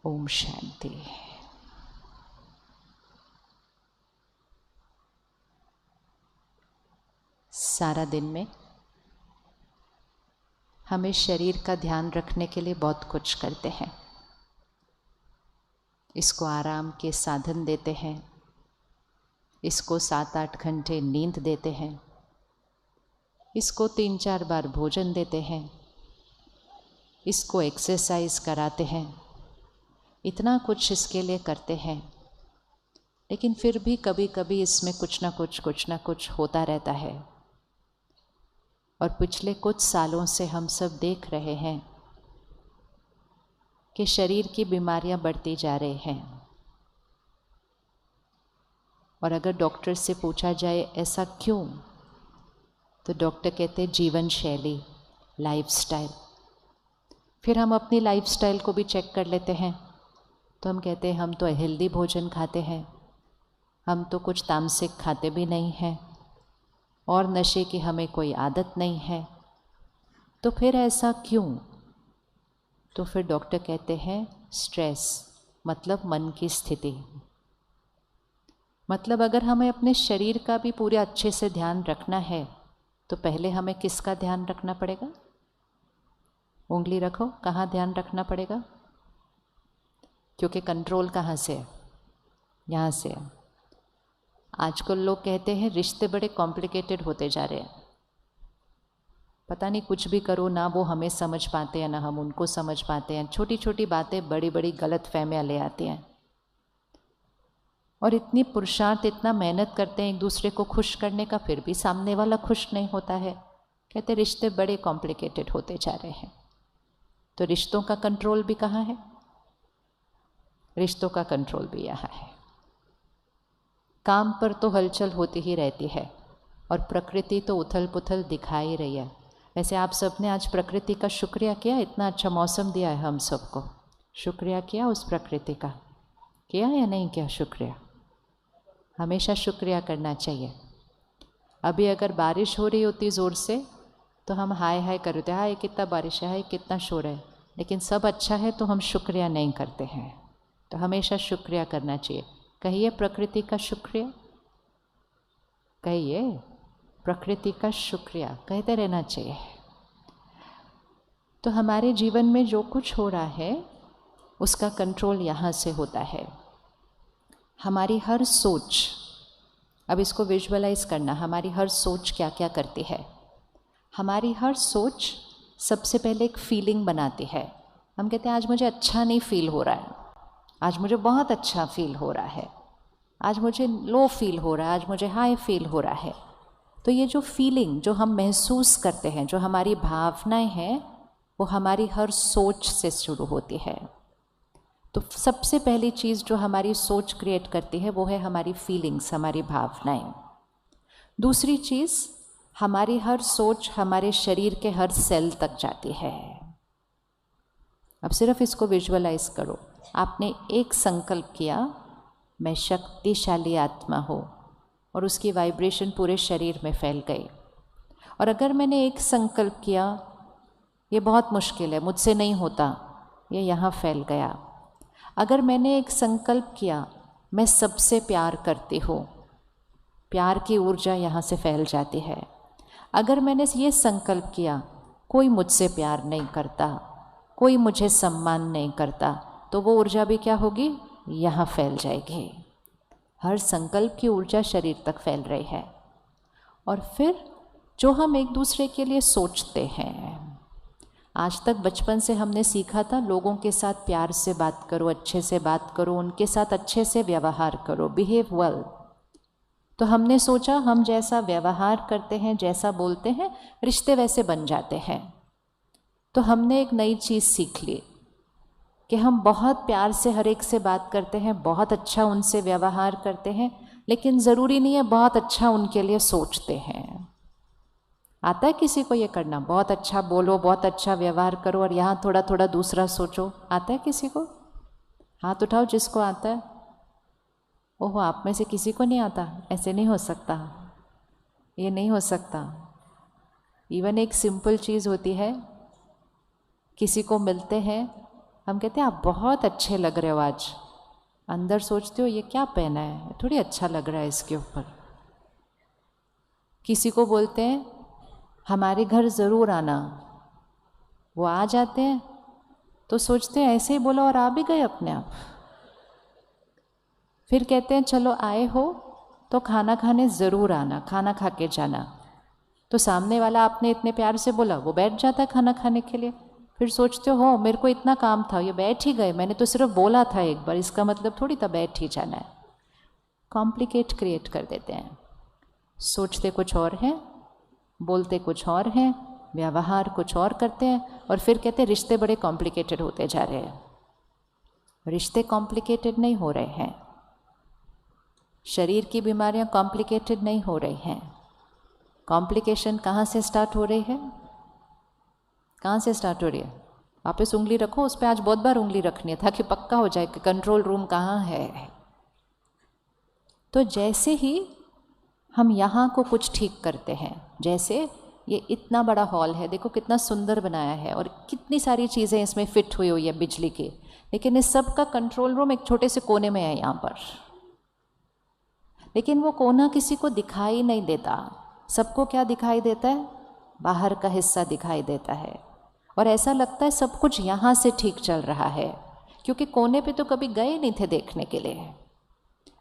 ओम शांति। सारा दिन में हमें शरीर का ध्यान रखने के लिए बहुत कुछ करते हैं। इसको आराम के साधन देते हैं, इसको 7-8 घंटे नींद देते हैं, इसको 3-4 बार भोजन देते हैं, इसको एक्सरसाइज कराते हैं। इतना कुछ इसके लिए करते हैं, लेकिन फिर भी कभी कभी इसमें कुछ ना कुछ होता रहता है। और पिछले कुछ सालों से हम सब देख रहे हैं कि शरीर की बीमारियां बढ़ती जा रही हैं। और अगर डॉक्टर से पूछा जाए ऐसा क्यों, तो डॉक्टर कहते हैं जीवन शैली, लाइफस्टाइल। फिर हम अपनी लाइफस्टाइल को भी चेक कर लेते हैं, तो हम कहते हैं हम तो हेल्दी भोजन खाते हैं, हम तो कुछ तामसिक खाते भी नहीं हैं, और नशे की हमें कोई आदत नहीं है। तो फिर ऐसा क्यों? तो फिर डॉक्टर कहते हैं स्ट्रेस, मतलब मन की स्थिति। मतलब अगर हमें अपने शरीर का भी पूरे अच्छे से ध्यान रखना है, तो पहले हमें किसका ध्यान रखना पड़ेगा? उंगली रखो, कहाँ ध्यान रखना पड़ेगा? क्योंकि कंट्रोल कहाँ से है? यहाँ से है। आजकल लोग कहते हैं रिश्ते बड़े कॉम्प्लिकेटेड होते जा रहे हैं। पता नहीं कुछ भी करो ना वो हमें समझ पाते हैं ना हम उनको समझ पाते हैं। छोटी छोटी बातें बड़ी बड़ी गलत फहमियाँ ले आती हैं। और इतनी पुरुषार्थ, इतना मेहनत करते हैं एक दूसरे को खुश करने का, फिर भी सामने वाला खुश नहीं होता है। कहते रिश्ते बड़े कॉम्प्लिकेटेड होते जा रहे हैं। तो रिश्तों का कंट्रोल भी कहाँ है? रिश्तों का कंट्रोल भी यहाँ है। काम पर तो हलचल होती ही रहती है और प्रकृति तो उथल पुथल दिखा ही रही है। वैसे आप सब ने आज प्रकृति का शुक्रिया किया, इतना अच्छा मौसम दिया है हम सबको। शुक्रिया किया उस प्रकृति का? किया या नहीं किया शुक्रिया? हमेशा शुक्रिया करना चाहिए। अभी अगर बारिश हो रही होती ज़ोर से तो हम हाय हाय करते, हाय कितना बारिश है, हाय कितना शोर है। लेकिन सब अच्छा है तो हम शुक्रिया नहीं करते हैं। तो हमेशा शुक्रिया करना चाहिए। कहिए प्रकृति का शुक्रिया, कहिए प्रकृति का शुक्रिया, कहते रहना चाहिए। तो हमारे जीवन में जो कुछ हो रहा है उसका कंट्रोल यहाँ से होता है। हमारी हर सोच, अब इसको विजुअलाइज करना, हमारी हर सोच क्या क्या करती है। हमारी हर सोच सबसे पहले एक फीलिंग बनाती है। हम कहते हैं आज मुझे अच्छा नहीं फील हो रहा है, आज मुझे बहुत अच्छा फील हो रहा है, आज मुझे लो फील हो रहा है, आज मुझे हाई फील हो रहा है। तो ये जो फीलिंग जो हम महसूस करते हैं, जो हमारी भावनाएं हैं, वो हमारी हर सोच से शुरू होती है। तो सबसे पहली चीज़ जो हमारी सोच क्रिएट करती है वो है हमारी फीलिंग्स, हमारी भावनाएं। दूसरी चीज़, हमारी हर सोच हमारे शरीर के हर सेल तक जाती है। अब सिर्फ इसको विजुअलाइज करो। आपने एक संकल्प किया, मैं शक्तिशाली आत्मा हूँ, और उसकी वाइब्रेशन पूरे शरीर में फैल गई। और अगर मैंने एक संकल्प किया, ये बहुत मुश्किल है, मुझसे नहीं होता, ये यहाँ फैल गया। अगर मैंने एक संकल्प किया, मैं सबसे प्यार करती हूँ, प्यार की ऊर्जा यहाँ से फैल जाती है। अगर मैंने ये संकल्प किया, कोई मुझसे प्यार नहीं करता, कोई मुझे सम्मान नहीं करता, तो वो ऊर्जा भी क्या होगी? यहाँ फैल जाएगी। हर संकल्प की ऊर्जा शरीर तक फैल रही है। और फिर जो हम एक दूसरे के लिए सोचते हैं, आज तक बचपन से हमने सीखा था लोगों के साथ प्यार से बात करो, अच्छे से बात करो, उनके साथ अच्छे से व्यवहार करो, बिहेव वेल। तो हमने सोचा हम जैसा व्यवहार करते हैं, जैसा बोलते हैं, रिश्ते वैसे बन जाते हैं। तो हमने एक नई चीज़ सीख ली कि हम बहुत प्यार से हर एक से बात करते हैं, बहुत अच्छा उनसे व्यवहार करते हैं, लेकिन ज़रूरी नहीं है बहुत अच्छा उनके लिए सोचते हैं। आता है किसी को ये करना? बहुत अच्छा बोलो, बहुत अच्छा व्यवहार करो, और यहाँ थोड़ा थोड़ा दूसरा सोचो। आता है किसी को? हाथ उठाओ जिसको आता है। ओहो, आप में से किसी को नहीं आता? ऐसे नहीं हो सकता, ये नहीं हो सकता। इवन एक सिंपल चीज़ होती है, किसी को मिलते हैं हम कहते हैं आप बहुत अच्छे लग रहे हो आज, अंदर सोचते हो ये क्या पहना है, थोड़ी अच्छा लग रहा है इसके ऊपर। किसी को बोलते हैं हमारे घर ज़रूर आना, वो आ जाते हैं तो सोचते हैं ऐसे ही बोला और आ भी गए अपने आप। फिर कहते हैं चलो आए हो तो खाना खाने ज़रूर आना, खाना खा के जाना। तो सामने वाला आपने इतने प्यार से बोला, वो बैठ जाता है खाना खाने के लिए। फिर सोचते हो मेरे को इतना काम था, ये बैठ ही गए, मैंने तो सिर्फ बोला था एक बार, इसका मतलब थोड़ी था बैठ ही जाना है। कॉम्प्लिकेट क्रिएट कर देते हैं। सोचते कुछ और हैं, बोलते कुछ और हैं, व्यवहार कुछ और करते हैं, और फिर कहते हैं रिश्ते बड़े कॉम्प्लिकेटेड होते जा रहे हैं। रिश्ते कॉम्प्लिकेटेड नहीं हो रहे हैं, शरीर की बीमारियां कॉम्प्लिकेटेड नहीं हो रही हैं। कॉम्प्लिकेशन कहाँ से स्टार्ट हो रही है? कहाँ से स्टार्ट हो रही है? वापस उंगली रखो उस पर, आज बहुत बार उंगली रखनी है ताकि पक्का हो जाए कि कंट्रोल रूम कहाँ है। तो जैसे ही हम यहाँ को कुछ ठीक करते हैं, जैसे ये इतना बड़ा हॉल है, देखो कितना सुंदर बनाया है और कितनी सारी चीज़ें इसमें फिट हुई हुई है बिजली की, लेकिन इस सब का कंट्रोल रूम एक छोटे से कोने में है यहाँ पर। लेकिन वो कोना किसी को दिखाई नहीं देता। सबको क्या दिखाई देता है? बाहर का हिस्सा दिखाई देता है, और ऐसा लगता है सब कुछ यहाँ से ठीक चल रहा है, क्योंकि कोने पे तो कभी गए नहीं थे देखने के लिए।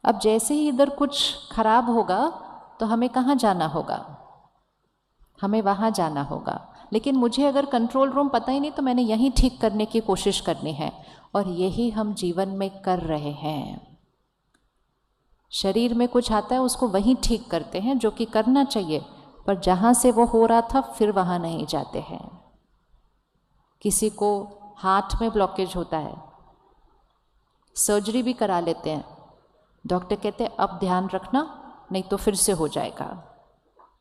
अब जैसे ही इधर कुछ खराब होगा तो हमें कहाँ जाना होगा? हमें वहाँ जाना होगा। लेकिन मुझे अगर कंट्रोल रूम पता ही नहीं तो मैंने यहीं ठीक करने की कोशिश करनी है, और यही हम जीवन में कर रहे हैं। शरीर में कुछ आता है उसको वहीं ठीक करते हैं जो कि करना चाहिए, पर जहाँ से वो हो रहा था फिर वहाँ नहीं जाते हैं। किसी को हाथ में ब्लॉकेज होता है, सर्जरी भी करा लेते हैं, डॉक्टर कहते हैं अब ध्यान रखना नहीं तो फिर से हो जाएगा।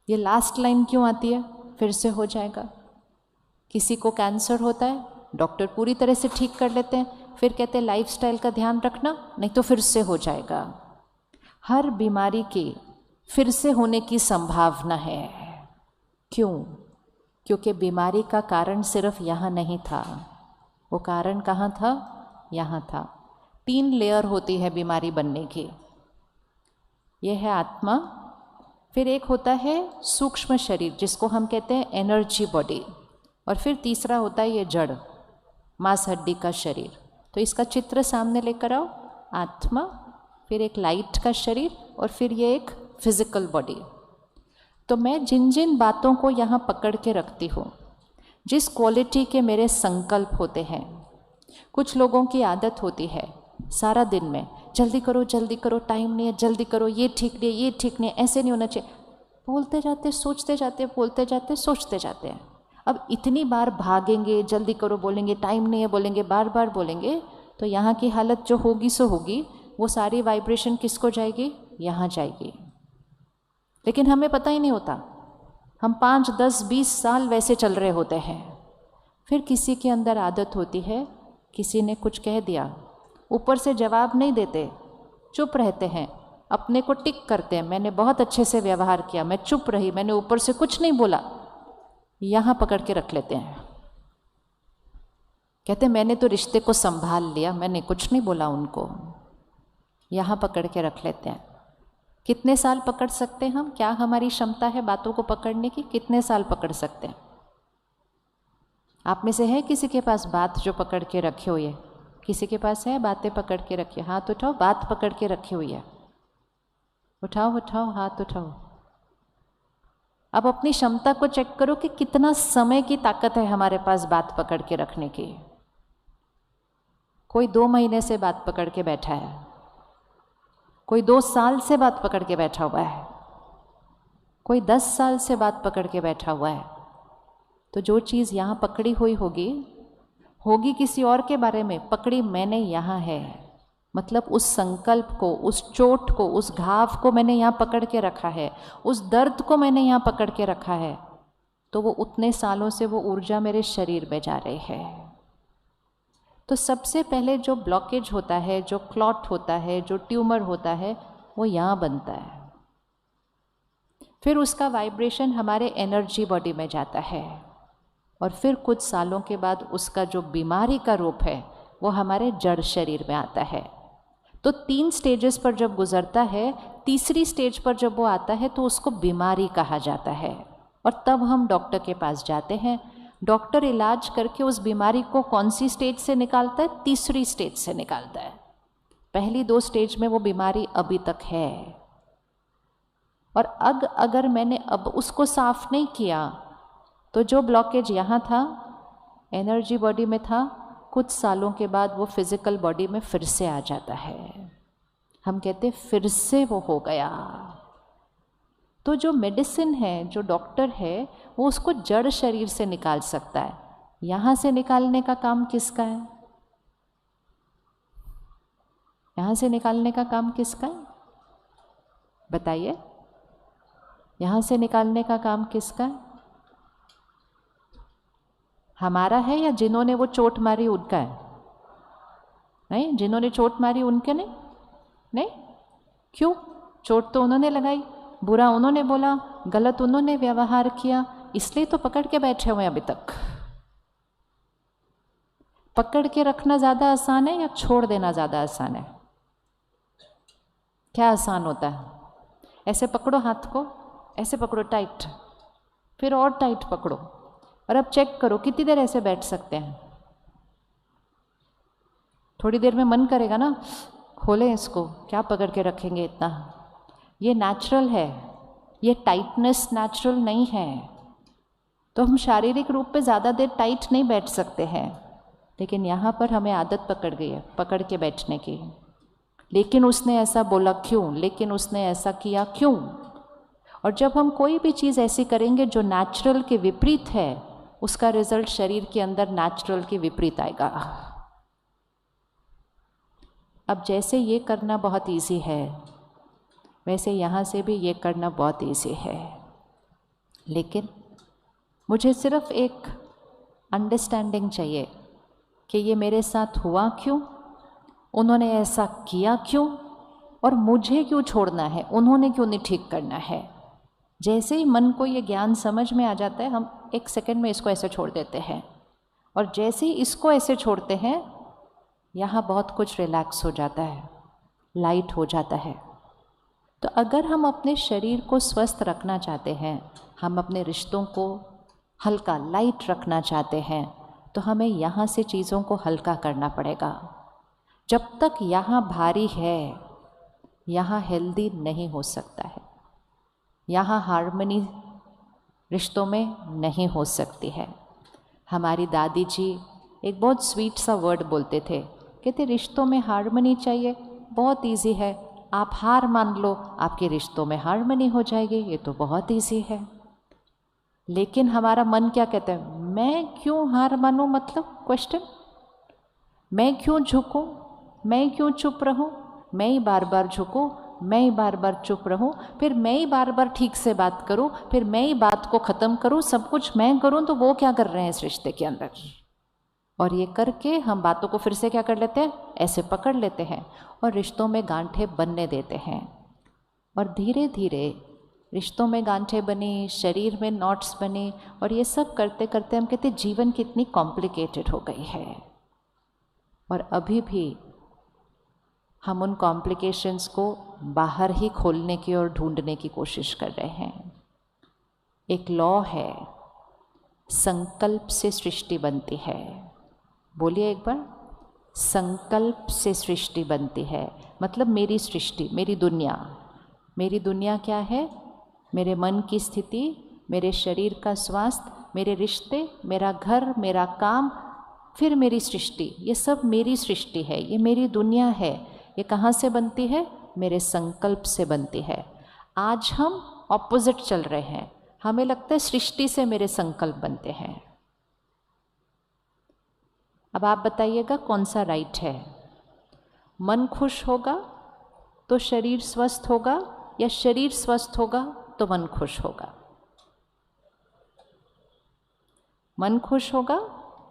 ये लास्ट लाइन क्यों आती है? फिर से हो जाएगा। किसी को कैंसर होता है, डॉक्टर पूरी तरह से ठीक कर लेते हैं, फिर कहते हैं लाइफस्टाइल का ध्यान रखना नहीं तो फिर से हो जाएगा। हर बीमारी की फिर से होने की संभावना है। क्यों? क्योंकि बीमारी का कारण सिर्फ यहाँ नहीं था, वो कारण कहाँ था? यहाँ था। 3 लेयर होती है बीमारी बनने की। ये है आत्मा, फिर एक होता है सूक्ष्म शरीर जिसको हम कहते हैं एनर्जी बॉडी, और फिर तीसरा होता है ये जड़ मांस हड्डी का शरीर। तो इसका चित्र सामने लेकर आओ, आत्मा, फिर एक लाइट का शरीर, और फिर ये एक फिजिकल बॉडी। तो मैं जिन जिन बातों को यहाँ पकड़ के रखती हूँ, जिस क्वालिटी के मेरे संकल्प होते हैं, कुछ लोगों की आदत होती है सारा दिन में जल्दी करो, टाइम नहीं है, जल्दी करो, ये ठीक नहीं है, ये ठीक नहीं है, ऐसे नहीं होना चाहिए, बोलते जाते, सोचते जाते, बोलते जाते, सोचते जाते हैं। अब इतनी बार भागेंगे, जल्दी करो बोलेंगे, टाइम नहीं है बोलेंगे, बार बार बोलेंगे, तो यहाँ की हालत जो होगी सो होगी, वो सारी वाइब्रेशन किसको जाएगी? यहाँ जाएगी। लेकिन हमें पता ही नहीं होता, हम 5, 10, 20 साल वैसे चल रहे होते हैं। फिर किसी के अंदर आदत होती है, किसी ने कुछ कह दिया, ऊपर से जवाब नहीं देते, चुप रहते हैं, अपने को टिक करते हैं, मैंने बहुत अच्छे से व्यवहार किया, मैं चुप रही, मैंने ऊपर से कुछ नहीं बोला, यहाँ पकड़ के रख लेते हैं। कहते मैंने तो रिश्ते को संभाल लिया, मैंने कुछ नहीं बोला उनको, यहाँ पकड़ के रख लेते हैं। कितने साल पकड़ सकते हैं हम? क्या हमारी क्षमता है बातों को पकड़ने की? कितने साल पकड़ सकते हैं? आप में से है किसी के पास बात जो पकड़ के रखे हुई है? किसी के पास है बातें पकड़ के रखी है? हाथ उठाओ, बात पकड़ के रखी हुई है, उठाओ उठाओ, हाथ उठाओ। अब अपनी क्षमता को चेक करो कि कितना समय की ताकत है हमारे पास बात पकड़ के रखने की। कोई 2 महीने से बात पकड़ के बैठा है, कोई 2 साल से बात पकड़ के बैठा हुआ है, कोई 10 साल से बात पकड़ के बैठा हुआ है। तो जो चीज़ यहाँ पकड़ी हुई होगी किसी और के बारे में, पकड़ी मैंने यहाँ है, मतलब उस संकल्प को, उस चोट को, उस घाव को मैंने यहाँ पकड़ के रखा है, उस दर्द को मैंने यहाँ पकड़ के रखा है, तो वो उतने सालों से वो ऊर्जा मेरे शरीर में जा रही है। तो सबसे पहले जो ब्लॉकेज होता है, जो क्लॉट होता है, जो ट्यूमर होता है, वो यहाँ बनता है। फिर उसका वाइब्रेशन हमारे एनर्जी बॉडी में जाता है, और फिर कुछ सालों के बाद उसका जो बीमारी का रूप है वो हमारे जड़ शरीर में आता है। तो 3 स्टेजेस पर जब गुजरता है, तीसरी स्टेज पर जब वो आता है तो उसको बीमारी कहा जाता है। और तब हम डॉक्टर के पास जाते हैं। डॉक्टर इलाज करके उस बीमारी को कौन सी स्टेज से निकालता है? तीसरी स्टेज से निकालता है। पहली 2 स्टेज में वो बीमारी अभी तक है। और अगर मैंने अब उसको साफ नहीं किया तो जो ब्लॉकेज यहाँ था, एनर्जी बॉडी में था, कुछ सालों के बाद वो फिजिकल बॉडी में फिर से आ जाता है। हम कहते फिर से वो हो गया। तो जो मेडिसिन है, जो डॉक्टर है, वो उसको जड़ शरीर से निकाल सकता है। यहाँ से निकालने का काम किसका है? यहाँ से निकालने का काम किसका है? बताइए, यहाँ से निकालने का काम किसका है? हमारा है या जिन्होंने वो चोट मारी उनका है? नहीं, जिन्होंने चोट मारी उनके नहीं। नहीं, क्यों? चोट तो उन्होंने लगाई, बुरा उन्होंने बोला, गलत उन्होंने व्यवहार किया, इसलिए तो पकड़ के बैठे हुए अभी तक। पकड़ के रखना ज़्यादा आसान है या छोड़ देना ज़्यादा आसान है? क्या आसान होता है? ऐसे पकड़ो हाथ को, ऐसे पकड़ो टाइट, फिर और टाइट पकड़ो, और अब चेक करो कितनी देर ऐसे बैठ सकते हैं। थोड़ी देर में मन करेगा ना, खोलें इसको, क्या पकड़ के रखेंगे इतना। ये नेचुरल है, ये टाइटनेस नेचुरल नहीं है। तो हम शारीरिक रूप पे ज़्यादा देर टाइट नहीं बैठ सकते हैं, लेकिन यहाँ पर हमें आदत पकड़ गई है पकड़ के बैठने की। लेकिन उसने ऐसा बोला क्यों? लेकिन उसने ऐसा किया क्यों? और जब हम कोई भी चीज़ ऐसी करेंगे जो नेचुरल के विपरीत है, उसका रिजल्ट शरीर के अंदर नेचुरल के विपरीत आएगा। अब जैसे ये करना बहुत इजी है, वैसे यहाँ से भी ये करना बहुत इजी है। लेकिन मुझे सिर्फ एक अंडरस्टैंडिंग चाहिए कि ये मेरे साथ हुआ क्यों, उन्होंने ऐसा किया क्यों, और मुझे क्यों छोड़ना है, उन्होंने क्यों नहीं ठीक करना है। जैसे ही मन को ये ज्ञान समझ में आ जाता है, हम 1 सेकंड में इसको ऐसे छोड़ देते हैं। और जैसे ही इसको ऐसे छोड़ते हैं, यहाँ बहुत कुछ रिलैक्स हो जाता है, लाइट हो जाता है। तो अगर हम अपने शरीर को स्वस्थ रखना चाहते हैं, हम अपने रिश्तों को हल्का लाइट रखना चाहते हैं, तो हमें यहाँ से चीज़ों को हल्का करना पड़ेगा। जब तक यहाँ भारी है, यहाँ हेल्दी नहीं हो सकता है, यहाँ हार्मनी रिश्तों में नहीं हो सकती है। हमारी दादी जी एक बहुत स्वीट सा वर्ड बोलते थे, कहते रिश्तों में हार्मनी चाहिए, बहुत इजी है, आप हार मान लो, आपके रिश्तों में हार्मनी हो जाएगी, ये तो बहुत इजी है। लेकिन हमारा मन क्या कहता है? मैं क्यों हार मानूं? मतलब क्वेश्चन, मैं क्यों झुकूं, मैं क्यों चुप रहूं, मैं ही बार बार झुकूं, मैं ही बार बार चुप रहूं, फिर मैं ही बार बार ठीक से बात करूं, फिर मैं ही बात को ख़त्म करूं, सब कुछ मैं करूं, तो वो क्या कर रहे हैं इस रिश्ते के अंदर। और ये करके हम बातों को फिर से क्या कर लेते हैं? ऐसे पकड़ लेते हैं और रिश्तों में गांठें बनने देते हैं। और धीरे धीरे रिश्तों में गांठें बनी, शरीर में नॉट्स बने, और ये सब करते करते हम कहते जीवन कितनी कॉम्प्लिकेटेड हो गई है। और अभी भी हम उन कॉम्प्लिकेशंस को बाहर ही खोलने की और ढूंढने की कोशिश कर रहे हैं। एक लॉ है, संकल्प से सृष्टि बनती है। बोलिए एक बार, संकल्प से सृष्टि बनती है। मतलब मेरी सृष्टि, मेरी दुनिया। मेरी दुनिया क्या है? मेरे मन की स्थिति, मेरे शरीर का स्वास्थ्य, मेरे रिश्ते, मेरा घर, मेरा काम, फिर मेरी सृष्टि। ये सब मेरी सृष्टि है, ये मेरी दुनिया है। ये कहाँ से बनती है? मेरे संकल्प से बनती है। आज हम ऑपोजिट चल रहे हैं, हमें लगता है सृष्टि से मेरे संकल्प बनते हैं। अब आप बताइएगा कौन सा राइट है? मन खुश होगा तो शरीर स्वस्थ होगा, या शरीर स्वस्थ होगा तो मन खुश होगा? मन खुश होगा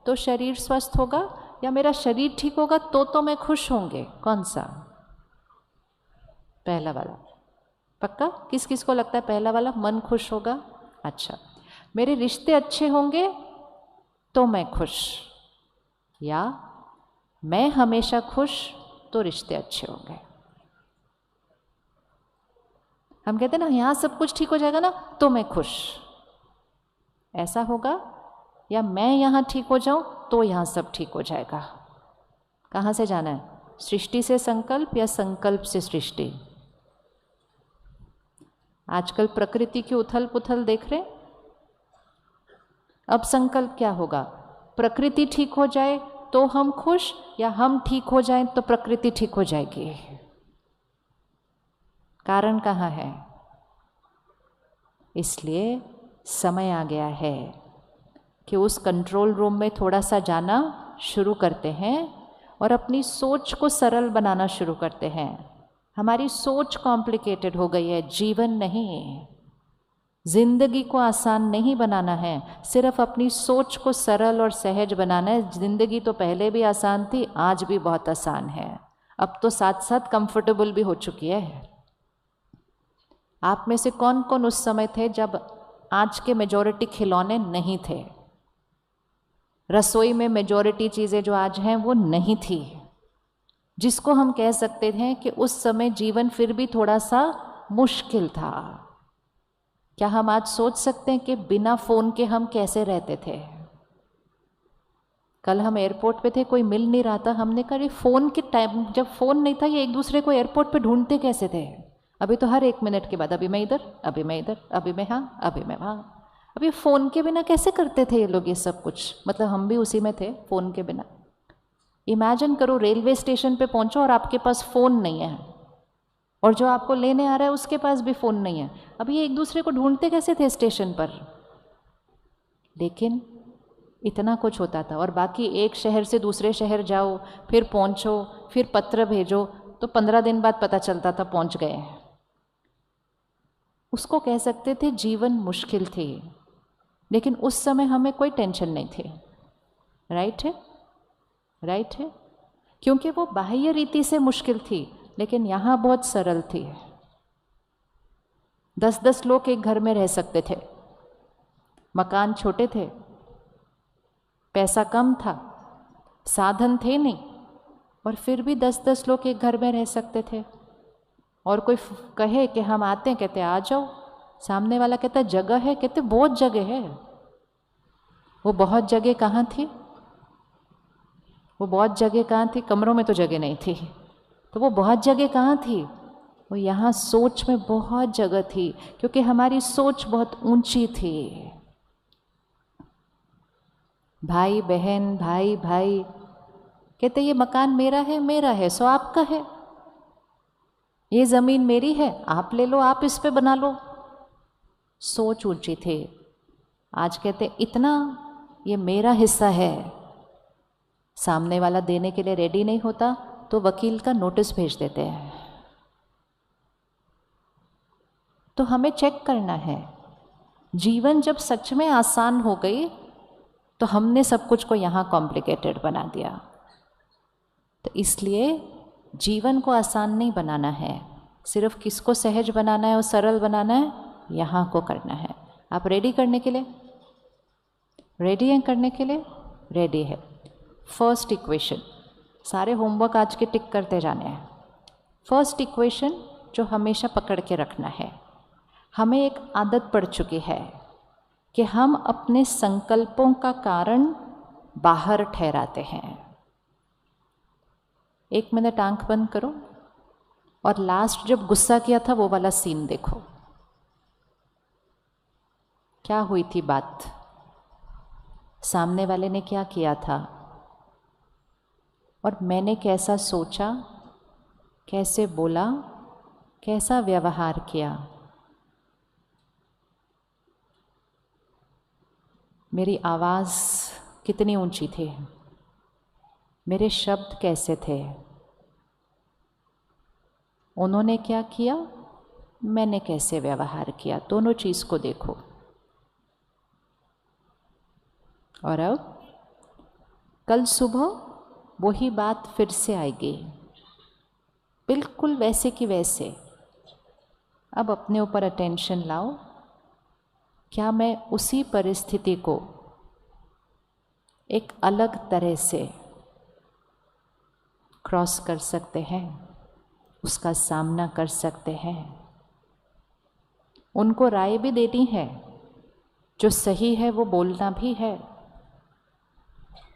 तो शरीर स्वस्थ होगा, या मेरा शरीर ठीक होगा तो मैं खुश होंगे? कौन सा? पहला वाला। पक्का? किस किस को लगता है पहला वाला, मन खुश होगा? अच्छा, मेरे रिश्ते अच्छे होंगे तो मैं खुश, या मैं हमेशा खुश तो रिश्ते अच्छे होंगे। हम कहते हैं ना यहाँ सब कुछ ठीक हो जाएगा ना तो मैं खुश, ऐसा होगा? या मैं यहाँ ठीक हो जाऊँ तो यहाँ सब ठीक हो जाएगा? कहाँ से जाना है? सृष्टि से संकल्प या संकल्प से सृष्टि? आजकल प्रकृति की उथल पुथल देख रहे? अब संकल्प क्या होगा? प्रकृति ठीक हो जाए तो हम खुश, या हम ठीक हो जाएं तो प्रकृति ठीक हो जाएगी? कारण कहाँ है? इसलिए समय आ गया है कि उस कंट्रोल रूम में थोड़ा सा जाना शुरू करते हैं और अपनी सोच को सरल बनाना शुरू करते हैं। हमारी सोच कॉम्प्लिकेटेड हो गई है, जीवन नहीं। जिंदगी को आसान नहीं बनाना है, सिर्फ अपनी सोच को सरल और सहज बनाना है। जिंदगी तो पहले भी आसान थी, आज भी बहुत आसान है, अब तो साथ साथ कंफर्टेबल भी हो चुकी है। आप में से कौन कौन उस समय थे जब आज के मेजॉरिटी खिलौने नहीं थे? रसोई में मेजॉरिटी चीज़ें जो आज हैं वो नहीं थी, जिसको हम कह सकते थे कि उस समय जीवन फिर भी थोड़ा सा मुश्किल था। क्या हम आज सोच सकते हैं कि बिना फ़ोन के हम कैसे रहते थे? कल हम एयरपोर्ट पे थे, कोई मिल नहीं रहा था, हमने कहा फ़ोन के टाइम, जब फ़ोन नहीं था, ये एक दूसरे को एयरपोर्ट पे ढूंढते कैसे थे? अभी तो हर 1 मिनट के बाद अभी मैं इधर, अभी मैं इधर, अभी मैं हाँ, अभी मैं वहाँ। अभी फ़ोन के बिना कैसे करते थे ये लोग ये सब कुछ? मतलब हम भी उसी में थे, फ़ोन के बिना। इमेजिन करो, रेलवे स्टेशन पे पहुंचो और आपके पास फ़ोन नहीं है, और जो आपको लेने आ रहा है उसके पास भी फ़ोन नहीं है। अब ये एक दूसरे को ढूंढते कैसे थे स्टेशन पर? लेकिन इतना कुछ होता था। और बाकी एक शहर से दूसरे शहर जाओ, फिर पहुंचो, फिर पत्र भेजो, तो 15 दिन बाद पता चलता था पहुंच गए। उसको कह सकते थे जीवन मुश्किल थी, लेकिन उस समय हमें कोई टेंशन नहीं थी। राइट है? राइट है? क्योंकि वो बाह्य रीति से मुश्किल थी, लेकिन यहाँ बहुत सरल थी। 10-10 लोग एक घर में रह सकते थे, मकान छोटे थे, पैसा कम था, साधन थे नहीं, और फिर भी 10-10 लोग एक घर में रह सकते थे। और कोई कहे कि हम आते हैं, कहते आ जाओ। सामने वाला कहता जगह है, कहते बहुत जगह है। वो बहुत जगह कहाँ थी? वो बहुत जगह कहाँ थी? कमरों में तो जगह नहीं थी, तो वो बहुत जगह कहाँ थी? वो यहाँ सोच में बहुत जगह थी, क्योंकि हमारी सोच बहुत ऊंची थी। भाई बहन, भाई भाई कहते ये मकान मेरा है सो आपका है, ये ज़मीन मेरी है, आप ले लो, आप इस पे बना लो। सोच ऊंची थी। आज कहते इतना ये मेरा हिस्सा है, सामने वाला देने के लिए रेडी नहीं होता तो वकील का नोटिस भेज देते हैं। तो हमें चेक करना है, जीवन जब सच में आसान हो गई तो हमने सब कुछ को यहाँ कॉम्प्लिकेटेड बना दिया। तो इसलिए जीवन को आसान नहीं बनाना है, सिर्फ किसको सहज बनाना है और सरल बनाना है, यहाँ को करना है। आप रेडी करने के लिए? रेडी हैं करने के लिए? रेडी है। फर्स्ट इक्वेशन, सारे होमवर्क आज के टिक करते जाने हैं। फर्स्ट इक्वेशन जो हमेशा पकड़ के रखना है, हमें एक आदत पड़ चुकी है कि हम अपने संकल्पों का कारण बाहर ठहराते हैं। 1 मिनट आंख बंद करो और लास्ट जब गुस्सा किया था वो वाला सीन देखो। क्या हुई थी बात? सामने वाले ने क्या किया था और मैंने कैसा सोचा, कैसे बोला, कैसा व्यवहार किया। मेरी आवाज़ कितनी ऊंची थी, मेरे शब्द कैसे थे, उन्होंने क्या किया, मैंने कैसे व्यवहार किया। दोनों चीज़ को देखो। और अब कल सुबह वही बात फिर से आएगी, बिल्कुल वैसे की वैसे। अब अपने ऊपर अटेंशन लाओ, क्या मैं उसी परिस्थिति को एक अलग तरह से क्रॉस कर सकते हैं, उसका सामना कर सकते हैं। उनको राय भी देनी है, जो सही है वो बोलना भी है,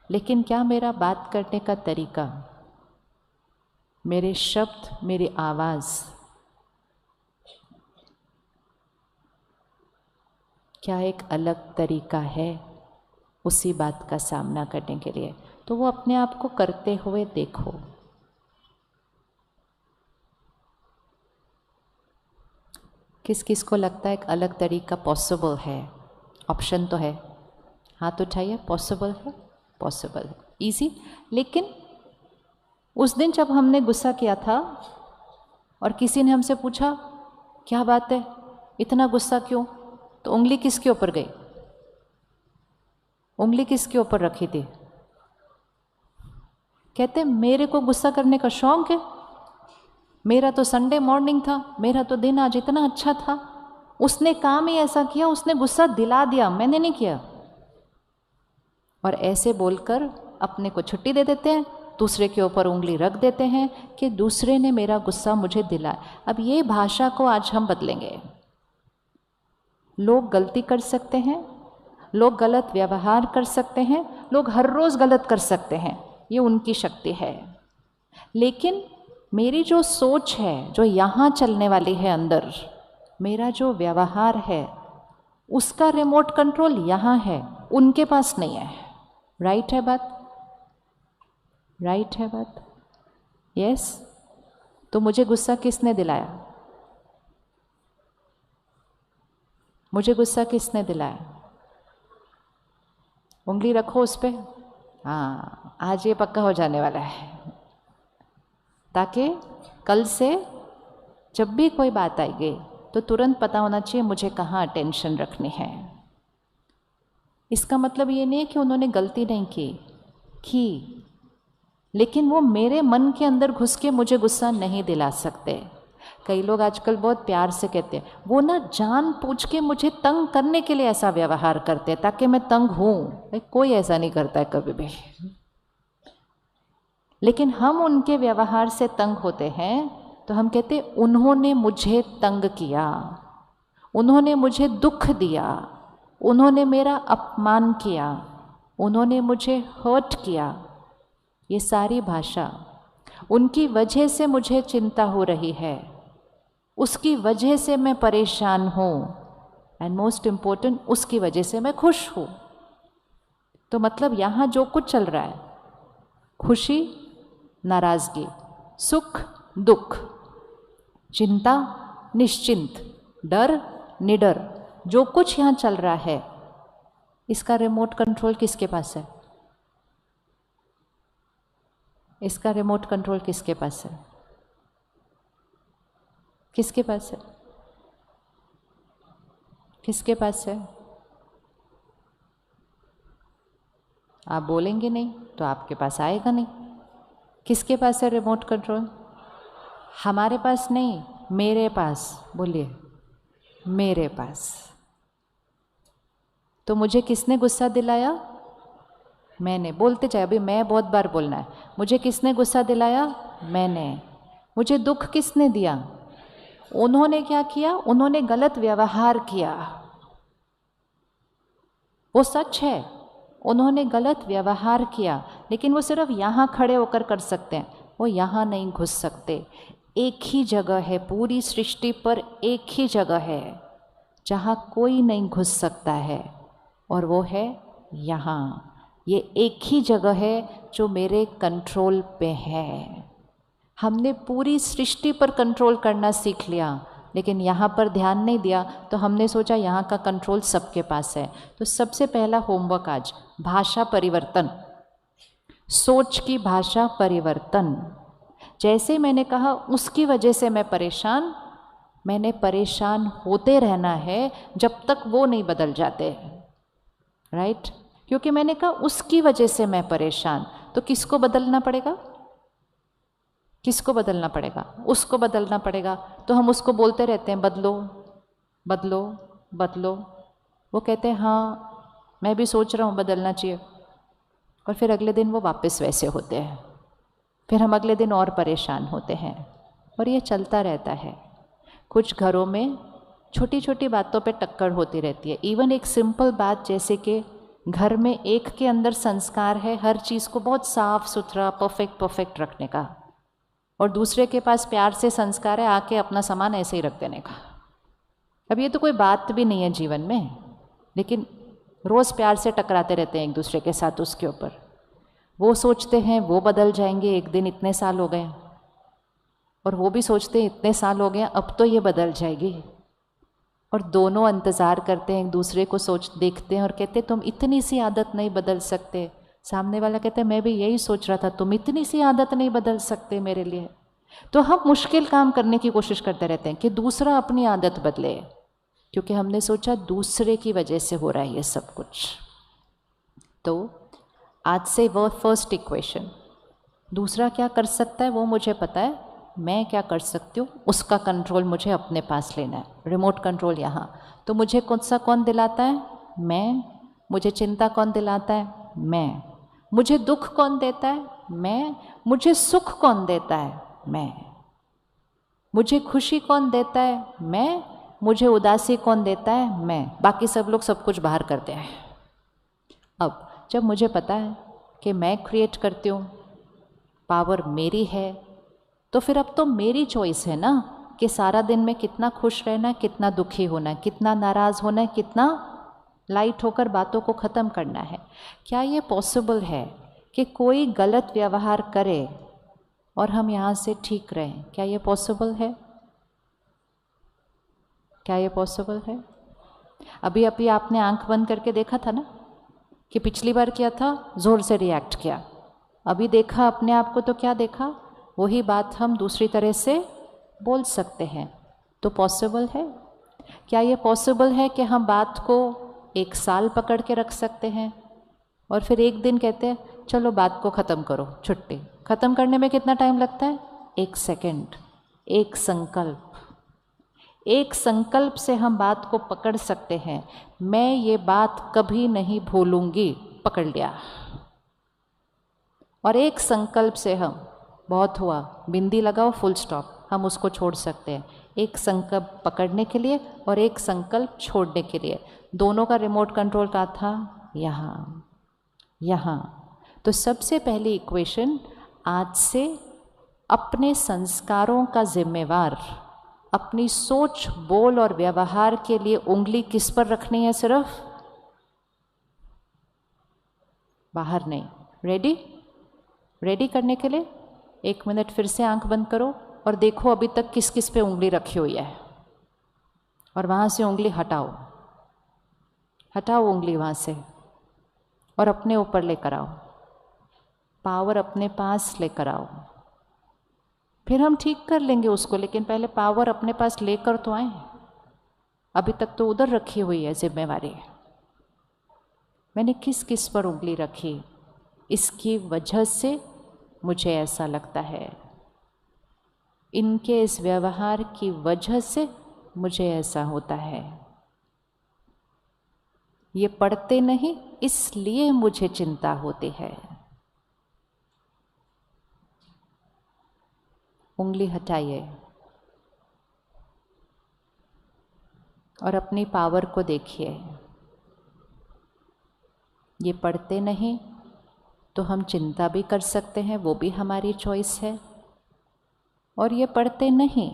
लेकिन क्या मेरा बात करने का तरीका, मेरे शब्द, मेरी आवाज़, क्या एक अलग तरीका है उसी बात का सामना करने के लिए? तो वो अपने आप को करते हुए देखो। किस किस को लगता है एक अलग तरीका पॉसिबल है? ऑप्शन तो है, हाथ उठाइए। पॉसिबल है, पॉसिबल है, इजी। लेकिन उस दिन जब हमने गुस्सा किया था और किसी ने हमसे पूछा क्या बात है, इतना गुस्सा क्यों, तो उंगली किसके ऊपर गई? उंगली किसके ऊपर रखी थी? कहते मेरे को गुस्सा करने का शौक है, मेरा तो संडे मॉर्निंग था, मेरा तो दिन आज इतना अच्छा था, उसने काम ही ऐसा किया, उसने गुस्सा दिला दिया, मैंने नहीं किया। और ऐसे बोलकर अपने को छुट्टी दे देते हैं, दूसरे के ऊपर उंगली रख देते हैं कि दूसरे ने मेरा गुस्सा मुझे दिलाया। अब ये भाषा को आज हम बदलेंगे। लोग गलती कर सकते हैं, लोग गलत व्यवहार कर सकते हैं, लोग हर रोज़ गलत कर सकते हैं, ये उनकी शक्ति है। लेकिन मेरी जो सोच है, जो यहाँ चलने वाली है अंदर, मेरा जो व्यवहार है, उसका रिमोट कंट्रोल यहाँ है, उनके पास नहीं है। राइट है बात? राइट है बात? यस। तो मुझे गुस्सा किसने दिलाया? मुझे गुस्सा किसने दिलाया? उंगली रखो उस पर। हाँ, आज ये पक्का हो जाने वाला है, ताकि कल से जब भी कोई बात आएगी तो तुरंत पता होना चाहिए मुझे कहाँ अटेंशन रखनी है। इसका मतलब ये नहीं है कि उन्होंने गलती नहीं की, लेकिन वो मेरे मन के अंदर घुस के मुझे गुस्सा नहीं दिला सकते। कई लोग आजकल बहुत प्यार से कहते हैं, वो ना जान पूछ के मुझे तंग करने के लिए ऐसा व्यवहार करते हैं ताकि मैं तंग हूँ। कोई ऐसा नहीं करता है कभी भी। लेकिन हम उनके व्यवहार से तंग होते हैं तो हम कहते उन्होंने मुझे तंग किया, उन्होंने मुझे दुख दिया, उन्होंने मेरा अपमान किया, उन्होंने मुझे हर्ट किया। ये सारी भाषा, उनकी वजह से मुझे चिंता हो रही है, उसकी वजह से मैं परेशान हूँ, एंड मोस्ट इम्पोर्टेंट उसकी वजह से मैं खुश हूँ। तो मतलब यहाँ जो कुछ चल रहा है, खुशी नाराज़गी, सुख दुख, चिंता निश्चिंत, डर निडर, जो कुछ यहाँ चल रहा है, इसका रिमोट कंट्रोल किसके पास है? इसका रिमोट कंट्रोल किसके पास है? किसके पास है? किसके पास है? आप बोलेंगे नहीं तो आपके पास आएगा नहीं। किसके पास है रिमोट कंट्रोल? हमारे पास नहीं, मेरे पास। बोलिए, मेरे पास। तो मुझे किसने गुस्सा दिलाया? मैंने। बोलते जाए, अभी मैं बहुत बार बोलना है। मुझे किसने गुस्सा दिलाया? मैंने। मुझे दुख किसने दिया? उन्होंने क्या किया? उन्होंने गलत व्यवहार किया। वो सच है, उन्होंने गलत व्यवहार किया, लेकिन वो सिर्फ यहाँ खड़े होकर कर सकते हैं, वो यहाँ नहीं घुस सकते। एक ही जगह है पूरी सृष्टि पर, एक ही जगह है जहाँ कोई नहीं घुस सकता है, और वो है यहाँ। ये एक ही जगह है जो मेरे कंट्रोल पे है। हमने पूरी सृष्टि पर कंट्रोल करना सीख लिया, लेकिन यहाँ पर ध्यान नहीं दिया, तो हमने सोचा यहाँ का कंट्रोल सबके पास है। तो सबसे पहला होमवर्क आज, भाषा परिवर्तन, सोच की भाषा परिवर्तन। जैसे मैंने कहा उसकी वजह से मैं परेशान, मैंने परेशान होते रहना है जब तक वो नहीं बदल जाते। राइट? क्योंकि मैंने कहा उसकी वजह से मैं परेशान, तो किसको बदलना पड़ेगा? किसको बदलना पड़ेगा? उसको बदलना पड़ेगा। तो हम उसको बोलते रहते हैं बदलो बदलो बदलो। वो कहते हैं हाँ मैं भी सोच रहा हूँ बदलना चाहिए, और फिर अगले दिन वो वापस वैसे होते हैं। फिर हम अगले दिन और परेशान होते हैं और ये चलता रहता है। कुछ घरों में छोटी छोटी बातों पे टक्कर होती रहती है। इवन एक सिंपल बात जैसे कि घर में एक के अंदर संस्कार है हर चीज़ को बहुत साफ सुथरा परफेक्ट रखने का, और दूसरे के पास प्यार से संस्कार है आके अपना सामान ऐसे ही रख देने का। अब ये तो कोई बात भी नहीं है जीवन में, लेकिन रोज़ प्यार से टकराते रहते हैं एक दूसरे के साथ उसके ऊपर। वो सोचते हैं वो बदल जाएंगे एक दिन, इतने साल हो गए, और वो भी सोचते हैं इतने साल हो गए अब तो ये बदल जाएगी, और दोनों इंतज़ार करते हैं एक दूसरे को, देखते हैं और कहते तुम इतनी सी आदत नहीं बदल सकते। सामने वाला कहते हैं मैं भी यही सोच रहा था, तुम इतनी सी आदत नहीं बदल सकते मेरे लिए। तो हम मुश्किल काम करने की कोशिश करते रहते हैं कि दूसरा अपनी आदत बदले, क्योंकि हमने सोचा दूसरे की वजह से हो रहा है ये सब कुछ। तो आज से वो फर्स्ट इक्वेशन, दूसरा क्या कर सकता है वो मुझे पता है, मैं क्या कर सकती हूँ उसका कंट्रोल मुझे अपने पास लेना है, रिमोट कंट्रोल यहाँ। तो मुझे कौन दिलाता है? मैं। मुझे चिंता कौन दिलाता है? मैं। मुझे दुख कौन देता है? मैं। मुझे सुख कौन देता है? मैं। मुझे खुशी कौन देता है? मैं। मुझे उदासी कौन देता है? मैं। बाकी सब लोग सब कुछ बाहर करते हैं। अब जब मुझे पता है कि मैं क्रिएट करती हूँ, पावर मेरी है, तो फिर अब तो मेरी चॉइस है ना कि सारा दिन में कितना खुश रहना है, कितना दुखी होना है, कितना नाराज़ होना है, कितना लाइट होकर बातों को ख़त्म करना है। क्या ये पॉसिबल है कि कोई गलत व्यवहार करे और हम यहाँ से ठीक रहें? क्या ये पॉसिबल है? क्या ये पॉसिबल है? अभी आपने आंख बंद करके देखा था ना कि पिछली बार क्या था, ज़ोर से रिएक्ट किया। अभी देखा अपने आप को तो क्या देखा, वही बात हम दूसरी तरह से बोल सकते हैं। तो पॉसिबल है? क्या ये पॉसिबल है कि हम बात को 1 साल पकड़ के रख सकते हैं और फिर एक दिन कहते हैं चलो बात को ख़त्म करो, छुट्टी? ख़त्म करने में कितना टाइम लगता है? 1 सेकंड, एक संकल्प। एक संकल्प से हम बात को पकड़ सकते हैं। मैं ये बात कभी नहीं भूलूंगी, पकड़ लिया। और एक संकल्प से हम, बहुत हुआ, बिंदी लगाओ, फुल स्टॉप, हम उसको छोड़ सकते हैं। एक संकल्प पकड़ने के लिए और एक संकल्प छोड़ने के लिए, दोनों का रिमोट कंट्रोल का था यहाँ। तो सबसे पहली इक्वेशन, आज से अपने संस्कारों का जिम्मेवार, अपनी सोच, बोल और व्यवहार के लिए उंगली किस पर रखनी है? सिर्फ बाहर नहीं। रेडी करने के लिए 1 मिनट फिर से आंख बंद करो और देखो अभी तक किस किस पे उंगली रखी हुई है, और वहाँ से उंगली हटाओ उंगली वहाँ से, और अपने ऊपर लेकर आओ, पावर अपने पास लेकर आओ। फिर हम ठीक कर लेंगे उसको, लेकिन पहले पावर अपने पास लेकर तो आए। अभी तक तो उधर रखी हुई है जिम्मेवारी। मैंने किस किस पर उंगली रखी, इसकी वजह से मुझे ऐसा लगता है, इनके इस व्यवहार की वजह से मुझे ऐसा होता है, ये पढ़ते नहीं इसलिए मुझे चिंता होती है। उंगली हटाइए और अपनी पावर को देखिए। ये पढ़ते नहीं तो हम चिंता भी कर सकते हैं, वो भी हमारी चॉइस है। और ये पढ़ते नहीं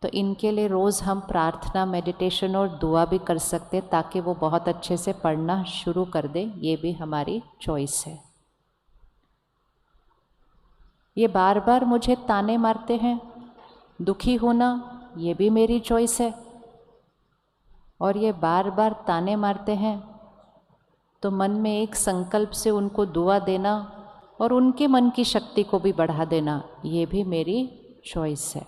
तो इनके लिए रोज़ हम प्रार्थना, मेडिटेशन और दुआ भी कर सकते हैं ताकि वो बहुत अच्छे से पढ़ना शुरू कर दे, ये भी हमारी चॉइस है। ये बार बार मुझे ताने मारते हैं, दुखी होना, ये भी मेरी चॉइस है। और ये बार बार ताने मारते हैं तो मन में एक संकल्प से उनको दुआ देना और उनके मन की शक्ति को भी बढ़ा देना, ये भी मेरी चॉइस है।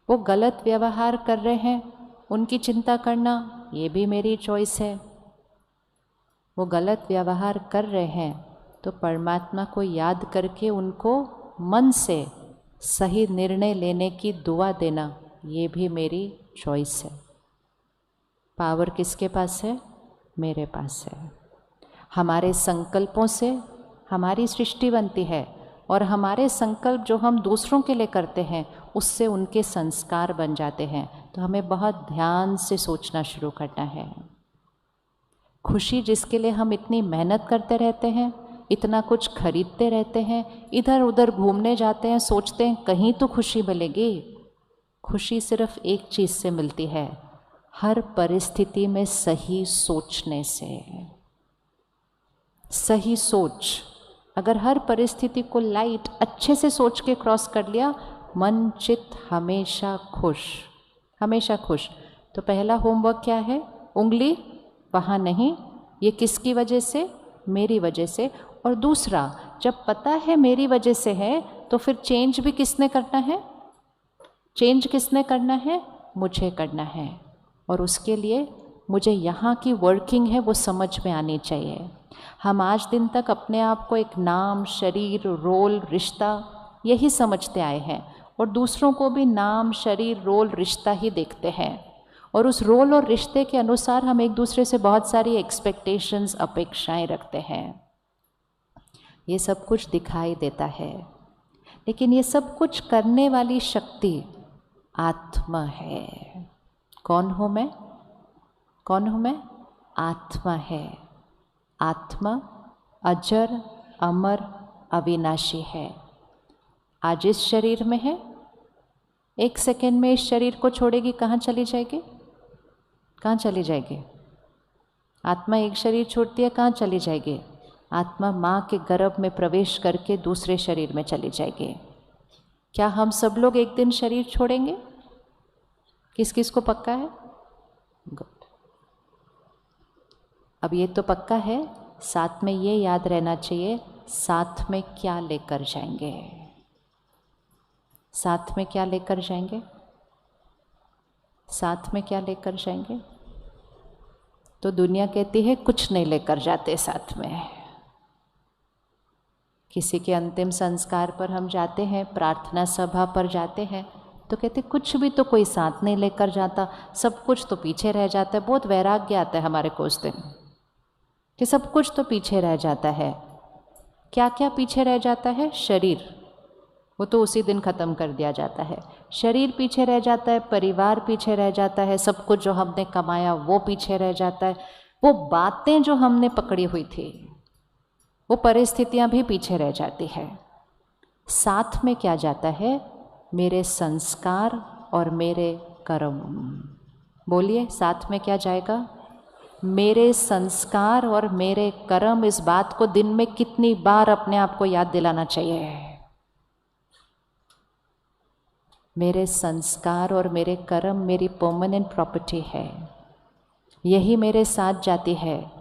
वो गलत व्यवहार कर रहे हैं, उनकी चिंता करना, ये भी मेरी चॉइस है। वो गलत व्यवहार कर रहे हैं तो परमात्मा को याद करके उनको मन से सही निर्णय लेने की दुआ देना, ये भी मेरी चॉइस है। पावर किसके पास है? मेरे पास है। हमारे संकल्पों से हमारी सृष्टि बनती है और हमारे संकल्प जो हम दूसरों के लिए करते हैं उससे उनके संस्कार बन जाते हैं। तो हमें बहुत ध्यान से सोचना शुरू करना है। खुशी जिसके लिए हम इतनी मेहनत करते रहते हैं, इतना कुछ खरीदते रहते हैं, इधर उधर घूमने जाते हैं, सोचते हैं कहीं तो खुशी मिलेगी। खुशी सिर्फ एक चीज़ से मिलती है, हर परिस्थिति में सही सोचने से। सही सोच, अगर हर परिस्थिति को लाइट अच्छे से सोच के क्रॉस कर लिया, मन चित्त हमेशा खुश, हमेशा खुश। तो पहला होमवर्क क्या है? उंगली वहाँ नहीं, ये किसकी वजह से? मेरी वजह से। और दूसरा, जब पता है मेरी वजह से है तो फिर चेंज भी किसने करना है? चेंज किसने करना है? मुझे करना है। और उसके लिए मुझे यहाँ की वर्किंग है वो समझ में आनी चाहिए। हम आज दिन तक अपने आप को एक नाम, शरीर, रोल, रिश्ता यही समझते आए हैं और दूसरों को भी नाम, शरीर, रोल, रिश्ता ही देखते हैं। और उस रोल और रिश्ते के अनुसार हम एक दूसरे से बहुत सारी एक्सपेक्टेशंस, अपेक्षाएं रखते हैं। ये सब कुछ दिखाई देता है, लेकिन ये सब कुछ करने वाली शक्ति आत्मा है। कौन हूँ मैं? कौन हूँ मैं? आत्मा है। आत्मा अजर, अमर, अविनाशी है। आज इस शरीर में है, एक सेकेंड में इस शरीर को छोड़ेगी, कहाँ चली जाएगी? कहाँ चली जाएगी? आत्मा एक शरीर छोड़ती है, कहाँ चली जाएगी? आत्मा माँ के गर्भ में प्रवेश करके दूसरे शरीर में चली जाएगी। क्या हम सब लोग एक दिन शरीर छोड़ेंगे? किस किस को पक्का है? गुड। अब ये तो पक्का है, साथ में ये याद रहना चाहिए, साथ में क्या लेकर जाएंगे? साथ में क्या लेकर जाएंगे? साथ में क्या लेकर जाएंगे? तो दुनिया कहती है कुछ नहीं लेकर जाते साथ में। किसी के अंतिम संस्कार पर हम जाते हैं, प्रार्थना सभा पर जाते हैं, तो कहते कुछ भी तो कोई साथ नहीं लेकर जाता, सब कुछ तो पीछे रह जाता है। बहुत वैराग्य आता है हमारे को उस दिन कि सब कुछ तो पीछे रह जाता है। क्या क्या पीछे रह जाता है? शरीर, वो तो उसी दिन ख़त्म कर दिया जाता है। शरीर पीछे रह जाता है, परिवार पीछे रह जाता है, सब कुछ जो हमने कमाया वो पीछे रह जाता है, वो बातें जो हमने पकड़ी हुई थी, वो परिस्थितियां भी पीछे रह जाती है। साथ में क्या जाता है? मेरे संस्कार और मेरे कर्म। बोलिए, साथ में क्या जाएगा? मेरे संस्कार और मेरे कर्म। इस बात को दिन में कितनी बार अपने आप को याद दिलाना चाहिए? मेरे संस्कार और मेरे कर्म मेरी परमानेंट प्रॉपर्टी है, यही मेरे साथ जाती है।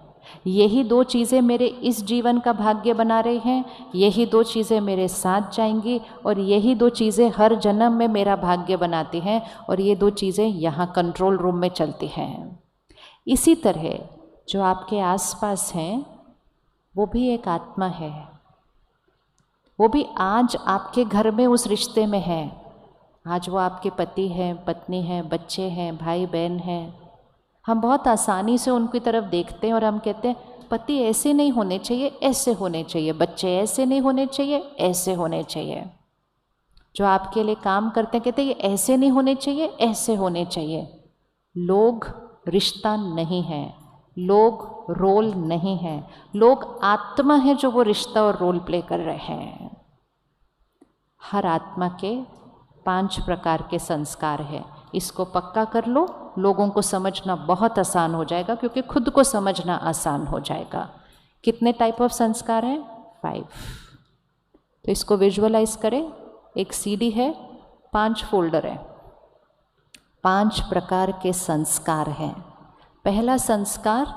यही दो चीज़ें मेरे इस जीवन का भाग्य बना रही हैं, यही दो चीज़ें मेरे साथ जाएंगी और यही दो चीज़ें हर जन्म में मेरा भाग्य बनाती हैं और ये दो चीज़ें यहाँ कंट्रोल रूम में चलती हैं। इसी तरह जो आपके आसपास हैं वो भी एक आत्मा है, वो भी आज आपके घर में उस रिश्ते में है। आज वो आपके पति हैं, पत्नी हैं, बच्चे हैं, भाई बहन हैं। हम बहुत आसानी से उनकी तरफ देखते हैं और हम कहते हैं पति ऐसे नहीं होने चाहिए, ऐसे होने चाहिए, बच्चे ऐसे नहीं होने चाहिए, ऐसे होने चाहिए। जो आपके लिए काम करते हैं कहते हैं ये ऐसे नहीं होने चाहिए, ऐसे होने चाहिए। लोग रिश्ता नहीं है, लोग रोल नहीं है, लोग आत्मा है जो वो रिश्ता और रोल प्ले कर रहे हैं। हर आत्मा के 5 प्रकार के संस्कार हैं। इसको पक्का कर लो, लोगों को समझना बहुत आसान हो जाएगा, क्योंकि खुद को समझना आसान हो जाएगा। कितने टाइप ऑफ संस्कार हैं? 5। तो इसको विजुअलाइज करें। एक सीडी है, 5 फोल्डर है, 5 प्रकार के संस्कार हैं। पहला संस्कार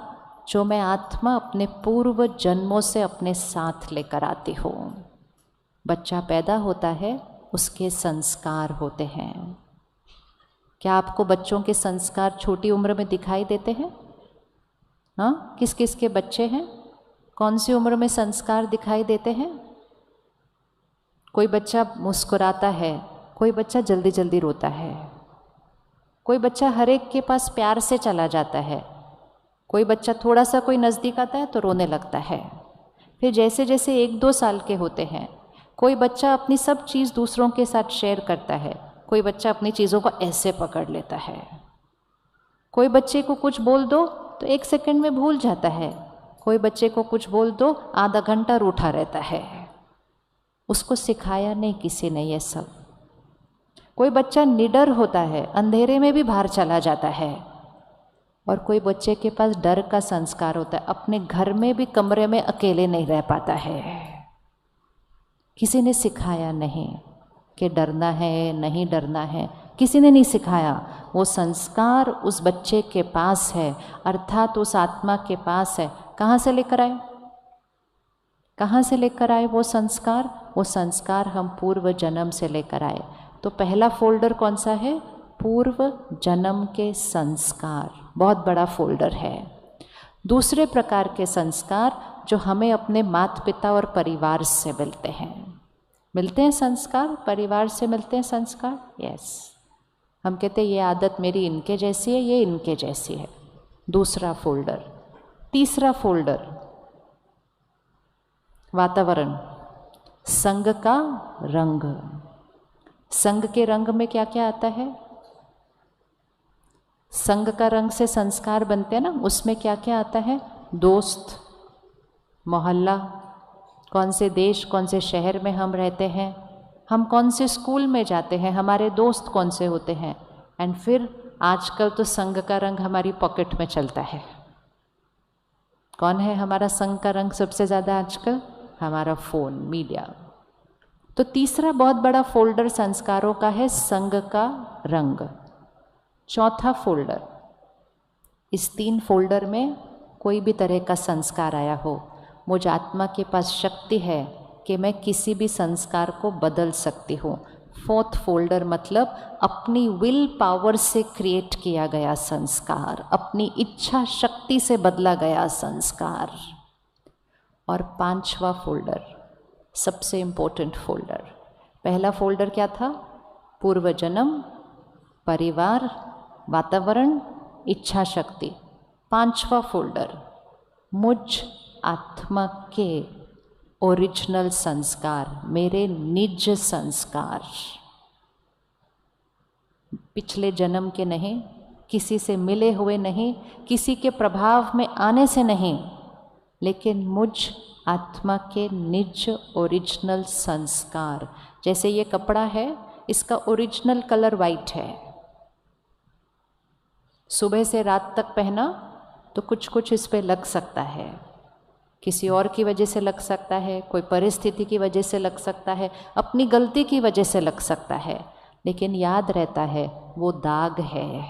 जो मैं आत्मा अपने पूर्व जन्मों से अपने साथ लेकर आती हूँ। बच्चा पैदा होता है, उसके संस्कार होते हैं। क्या आपको बच्चों के संस्कार छोटी उम्र में दिखाई देते हैं? हाँ, किस किस के बच्चे हैं? कौन सी उम्र में संस्कार दिखाई देते हैं? कोई बच्चा मुस्कुराता है, कोई बच्चा जल्दी जल्दी रोता है, कोई बच्चा हर एक के पास प्यार से चला जाता है, कोई बच्चा थोड़ा सा कोई नज़दीक आता है तो रोने लगता है। फिर जैसे जैसे 1-2 साल के होते हैं, कोई बच्चा अपनी सब चीज़ दूसरों के साथ शेयर करता है, कोई बच्चा अपनी चीज़ों को ऐसे पकड़ लेता है। कोई बच्चे को कुछ बोल दो तो 1 सेकंड में भूल जाता है, कोई बच्चे को कुछ बोल दो आधा घंटा रूठा रहता है। उसको सिखाया नहीं किसी ने ये सब। कोई बच्चा निडर होता है, अंधेरे में भी बाहर चला जाता है, और कोई बच्चे के पास डर का संस्कार होता है, अपने घर में भी कमरे में अकेले नहीं रह पाता है। किसी ने सिखाया नहीं कि डरना है, नहीं डरना है, किसी ने नहीं सिखाया। वो संस्कार उस बच्चे के पास है, अर्थात उस आत्मा के पास है। कहाँ से लेकर आए? कहाँ से लेकर आए वो संस्कार? वो संस्कार हम पूर्व जन्म से लेकर आए। तो पहला फोल्डर कौन सा है? पूर्व जन्म के संस्कार, बहुत बड़ा फोल्डर है। दूसरे प्रकार के संस्कार जो हमें अपने माता पिता और परिवार से मिलते हैं। मिलते हैं संस्कार, परिवार से मिलते हैं संस्कार। यस, हम कहते हैं ये आदत मेरी इनके जैसी है, ये इनके जैसी है। दूसरा फोल्डर। तीसरा फोल्डर वातावरण, संग का रंग। संग के रंग में क्या क्या आता है? संग का रंग से संस्कार बनते हैं ना, उसमें क्या क्या आता है? दोस्त, मोहल्ला, कौन से देश, कौन से शहर में हम रहते हैं, हम कौन से स्कूल में जाते हैं, हमारे दोस्त कौन से होते हैं। एंड फिर आजकल तो संग का रंग हमारी पॉकेट में चलता है। कौन है हमारा संग का रंग सबसे ज़्यादा आजकल? हमारा फ़ोन, मीडिया। तो तीसरा बहुत बड़ा फोल्डर संस्कारों का है संग का रंग। चौथा फोल्डर, इस 3 फोल्डर में कोई भी तरह का संस्कार आया हो, मुझ आत्मा के पास शक्ति है कि मैं किसी भी संस्कार को बदल सकती हूँ। 4th फोल्डर मतलब अपनी विल पावर से क्रिएट किया गया संस्कार, अपनी इच्छा शक्ति से बदला गया संस्कार। और 5वां फोल्डर, सबसे इम्पोर्टेंट फोल्डर। पहला फोल्डर क्या था? पूर्व जन्म, परिवार, वातावरण, इच्छा शक्ति। 5वां फोल्डर मुझ आत्मा के ओरिजिनल संस्कार, मेरे निज संस्कार। पिछले जन्म के नहीं, किसी से मिले हुए नहीं, किसी के प्रभाव में आने से नहीं, लेकिन मुझ आत्मा के निज ओरिजिनल संस्कार। जैसे ये कपड़ा है, इसका ओरिजिनल कलर वाइट है, सुबह से रात तक पहना तो कुछ कुछ इस पे लग सकता है, किसी और की वजह से लग सकता है, कोई परिस्थिति की वजह से लग सकता है, अपनी गलती की वजह से लग सकता है, लेकिन याद रहता है वो दाग है।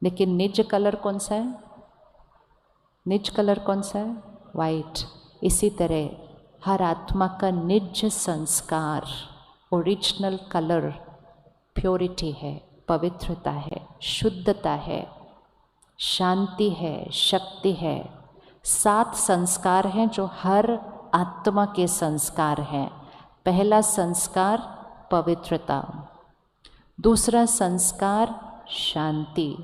लेकिन निज कलर कौन सा है? निज कलर कौन सा है? वाइट। इसी तरह हर आत्मा का निज संस्कार, ओरिजिनल कलर प्योरिटी है, पवित्रता है, शुद्धता है, शांति है, शक्ति है। 7 संस्कार हैं जो हर आत्मा के संस्कार हैं। पहला संस्कार पवित्रता, दूसरा संस्कार शांति,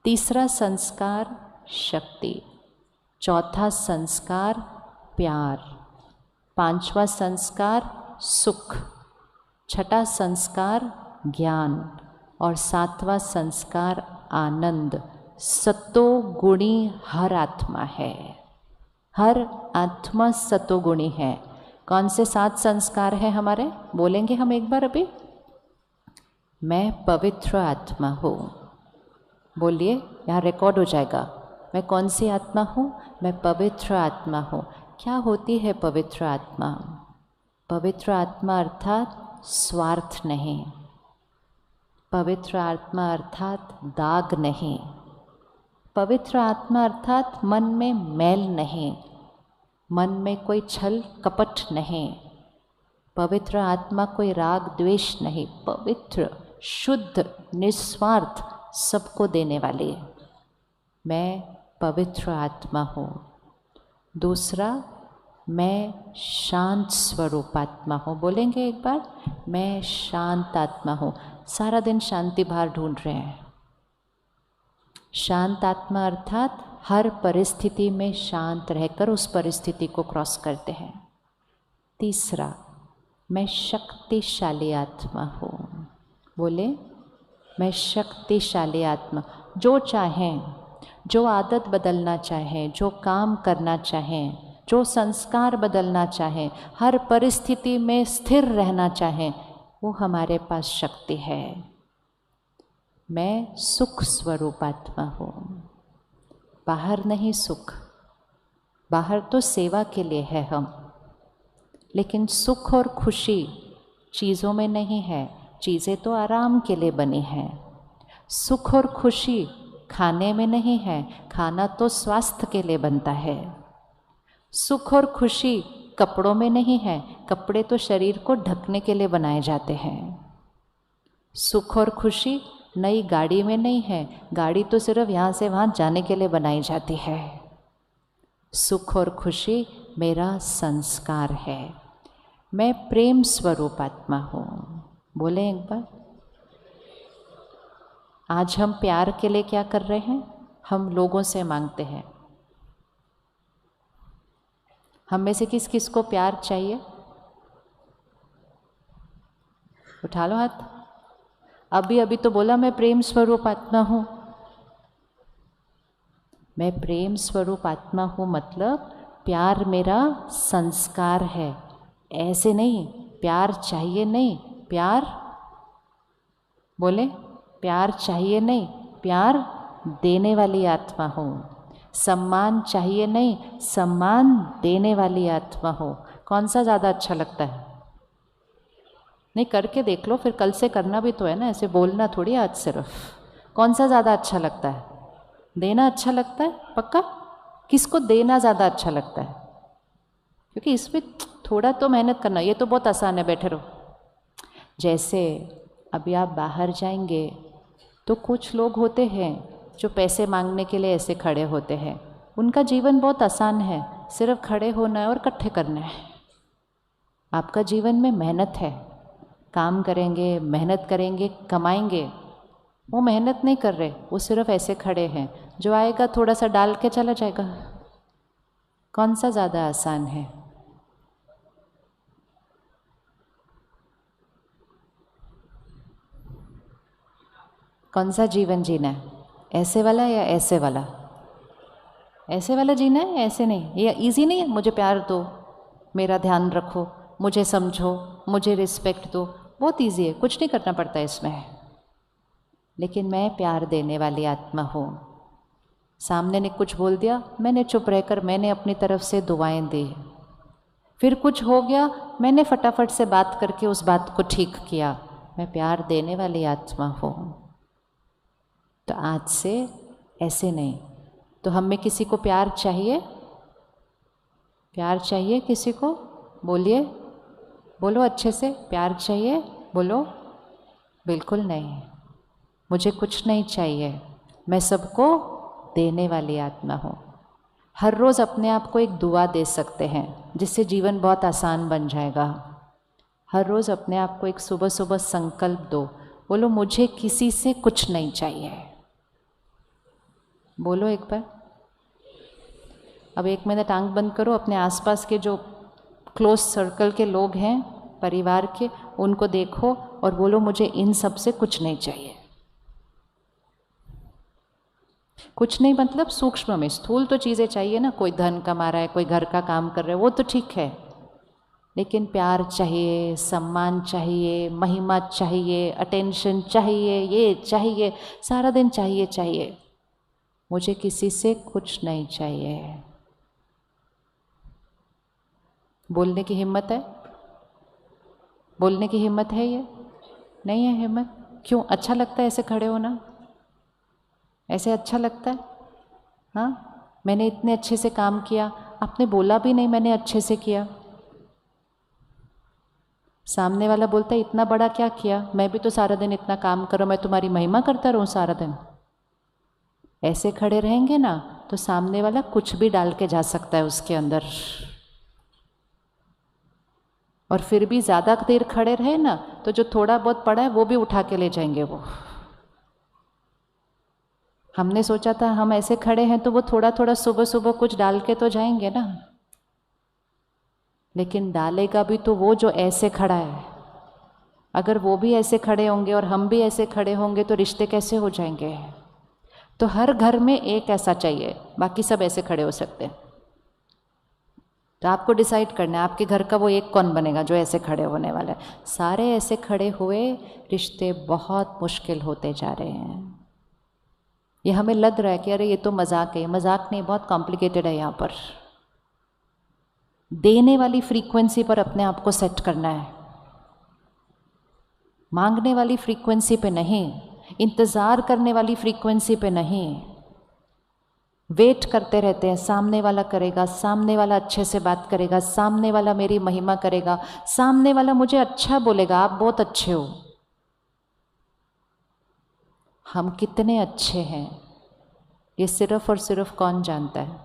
तीसरा संस्कार शक्ति, चौथा संस्कार प्यार, 5वां संस्कार सुख, छठा संस्कार ज्ञान और 7वां संस्कार आनंद। सतोगुणी हर आत्मा है, हर आत्मा सतोगुणी है। कौन से 7 संस्कार हैं हमारे? बोलेंगे हम एक बार अभी। मैं पवित्र आत्मा हूँ। बोलिए, यहाँ रिकॉर्ड हो जाएगा। मैं कौन सी आत्मा हूँ? मैं पवित्र आत्मा हूँ। क्या होती है पवित्र आत्मा? पवित्र आत्मा अर्थात स्वार्थ नहीं, पवित्र आत्मा अर्थात दाग नहीं, पवित्र आत्मा अर्थात मन में मैल नहीं, मन में कोई छल कपट नहीं, पवित्र आत्मा कोई राग द्वेष नहीं, पवित्र शुद्ध निस्वार्थ सबको देने वाली। मैं पवित्र आत्मा हूँ। दूसरा, मैं शांत स्वरूप आत्मा हूँ। बोलेंगे एक बार, मैं शांत आत्मा हूँ। सारा दिन शांति बाहर ढूंढ रहे हैं। शांत आत्मा अर्थात हर परिस्थिति में शांत रहकर उस परिस्थिति को क्रॉस करते हैं। तीसरा, मैं शक्तिशाली आत्मा हूँ। बोले, मैं शक्तिशाली आत्मा। जो चाहें, जो आदत बदलना चाहें, जो काम करना चाहें, जो संस्कार बदलना चाहें, हर परिस्थिति में स्थिर रहना चाहें, वो हमारे पास शक्ति है। मैं सुख स्वरूप आत्मा हूँ। बाहर नहीं सुख, बाहर तो सेवा के लिए है हम, लेकिन सुख और खुशी चीज़ों में नहीं है। चीज़ें तो आराम के लिए बनी हैं। सुख और खुशी खाने में नहीं है, खाना तो स्वास्थ्य के लिए बनता है। सुख और खुशी कपड़ों में नहीं है, कपड़े तो शरीर को ढकने के लिए बनाए जाते हैं। सुख और खुशी नई गाड़ी में नहीं है, गाड़ी तो सिर्फ यहाँ से वहाँ जाने के लिए बनाई जाती है। सुख और खुशी मेरा संस्कार है। मैं प्रेम स्वरूप आत्मा हूँ। बोले एक बार, आज हम प्यार के लिए क्या कर रहे हैं? हम लोगों से मांगते हैं। हम में से किस किस को प्यार चाहिए? उठा लो हाथ। अभी तो बोला मैं प्रेम स्वरूप आत्मा हूँ। मैं प्रेम स्वरूप आत्मा हूँ मतलब प्यार मेरा संस्कार है। ऐसे नहीं, प्यार चाहिए नहीं, प्यार, बोले, प्यार चाहिए नहीं, प्यार देने वाली आत्मा हूँ। सम्मान चाहिए नहीं, सम्मान देने वाली आत्मा हूँ। कौन सा ज़्यादा अच्छा लगता है? नहीं, करके देख लो, फिर कल से करना भी तो है ना, ऐसे बोलना थोड़ी आज सिर्फ। कौन सा ज़्यादा अच्छा लगता है? देना अच्छा लगता है? पक्का? किसको देना ज़्यादा अच्छा लगता है? क्योंकि इसमें थोड़ा तो मेहनत करना, ये तो बहुत आसान है, बैठे रहो। जैसे अभी आप बाहर जाएंगे तो कुछ लोग होते हैं जो पैसे मांगने के लिए ऐसे खड़े होते हैं। उनका जीवन बहुत आसान है, सिर्फ खड़े होना है और इकट्ठे करना है। आपका जीवन में मेहनत है, काम करेंगे, मेहनत करेंगे, कमाएंगे। वो मेहनत नहीं कर रहे, वो सिर्फ ऐसे खड़े हैं। जो आएगा थोड़ा सा डाल के चला जाएगा। कौन सा ज़्यादा आसान है? कौन सा जीवन जीना है? ऐसे वाला या ऐसे वाला? ऐसे वाला जीना है, ऐसे नहीं। ये इजी नहीं है, मुझे प्यार दो, मेरा ध्यान रखो, मुझे समझो, मुझे रिस्पेक्ट दो। बहुत इजी है, कुछ नहीं करना पड़ता इसमें। लेकिन मैं प्यार देने वाली आत्मा हूँ। सामने ने कुछ बोल दिया, मैंने चुप रहकर मैंने अपनी तरफ से दुआएं दी। फिर कुछ हो गया, मैंने फटाफट से बात करके उस बात को ठीक किया। मैं प्यार देने वाली आत्मा हूँ। तो आज से ऐसे नहीं। तो हम में किसी को प्यार चाहिए? प्यार चाहिए किसी को? बोलिए, बोलो अच्छे से, प्यार चाहिए? बोलो। बिल्कुल नहीं, मुझे कुछ नहीं चाहिए। मैं सबको देने वाली आत्मा हूँ। हर रोज़ अपने आप को एक दुआ दे सकते हैं जिससे जीवन बहुत आसान बन जाएगा। हर रोज़ अपने आप को एक सुबह सुबह संकल्प दो, बोलो मुझे किसी से कुछ नहीं चाहिए। बोलो एक बार। अब 1 मिनट आंख बंद करो, अपने आसपास के जो क्लोज सर्कल के लोग हैं, परिवार के, उनको देखो और बोलो मुझे इन सब से कुछ नहीं चाहिए। कुछ नहीं मतलब सूक्ष्म में, स्थूल तो चीज़ें चाहिए ना। कोई धन कमा रहा है, कोई घर का काम कर रहा है, वो तो ठीक है। लेकिन प्यार चाहिए, सम्मान चाहिए, महिमा चाहिए, अटेंशन चाहिए, ये चाहिए, सारा दिन चाहिए चाहिए। मुझे किसी से कुछ नहीं चाहिए। बोलने की हिम्मत है? बोलने की हिम्मत है? ये नहीं है हिम्मत। क्यों? अच्छा लगता है ऐसे खड़े होना? ऐसे अच्छा लगता है? हाँ, मैंने इतने अच्छे से काम किया, आपने बोला भी नहीं मैंने अच्छे से किया। सामने वाला बोलता है इतना बड़ा क्या किया, मैं भी तो सारा दिन इतना काम करूँ, मैं तुम्हारी महिमा करता रहूँ सारा दिन। ऐसे खड़े रहेंगे ना तो सामने वाला कुछ भी डाल के जा सकता है उसके अंदर। और फिर भी ज़्यादा देर खड़े रहे ना तो जो थोड़ा बहुत पड़ा है वो भी उठा के ले जाएंगे वो। हमने सोचा था हम ऐसे खड़े हैं तो वो थोड़ा थोड़ा सुबह सुबह कुछ डाल के तो जाएंगे ना, लेकिन डालेगा भी तो वो जो ऐसे खड़ा है। अगर वो भी ऐसे खड़े होंगे और हम भी ऐसे खड़े होंगे तो रिश्ते कैसे हो जाएंगे? तो हर घर में एक ऐसा चाहिए, बाकी सब ऐसे खड़े हो सकते हैं। तो आपको डिसाइड करना है आपके घर का वो एक कौन बनेगा जो ऐसे खड़े होने वाला है। सारे ऐसे खड़े हुए, रिश्ते बहुत मुश्किल होते जा रहे हैं। ये हमें लग रहा है कि अरे ये तो मजाक है, मजाक नहीं, बहुत कॉम्प्लिकेटेड है। यहाँ पर देने वाली फ्रीक्वेंसी पर अपने आप को सेट करना है, मांगने वाली फ्रीक्वेंसी पे नहीं, इंतज़ार करने वाली फ्रीक्वेंसी पे नहीं। वेट करते रहते हैं, सामने वाला करेगा, सामने वाला अच्छे से बात करेगा, सामने वाला मेरी महिमा करेगा, सामने वाला मुझे अच्छा बोलेगा, आप बहुत अच्छे हो। हम कितने अच्छे हैं ये सिर्फ और सिर्फ कौन जानता है?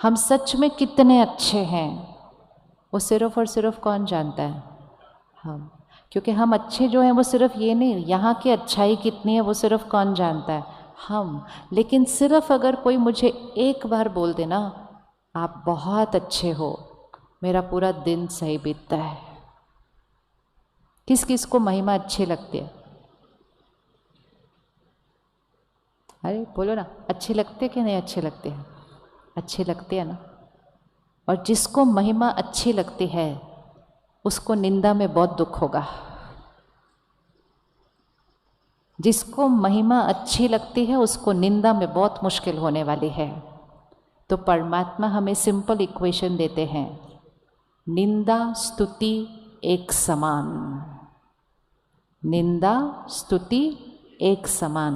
हम सच में कितने अच्छे हैं वो सिर्फ और सिर्फ कौन जानता है? हम। क्योंकि हम अच्छे जो हैं वो सिर्फ ये नहीं, यहाँ की अच्छाई कितनी है वो सिर्फ कौन जानता है? हम। लेकिन सिर्फ अगर कोई मुझे एक बार बोल देना आप बहुत अच्छे हो, मेरा पूरा दिन सही बीतता है। किस किस को महिमा अच्छी लगती है? अरे बोलो ना, अच्छे लगते कि नहीं अच्छे लगते हैं? अच्छे लगते हैं ना। और जिसको महिमा अच्छी लगती है उसको निंदा में बहुत दुख होगा। जिसको महिमा अच्छी लगती है उसको निंदा में बहुत मुश्किल होने वाली है। तो परमात्मा हमें सिंपल इक्वेशन देते हैं, निंदा स्तुति एक समान। निंदा स्तुति एक समान।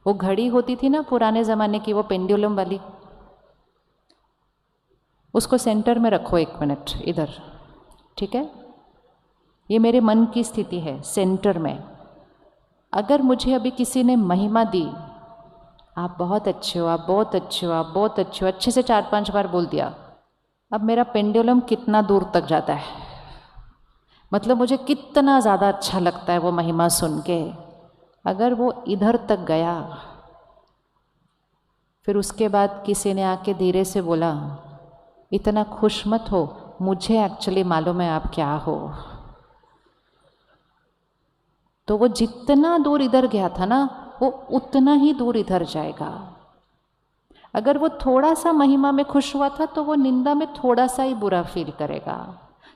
वो घड़ी होती थी ना पुराने ज़माने की, वो पेंडुलम वाली, उसको सेंटर में रखो 1 मिनट इधर, ठीक है? ये मेरे मन की स्थिति है सेंटर में। अगर मुझे अभी किसी ने महिमा दी, आप बहुत अच्छे हो, आप बहुत अच्छे हो, आप बहुत अच्छे हो, अच्छे से 4-5 बार बोल दिया, अब मेरा पेंडुलम कितना दूर तक जाता है, मतलब मुझे कितना ज़्यादा अच्छा लगता है वो महिमा सुन के। अगर वो इधर तक गया, फिर उसके बाद किसी ने आके धीरे से बोला इतना खुश मत हो, मुझे एक्चुअली मालूम है आप क्या हो, तो वो जितना दूर इधर गया था ना वो उतना ही दूर इधर जाएगा। अगर वो थोड़ा सा महिमा में खुश हुआ था तो वो निंदा में थोड़ा सा ही बुरा फील करेगा,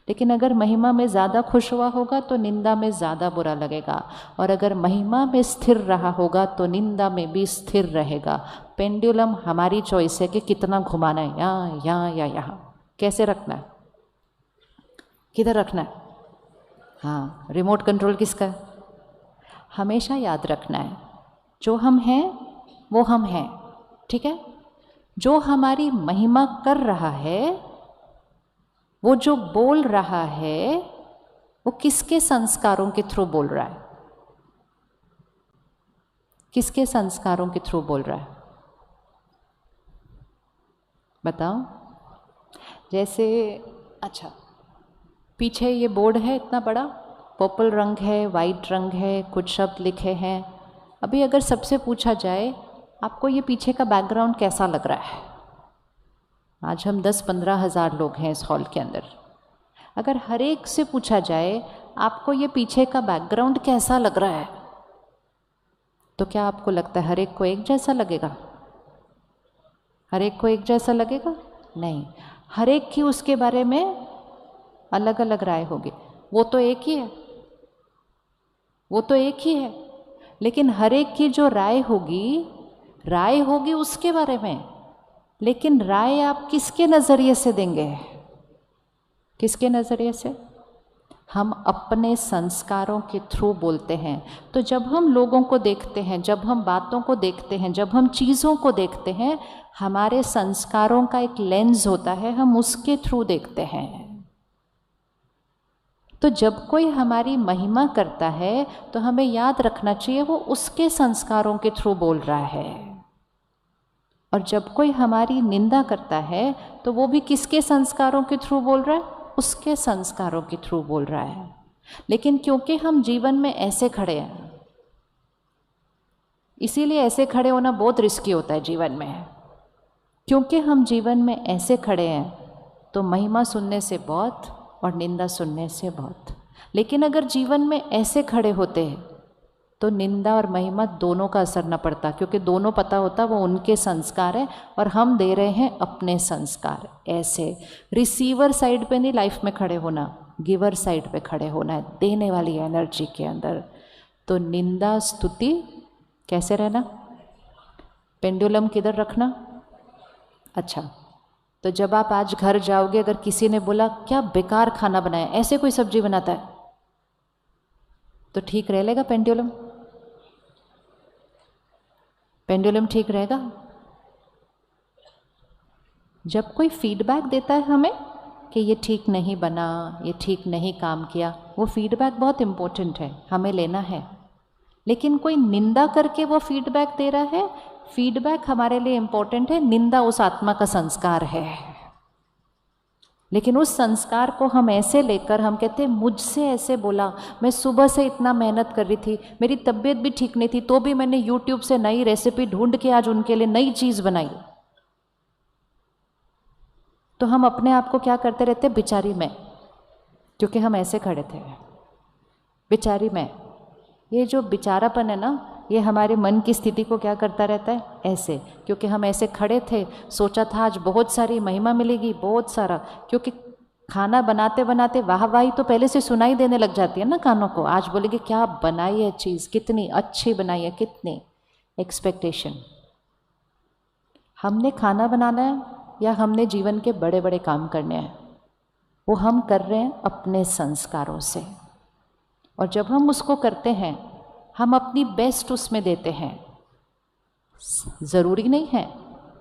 लेकिन अगर महिमा में ज़्यादा खुश हुआ होगा तो निंदा में ज़्यादा बुरा लगेगा, और अगर महिमा में स्थिर रहा होगा तो निंदा में भी स्थिर रहेगा। पेंडुलम हमारी चॉइस है कि कितना घुमाना है, यहाँ यहाँ या यहाँ, कैसे रखना है, किधर रखना है। हाँ, रिमोट कंट्रोल किसका है? हमेशा याद रखना है जो हम हैं वो हम हैं, ठीक है? जो हमारी महिमा कर रहा है, वो जो बोल रहा है, वो किसके संस्कारों के थ्रू बोल रहा है? किसके संस्कारों के थ्रू बोल रहा है? बताओ। जैसे अच्छा, पीछे ये बोर्ड है इतना बड़ा, पर्पल रंग है, वाइट रंग है, कुछ शब्द लिखे हैं। अभी अगर सबसे पूछा जाए आपको ये पीछे का बैकग्राउंड कैसा लग रहा है, आज हम 10-15 हज़ार लोग हैं इस हॉल के अंदर, अगर हर एक से पूछा जाए आपको ये पीछे का बैकग्राउंड कैसा लग रहा है, तो क्या आपको लगता है हर एक को एक जैसा लगेगा? हर एक को एक जैसा लगेगा? नहीं, हर एक की उसके बारे में अलग अलग राय होगी। वो तो एक ही है, वो तो एक ही है, लेकिन हर एक की जो राय होगी उसके बारे में, लेकिन राय आप किसके नज़रिए से देंगे? किसके नज़रिए से? हम अपने संस्कारों के थ्रू बोलते हैं। तो जब हम लोगों को देखते हैं, जब हम बातों को देखते हैं, जब हम चीज़ों को देखते हैं, हमारे संस्कारों का एक लेंस होता है, हम उसके थ्रू देखते हैं। तो जब कोई हमारी महिमा करता है तो हमें याद रखना चाहिए वो उसके संस्कारों के थ्रू बोल रहा है, और जब कोई हमारी निंदा करता है तो वो भी किसके संस्कारों के थ्रू बोल रहा है? उसके संस्कारों के थ्रू बोल रहा है। लेकिन क्योंकि हम जीवन में ऐसे खड़े हैं, इसीलिए ऐसे खड़े होना बहुत रिस्की होता है जीवन में, क्योंकि हम जीवन में ऐसे खड़े हैं तो महिमा सुनने से बहुत और निंदा सुनने से बहुत। लेकिन अगर जीवन में ऐसे खड़े होते हैं तो निंदा और महिमा दोनों का असर न पड़ता, क्योंकि दोनों पता होता वो उनके संस्कार है और हम दे रहे हैं अपने संस्कार। ऐसे रिसीवर साइड पे नहीं लाइफ में खड़े होना, गिवर साइड पे खड़े होना है, देने वाली एनर्जी के अंदर। तो निंदा स्तुति कैसे रहना, पेंडुलम किधर रखना। अच्छा, तो जब आप आज घर जाओगे, अगर किसी ने बोला क्या बेकार खाना बनाया, ऐसे कोई सब्जी बनाता है, तो ठीक रह लेगा पेंडुलम? पेंडुलम ठीक रहेगा? जब कोई फीडबैक देता है हमें कि ये ठीक नहीं बना, ये ठीक नहीं काम किया, वो फीडबैक बहुत इम्पोर्टेंट है, हमें लेना है। लेकिन कोई निंदा करके वो फीडबैक दे रहा है, फीडबैक हमारे लिए इम्पोर्टेंट है, निंदा उस आत्मा का संस्कार है। लेकिन उस संस्कार को हम ऐसे लेकर हम कहते हैं मुझसे ऐसे बोला, मैं सुबह से इतना मेहनत कर रही थी, मेरी तबीयत भी ठीक नहीं थी, तो भी मैंने यूट्यूब से नई रेसिपी ढूंढ के आज उनके लिए नई चीज़ बनाई। तो हम अपने आप को क्या करते रहते, बेचारी मैं, क्योंकि हम ऐसे खड़े थे, बेचारी मैं। ये जो बेचारापन है ना, ये हमारे मन की स्थिति को क्या करता रहता है, ऐसे, क्योंकि हम ऐसे खड़े थे, सोचा था आज बहुत सारी महिमा मिलेगी, बहुत सारा, क्योंकि खाना बनाते बनाते वाहवाही तो पहले से सुनाई देने लग जाती है ना कानों को। आज बोलेंगे क्या बनाई है चीज़, कितनी अच्छी बनाई है, कितनी एक्सपेक्टेशन। हमने खाना बनाना है या हमने जीवन के बड़े बड़े काम करने हैं, वो हम कर रहे हैं अपने संस्कारों से। और जब हम उसको करते हैं, हम अपनी बेस्ट उसमें देते हैं। ज़रूरी नहीं है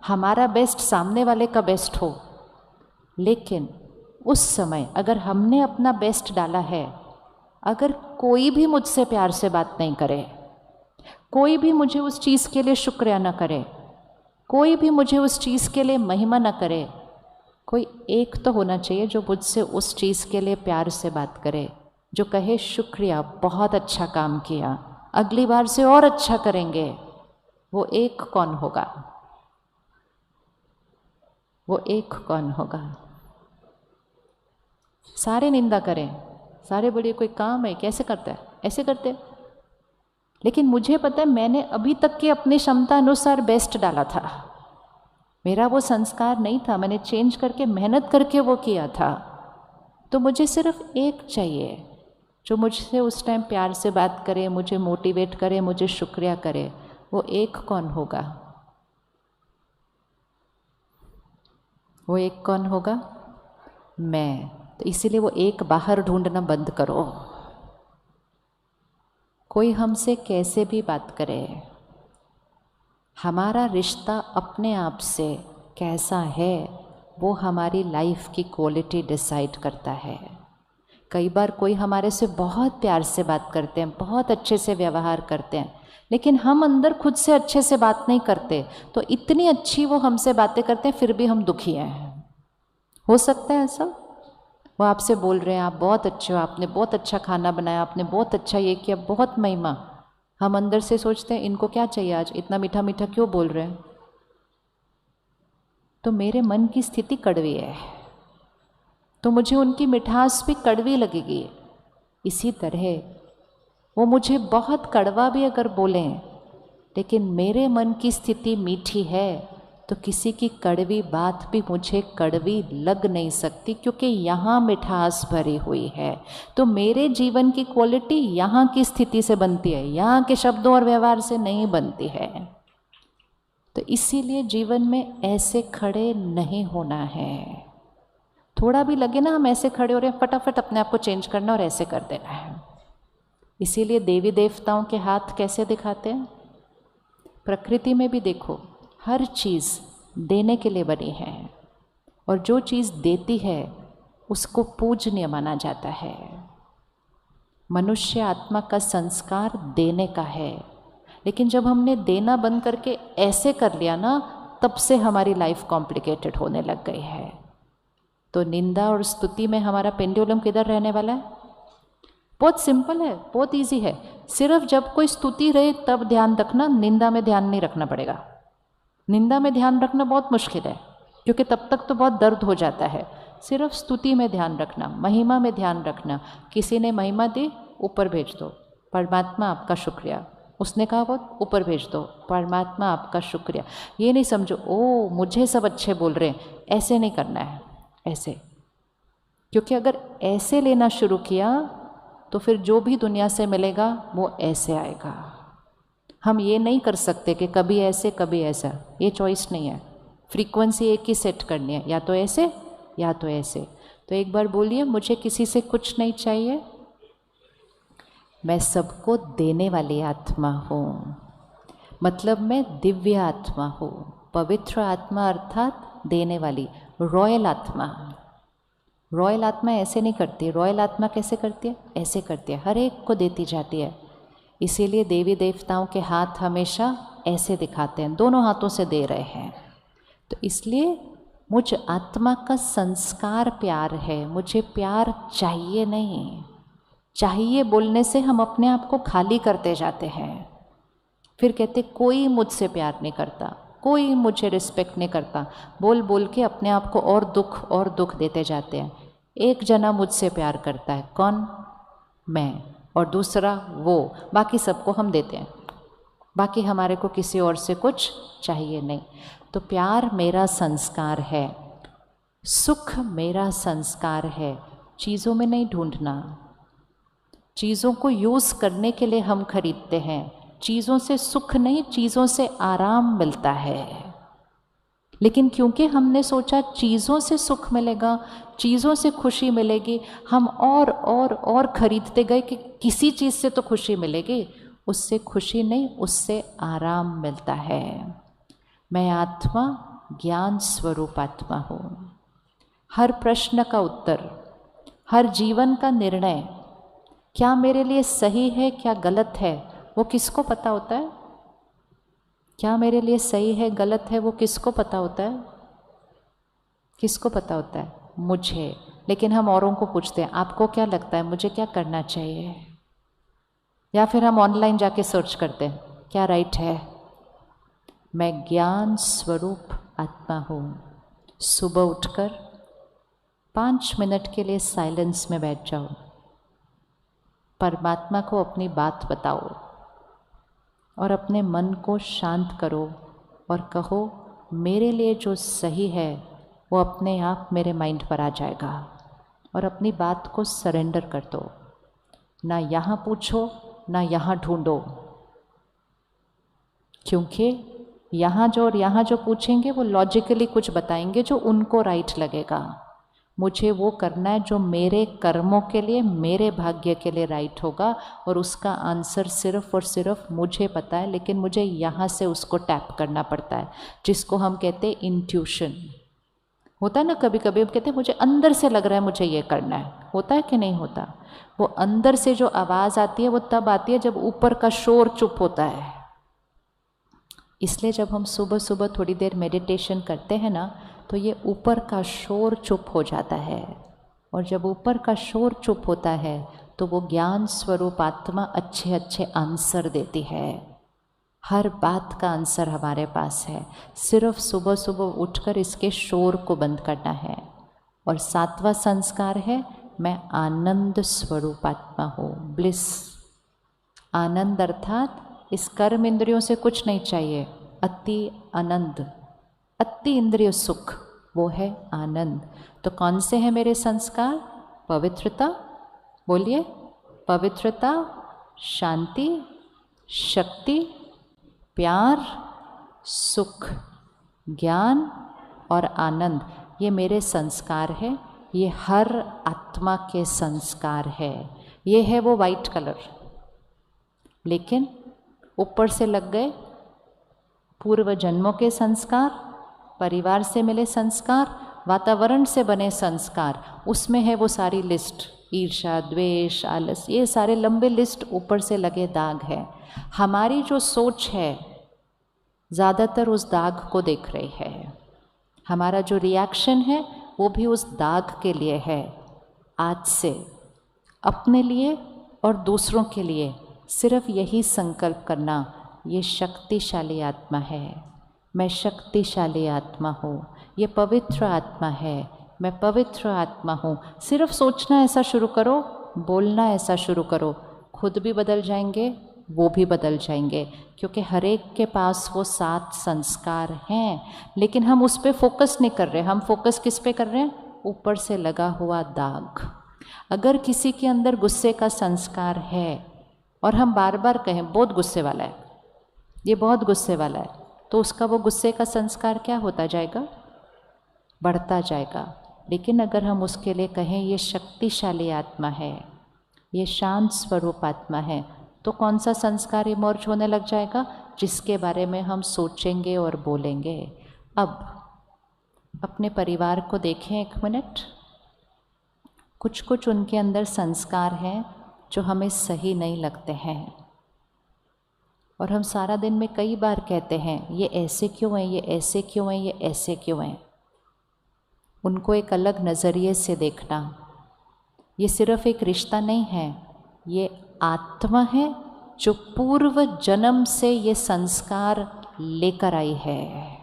हमारा बेस्ट सामने वाले का बेस्ट हो, लेकिन उस समय अगर हमने अपना बेस्ट डाला है, अगर कोई भी मुझसे प्यार से बात नहीं करे, कोई भी मुझे उस चीज़ के लिए शुक्रिया न करे, कोई भी मुझे उस चीज़ के लिए महिमा न करे, कोई एक तो होना चाहिए जो मुझसे उस चीज़ के लिए प्यार से बात करे, जो कहे शुक्रिया, बहुत अच्छा काम किया, अगली बार से और अच्छा करेंगे। वो एक कौन होगा, वो एक कौन होगा? सारे निंदा करें, सारे बोलिए कोई काम है, कैसे करता है, ऐसे करते। लेकिन मुझे पता है मैंने अभी तक के अपनी क्षमता अनुसार बेस्ट डाला था, मेरा वो संस्कार नहीं था, मैंने चेंज करके मेहनत करके वो किया था। तो मुझे सिर्फ एक चाहिए जो मुझसे उस टाइम प्यार से बात करे, मुझे मोटिवेट करे, मुझे शुक्रिया करे। वो एक कौन होगा, वो एक कौन होगा? मैं। तो इसीलिए वो एक बाहर ढूंढना बंद करो। कोई हमसे कैसे भी बात करे, हमारा रिश्ता अपने आप से कैसा है वो हमारी लाइफ की क्वालिटी डिसाइड करता है। कई बार कोई हमारे से बहुत प्यार से बात करते हैं, बहुत अच्छे से व्यवहार करते हैं, लेकिन हम अंदर खुद से अच्छे से बात नहीं करते, तो इतनी अच्छी वो हमसे बातें करते हैं फिर भी हम दुखी हैं। हो सकता है ऐसा? वो आपसे बोल रहे हैं आप बहुत अच्छे हो, आपने बहुत अच्छा खाना बनाया, आपने बहुत अच्छा ये किया, बहुत महिमा। हम अंदर से सोचते हैं इनको क्या चाहिए, आज इतना मीठा मीठा क्यों बोल रहे हैं? तो मेरे मन की स्थिति कड़वी है, तो मुझे उनकी मिठास भी कड़वी लगेगी। इसी तरह वो मुझे बहुत कड़वा भी अगर बोलें, लेकिन मेरे मन की स्थिति मीठी है, तो किसी की कड़वी बात भी मुझे कड़वी लग नहीं सकती, क्योंकि यहाँ मिठास भरी हुई है। तो मेरे जीवन की क्वालिटी यहाँ की स्थिति से बनती है, यहाँ के शब्दों और व्यवहार से नहीं बनती है। तो इसीलिए जीवन में ऐसे खड़े नहीं होना है। थोड़ा भी लगे ना हम ऐसे खड़े हो रहे हैं, फटाफट अपने आप को चेंज करना और ऐसे कर देना है। इसीलिए देवी देवताओं के हाथ कैसे दिखाते हैं? प्रकृति में भी देखो, हर चीज़ देने के लिए बनी है, और जो चीज़ देती है उसको पूजनीय माना जाता है। मनुष्य आत्मा का संस्कार देने का है, लेकिन जब हमने देना बंद करके ऐसे कर लिया ना, तब से हमारी लाइफ कॉम्प्लिकेटेड होने लग गई है। तो निंदा और स्तुति में हमारा पेंडुलम किधर रहने वाला है? बहुत सिंपल है, बहुत इजी है। सिर्फ जब कोई स्तुति रहे तब ध्यान रखना, निंदा में ध्यान नहीं रखना पड़ेगा। निंदा में ध्यान रखना बहुत मुश्किल है, क्योंकि तब तक तो बहुत दर्द हो जाता है। सिर्फ स्तुति में ध्यान रखना, महिमा में ध्यान रखना। किसी ने महिमा दी, ऊपर भेज दो, परमात्मा आपका शुक्रिया। उसने कहा बहुत, ऊपर भेज दो, परमात्मा आपका शुक्रिया। ये नहीं समझो ओ मुझे सब अच्छे बोल रहे हैं, ऐसे नहीं करना है, ऐसे। क्योंकि अगर ऐसे लेना शुरू किया तो फिर जो भी दुनिया से मिलेगा वो ऐसे आएगा। हम ये नहीं कर सकते कि कभी ऐसे कभी ऐसा, ये चॉइस नहीं है। फ्रीक्वेंसी एक ही सेट करनी है, या तो ऐसे या तो ऐसे। तो एक बार बोलिए, मुझे किसी से कुछ नहीं चाहिए, मैं सबको देने वाली आत्मा हूँ। मतलब मैं दिव्य आत्मा हूँ, पवित्र आत्मा अर्थात देने वाली, रॉयल आत्मा। रॉयल आत्मा ऐसे नहीं करती। रॉयल आत्मा कैसे करती है? ऐसे करती है, हर एक को देती जाती है। इसीलिए देवी देवताओं के हाथ हमेशा ऐसे दिखाते हैं, दोनों हाथों से दे रहे हैं। तो इसलिए मुझ आत्मा का संस्कार प्यार है, मुझे प्यार चाहिए नहीं। चाहिए बोलने से हम अपने आप को खाली करते जाते हैं। फिर कहते कोई मुझसे प्यार नहीं करता, कोई मुझे रिस्पेक्ट नहीं करता, बोल बोल के अपने आप को और दुख देते जाते हैं। एक जना मुझसे प्यार करता है, कौन? मैं, और दूसरा वो, बाकी सबको हम देते हैं। बाकी हमारे को किसी और से कुछ चाहिए नहीं। तो प्यार मेरा संस्कार है, सुख मेरा संस्कार है। चीज़ों में नहीं ढूंढना। चीज़ों को यूज़ करने के लिए हम खरीदते हैं। चीज़ों से सुख नहीं, चीज़ों से आराम मिलता है। लेकिन क्योंकि हमने सोचा चीज़ों से सुख मिलेगा, चीज़ों से खुशी मिलेगी, हम और खरीदते गए कि किसी चीज़ से तो खुशी मिलेगी। उससे खुशी नहीं, उससे आराम मिलता है। मैं आत्मा, ज्ञान स्वरूप आत्मा हूँ। हर प्रश्न का उत्तर, हर जीवन का निर्णय, क्या मेरे लिए सही है क्या गलत है, वो किसको पता होता है? क्या मेरे लिए सही है गलत है वो किसको पता होता है? किसको पता होता है? मुझे। लेकिन हम औरों को पूछते हैं, आपको क्या लगता है मुझे क्या करना चाहिए? या फिर हम ऑनलाइन जाके सर्च करते हैं, क्या राइट है? मैं ज्ञान स्वरूप आत्मा हूँ। सुबह उठकर 5 मिनट के लिए साइलेंस में बैठ जाओ, परमात्मा को अपनी बात बताओ और अपने मन को शांत करो और कहो मेरे लिए जो सही है वो अपने आप मेरे माइंड पर आ जाएगा। और अपनी बात को सरेंडर कर दो। ना यहाँ पूछो ना यहाँ ढूंढो, क्योंकि यहाँ जो और यहाँ जो पूछेंगे वो लॉजिकली कुछ बताएंगे जो उनको राइट लगेगा। मुझे वो करना है जो मेरे कर्मों के लिए, मेरे भाग्य के लिए राइट होगा, और उसका आंसर सिर्फ और सिर्फ मुझे पता है। लेकिन मुझे यहाँ से उसको टैप करना पड़ता है, जिसको हम कहते हैं इंट्यूशन। होता है ना, कभी कभी हम कहते हैं मुझे अंदर से लग रहा है मुझे ये करना है। होता है कि नहीं होता? वो अंदर से जो आवाज़ आती है वो तब आती है जब ऊपर का शोर चुप होता है। इसलिए जब हम सुबह सुबह थोड़ी देर मेडिटेशन करते हैं ना, तो ये ऊपर का शोर चुप हो जाता है। और जब ऊपर का शोर चुप होता है तो वो ज्ञान स्वरूप आत्मा अच्छे अच्छे आंसर देती है। हर बात का आंसर हमारे पास है। सिर्फ सुबह सुबह उठकर इसके शोर को बंद करना है। और 7वां संस्कार है, मैं आनंद स्वरूप आत्मा हूँ, ब्लिस। आनंद अर्थात इस कर्म इंद्रियों से कुछ नहीं चाहिए, अति आनंद, अति इंद्रिय सुख, वो है आनंद। तो कौन से हैं मेरे संस्कार? पवित्रता, बोलिए, पवित्रता, शांति, शक्ति, प्यार, सुख, ज्ञान और आनंद। ये मेरे संस्कार है। ये हर आत्मा के संस्कार है। ये है वो वाइट कलर। लेकिन ऊपर से लग गए पूर्व जन्मों के संस्कार, परिवार से मिले संस्कार, वातावरण से बने संस्कार। उसमें है वो सारी लिस्ट, ईर्ष्या, द्वेष, आलस, ये सारे लंबे लिस्ट ऊपर से लगे दाग है। हमारी जो सोच है ज़्यादातर उस दाग को देख रही है। हमारा जो रिएक्शन है वो भी उस दाग के लिए है। आज से अपने लिए और दूसरों के लिए सिर्फ यही संकल्प करना, ये शक्तिशाली आत्मा है, मैं शक्तिशाली आत्मा हूँ, ये पवित्र आत्मा है, मैं पवित्र आत्मा हूँ। सिर्फ सोचना ऐसा शुरू करो, बोलना ऐसा शुरू करो, खुद भी बदल जाएंगे, वो भी बदल जाएंगे, क्योंकि हर एक के पास वो 7 संस्कार हैं। लेकिन हम उस पर फोकस नहीं कर रहे, हम फोकस किस पे कर रहे हैं? ऊपर से लगा हुआ दाग। अगर किसी के अंदर गुस्से का संस्कार है और हम बार बार कहें बहुत गुस्से वाला है, ये बहुत गुस्से वाला है, तो उसका वो गुस्से का संस्कार क्या होता जाएगा? बढ़ता जाएगा। लेकिन अगर हम उसके लिए कहें ये शक्तिशाली आत्मा है, ये शांत स्वरूप आत्मा है, तो कौन सा संस्कार इमर्ज होने लग जाएगा? जिसके बारे में हम सोचेंगे और बोलेंगे। अब अपने परिवार को देखें एक मिनट। कुछ कुछ उनके अंदर संस्कार हैं जो हमें सही नहीं लगते हैं, और हम सारा दिन में कई बार कहते हैं ये ऐसे क्यों हैं, ये ऐसे क्यों हैं, ये ऐसे क्यों हैं। उनको एक अलग नज़रिए से देखना। ये सिर्फ एक रिश्ता नहीं है, ये आत्मा है जो पूर्व जन्म से ये संस्कार लेकर आई है।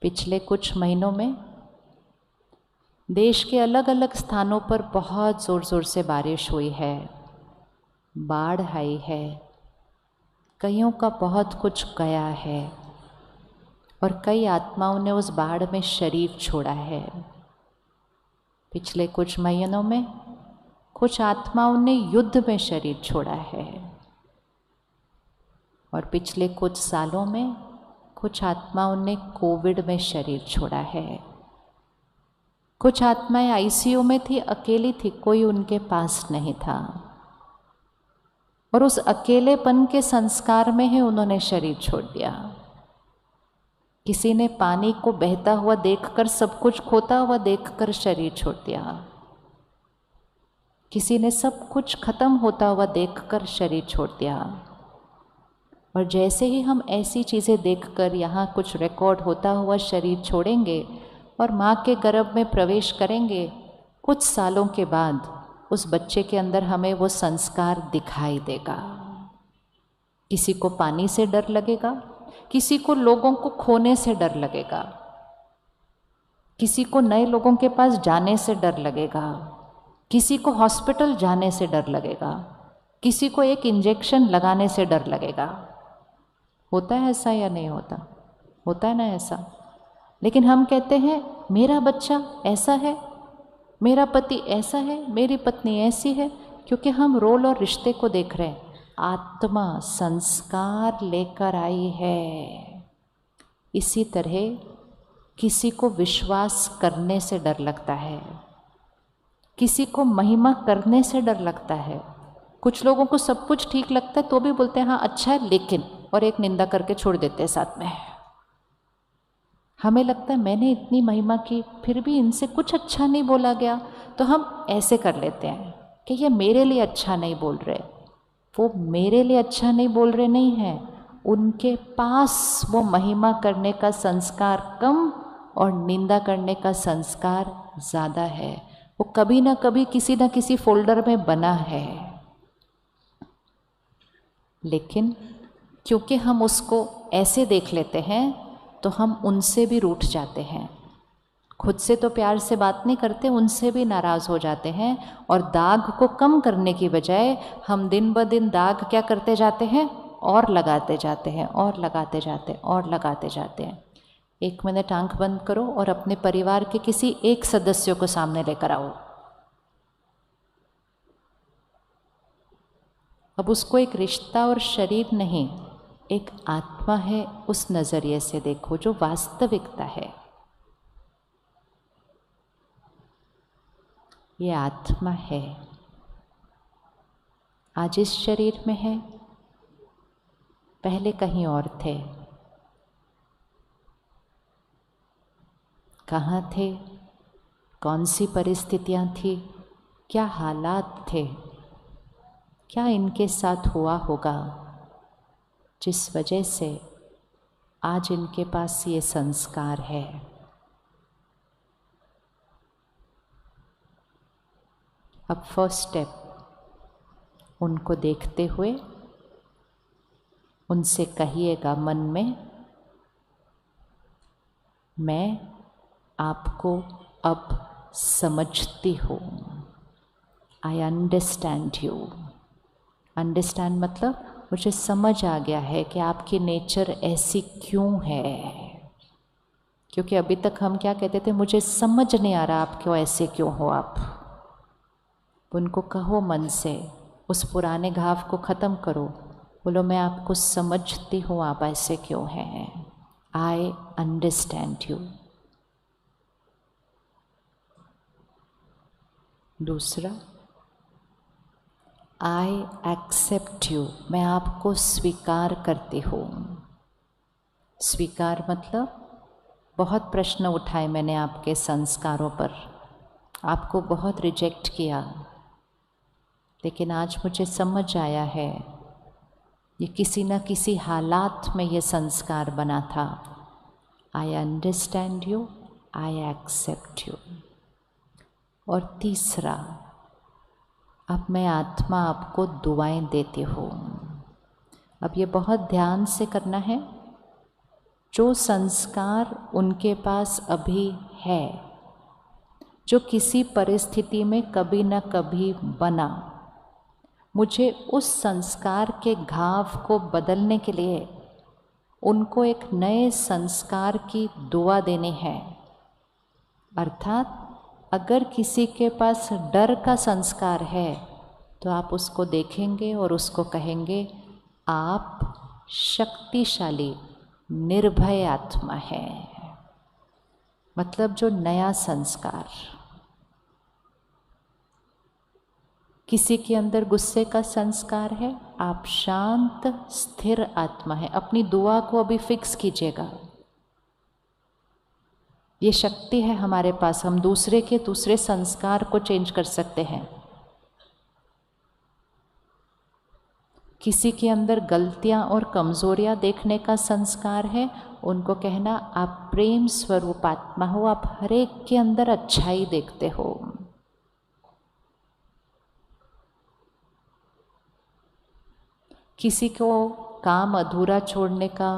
पिछले कुछ महीनों में देश के अलग अलग स्थानों पर बहुत ज़ोर ज़ोर से बारिश हुई है, बाढ़ आई है, कईयों का बहुत कुछ गया है, और कई आत्माओं ने उस बाढ़ में शरीर छोड़ा है। पिछले कुछ महीनों में कुछ आत्माओं ने युद्ध में शरीर छोड़ा है, और पिछले कुछ सालों में कुछ आत्माओं ने कोविड में शरीर छोड़ा है। कुछ आत्माएं आईसीयू में थी, अकेली थी, कोई उनके पास नहीं था, और उस अकेलेपन के संस्कार में ही उन्होंने शरीर छोड़ दिया। किसी ने पानी को बहता हुआ देखकर, सब कुछ खोता हुआ देखकर शरीर छोड़ दिया। किसी ने सब कुछ खत्म होता हुआ देखकर शरीर छोड़ दिया। और जैसे ही हम ऐसी चीज़ें देखकर यहाँ कुछ रिकॉर्ड होता हुआ शरीर छोड़ेंगे और माँ के गर्भ में प्रवेश करेंगे, कुछ सालों के बाद उस बच्चे के अंदर हमें वो संस्कार दिखाई देगा। किसी को पानी से डर लगेगा, किसी को लोगों को खोने से डर लगेगा, किसी को नए लोगों के पास जाने से डर लगेगा, किसी को हॉस्पिटल जाने से डर लगेगा, किसी को एक इंजेक्शन लगाने से डर लगेगा। होता है ऐसा या नहीं होता? होता है ना ऐसा। लेकिन हम कहते हैं मेरा बच्चा ऐसा है, मेरा पति ऐसा है, मेरी पत्नी ऐसी है, क्योंकि हम रोल और रिश्ते को देख रहे हैं। आत्मा संस्कार लेकर आई है। इसी तरह किसी को विश्वास करने से डर लगता है, किसी को महिमा करने से डर लगता है। कुछ लोगों को सब कुछ ठीक लगता है तो भी बोलते हैं हाँ अच्छा है लेकिन, और एक निंदा करके छोड़ देते हैं साथ में। हमें लगता है मैंने इतनी महिमा की फिर भी इनसे कुछ अच्छा नहीं बोला गया, तो हम ऐसे कर लेते हैं कि ये मेरे लिए अच्छा नहीं बोल रहे। वो मेरे लिए अच्छा नहीं बोल रहे नहीं है, उनके पास वो महिमा करने का संस्कार कम और निंदा करने का संस्कार ज़्यादा है। वो कभी ना कभी किसी ना किसी फोल्डर में बना है, लेकिन क्योंकि हम उसको ऐसे देख लेते हैं तो हम उनसे भी रूठ जाते हैं। खुद से तो प्यार से बात नहीं करते, उनसे भी नाराज़ हो जाते हैं, और दाग को कम करने की बजाय हम दिन ब दिन दाग क्या करते जाते हैं? और लगाते जाते हैं, और लगाते जाते हैं, और लगाते जाते हैं। 1 मिनट आंख बंद करो और अपने परिवार के किसी एक सदस्य को सामने लेकर आओ। अब उसको एक रिश्ता और शरीर नहीं, एक आत्मा है, उस नज़रिए से देखो जो वास्तविकता है। ये आत्मा है, आज इस शरीर में है, पहले कहीं और थे। कहाँ थे? कौन सी परिस्थितियाँ थी? क्या हालात थे? क्या इनके साथ हुआ होगा जिस वजह से आज इनके पास ये संस्कार है? अब फर्स्ट स्टेप, उनको देखते हुए उनसे कहिएगा मन में, मैं आपको अब समझती हूँ। आई अंडरस्टैंड यू। अंडरस्टैंड मतलब मुझे समझ आ गया है कि आपकी नेचर ऐसी क्यों है। क्योंकि अभी तक हम क्या कहते थे, मुझे समझ नहीं आ रहा आप क्यों ऐसे क्यों हो आप। उनको कहो मन से, उस पुराने घाव को ख़त्म करो, बोलो मैं आपको समझती हूँ आप ऐसे क्यों हैं। आई अंडरस्टैंड यू। दूसरा, आई एक्सेप्ट यू। मैं आपको स्वीकार करती हूँ। स्वीकार मतलब बहुत प्रश्न उठाए मैंने आपके संस्कारों पर, आपको बहुत रिजेक्ट किया, लेकिन आज मुझे समझ आया है ये किसी न किसी हालात में ये संस्कार बना था। I understand you, I accept you. और तीसरा, अब मैं आत्मा आपको दुआएं देती हूँ। अब ये बहुत ध्यान से करना है। जो संस्कार उनके पास अभी है, जो किसी परिस्थिति में कभी न कभी बना, मुझे उस संस्कार के घाव को बदलने के लिए उनको एक नए संस्कार की दुआ देनी है। अर्थात अगर किसी के पास डर का संस्कार है तो आप उसको देखेंगे और उसको कहेंगे, आप शक्तिशाली निर्भय आत्मा है। मतलब जो नया संस्कार। किसी के अंदर गुस्से का संस्कार है, आप शांत स्थिर आत्मा है। अपनी दुआ को अभी फिक्स कीजिएगा। ये शक्ति है हमारे पास, हम दूसरे के दूसरे संस्कार को चेंज कर सकते हैं। किसी के अंदर गलतियां और कमजोरियां देखने का संस्कार है, उनको कहना आप प्रेम स्वरूप आत्मा हो, आप हर एक के अंदर अच्छाई देखते हो। किसी को काम अधूरा छोड़ने का,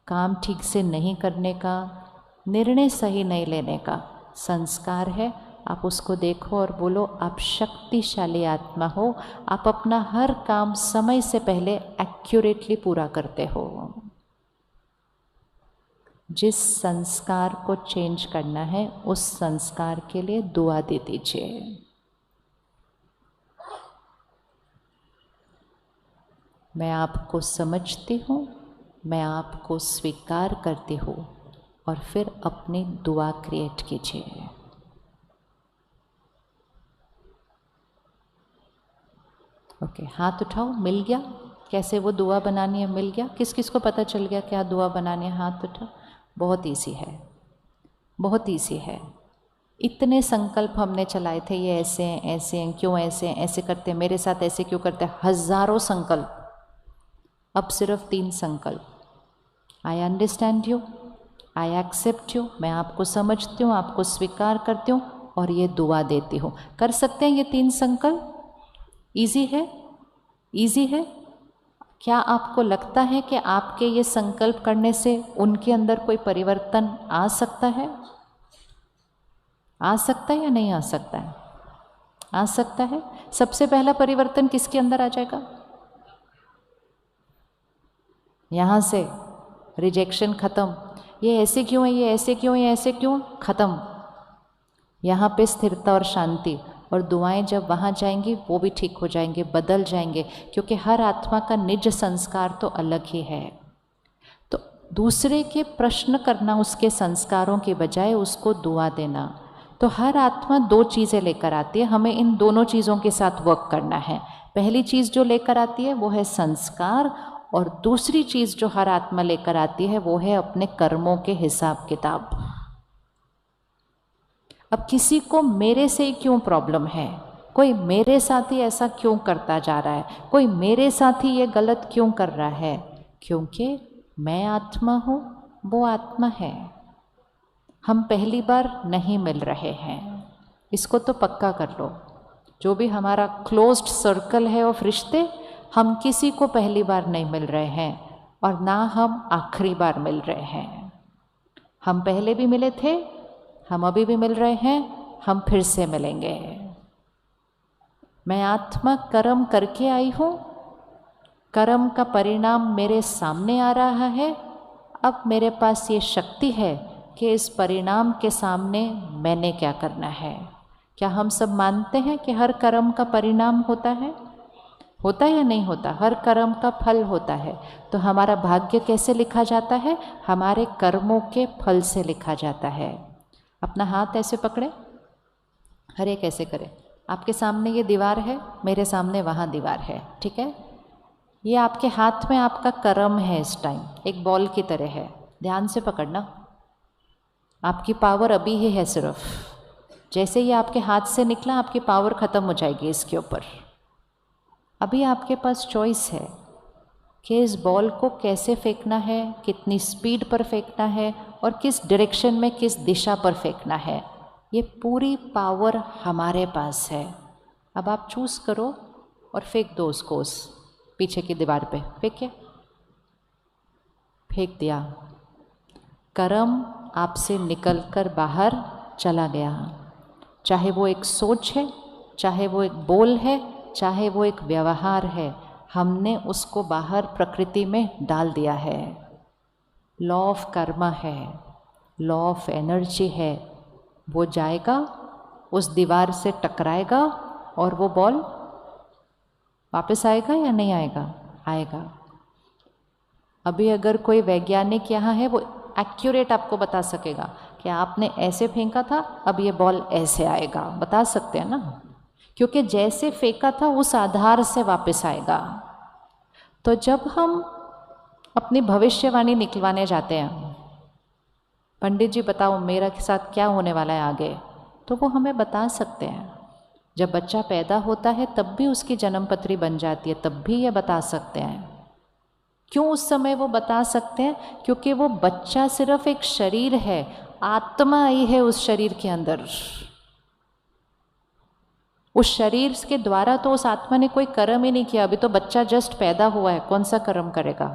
काम ठीक से नहीं करने का, निर्णय सही नहीं लेने का संस्कार है, आप उसको देखो और बोलो आप शक्तिशाली आत्मा हो, आप अपना हर काम समय से पहले एक्यूरेटली पूरा करते हो। जिस संस्कार को चेंज करना है उस संस्कार के लिए दुआ दे दीजिए। मैं आपको समझती हूँ, मैं आपको स्वीकार करती हूँ, और फिर अपनी दुआ क्रिएट कीजिए। ओके, हाथ उठाओ। मिल गया कैसे वो दुआ बनानी है? मिल गया? किस किस को पता चल गया क्या दुआ बनानी है? हाथ उठाओ। बहुत ईजी है, बहुत ईजी है। इतने संकल्प हमने चलाए थे, ये ऐसे हैं, ऐसे हैं, क्यों ऐसे हैं, ऐसे करते हैं, मेरे साथ ऐसे क्यों करते हैं, हजारों संकल्प। अब सिर्फ 3 संकल्प। I understand you, I accept you. मैं आपको समझती हूँ, आपको स्वीकार करती हूँ, और ये दुआ देती हूँ। कर सकते हैं ये 3 संकल्प? इजी है, इजी है। क्या आपको लगता है कि आपके ये संकल्प करने से उनके अंदर कोई परिवर्तन आ सकता है? आ सकता है या नहीं आ सकता है? आ सकता है। सबसे पहला परिवर्तन किसके अंदर आ जाएगा? यहाँ से रिजेक्शन खत्म। ये ऐसे क्यों है, ये ऐसे क्यों, ये ऐसे क्यों, खत्म। यहाँ पे स्थिरता और शांति। और दुआएं जब वहाँ जाएंगी वो भी ठीक हो जाएंगे, बदल जाएंगे, क्योंकि हर आत्मा का निज संस्कार तो अलग ही है। तो दूसरे के प्रश्न करना उसके संस्कारों के बजाय उसको दुआ देना। तो हर आत्मा 2 चीज़ें लेकर आती है, हमें इन दोनों चीज़ों के साथ वर्क करना है। पहली चीज़ जो लेकर आती है वो है संस्कार, और दूसरी चीज़ जो हर आत्मा लेकर आती है वो है अपने कर्मों के हिसाब किताब। अब किसी को मेरे से ही क्यों प्रॉब्लम है, कोई मेरे साथ ही ऐसा क्यों करता जा रहा है, कोई मेरे साथ ही ये गलत क्यों कर रहा है? क्योंकि मैं आत्मा हूँ, वो आत्मा है। हम पहली बार नहीं मिल रहे हैं, इसको तो पक्का कर लो। जो भी हमारा क्लोज्ड सर्कल है ऑफ रिश्ते, हम किसी को पहली बार नहीं मिल रहे हैं और ना हम आखिरी बार मिल रहे हैं। हम पहले भी मिले थे, हम अभी भी मिल रहे हैं, हम फिर से मिलेंगे। मैं आत्मा कर्म करके आई हूँ, कर्म का परिणाम मेरे सामने आ रहा है। अब मेरे पास ये शक्ति है कि इस परिणाम के सामने मैंने क्या करना है। क्या हम सब मानते हैं कि हर कर्म का परिणाम होता है? होता या नहीं होता? हर कर्म का फल होता है। तो हमारा भाग्य कैसे लिखा जाता है? हमारे कर्मों के फल से लिखा जाता है। अपना हाथ ऐसे पकड़े, हर एक ऐसे करें। आपके सामने ये दीवार है, मेरे सामने वहाँ दीवार है, ठीक है? ये आपके हाथ में आपका कर्म है इस टाइम, एक बॉल की तरह है। ध्यान से पकड़ना। आपकी पावर अभी ही है सिर्फ। जैसे ये आपके हाथ से निकला, आपकी पावर ख़त्म हो जाएगी इसके ऊपर। अभी आपके पास चॉइस है कि इस बॉल को कैसे फेंकना है, कितनी स्पीड पर फेंकना है और किस डायरेक्शन में, किस दिशा पर फेंकना है। ये पूरी पावर हमारे पास है। अब आप चूज़ करो और फेंक दो उसको उस पीछे की दीवार पे। फेंके, फेंक दिया। कर्म आपसे निकलकर बाहर चला गया। चाहे वो एक सोच है, चाहे वो एक बोल है, चाहे वो एक व्यवहार है, हमने उसको बाहर प्रकृति में डाल दिया है। लॉ ऑफ कर्मा है, लॉ ऑफ एनर्जी है। वो जाएगा, उस दीवार से टकराएगा और वो बॉल वापस आएगा या नहीं आएगा? आएगा। अभी अगर कोई वैज्ञानिक यहाँ है, वो एक्यूरेट आपको बता सकेगा कि आपने ऐसे फेंका था, अब ये बॉल ऐसे आएगा। बता सकते हैं ना, क्योंकि जैसे फेंका था उस आधार से वापस आएगा। तो जब हम अपनी भविष्यवाणी निकलवाने जाते हैं, पंडित जी बताओ मेरा के साथ क्या होने वाला है आगे, तो वो हमें बता सकते हैं। जब बच्चा पैदा होता है तब भी उसकी जन्मपत्री बन जाती है, तब भी ये बता सकते हैं। क्यों उस समय वो बता सकते हैं? क्योंकि वो बच्चा सिर्फ एक शरीर है, आत्मा आई है उस शरीर के अंदर। उस शरीर के द्वारा तो उस आत्मा ने कोई कर्म ही नहीं किया। अभी तो बच्चा जस्ट पैदा हुआ है, कौन सा कर्म करेगा?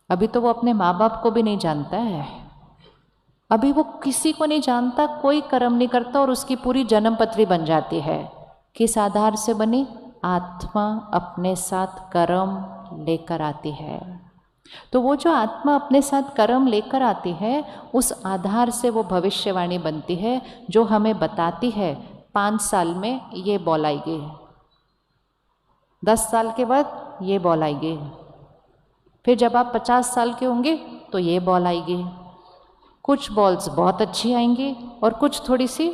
अभी तो वो अपने माँ बाप को भी नहीं जानता है, अभी वो किसी को नहीं जानता, कोई कर्म नहीं करता और उसकी पूरी जन्मपत्री बन जाती है। किस आधार से बनी? आत्मा अपने साथ कर्म लेकर आती है। तो वो जो आत्मा अपने साथ कर्म लेकर आती है, उस आधार से वो भविष्यवाणी बनती है, जो हमें बताती है 5 साल में ये बॉल आएगी, 10 साल के बाद ये बॉल आएगी, फिर जब आप 50 साल के होंगे तो ये बॉल आएगी। कुछ बॉल्स बहुत अच्छी आएंगी और कुछ थोड़ी सी।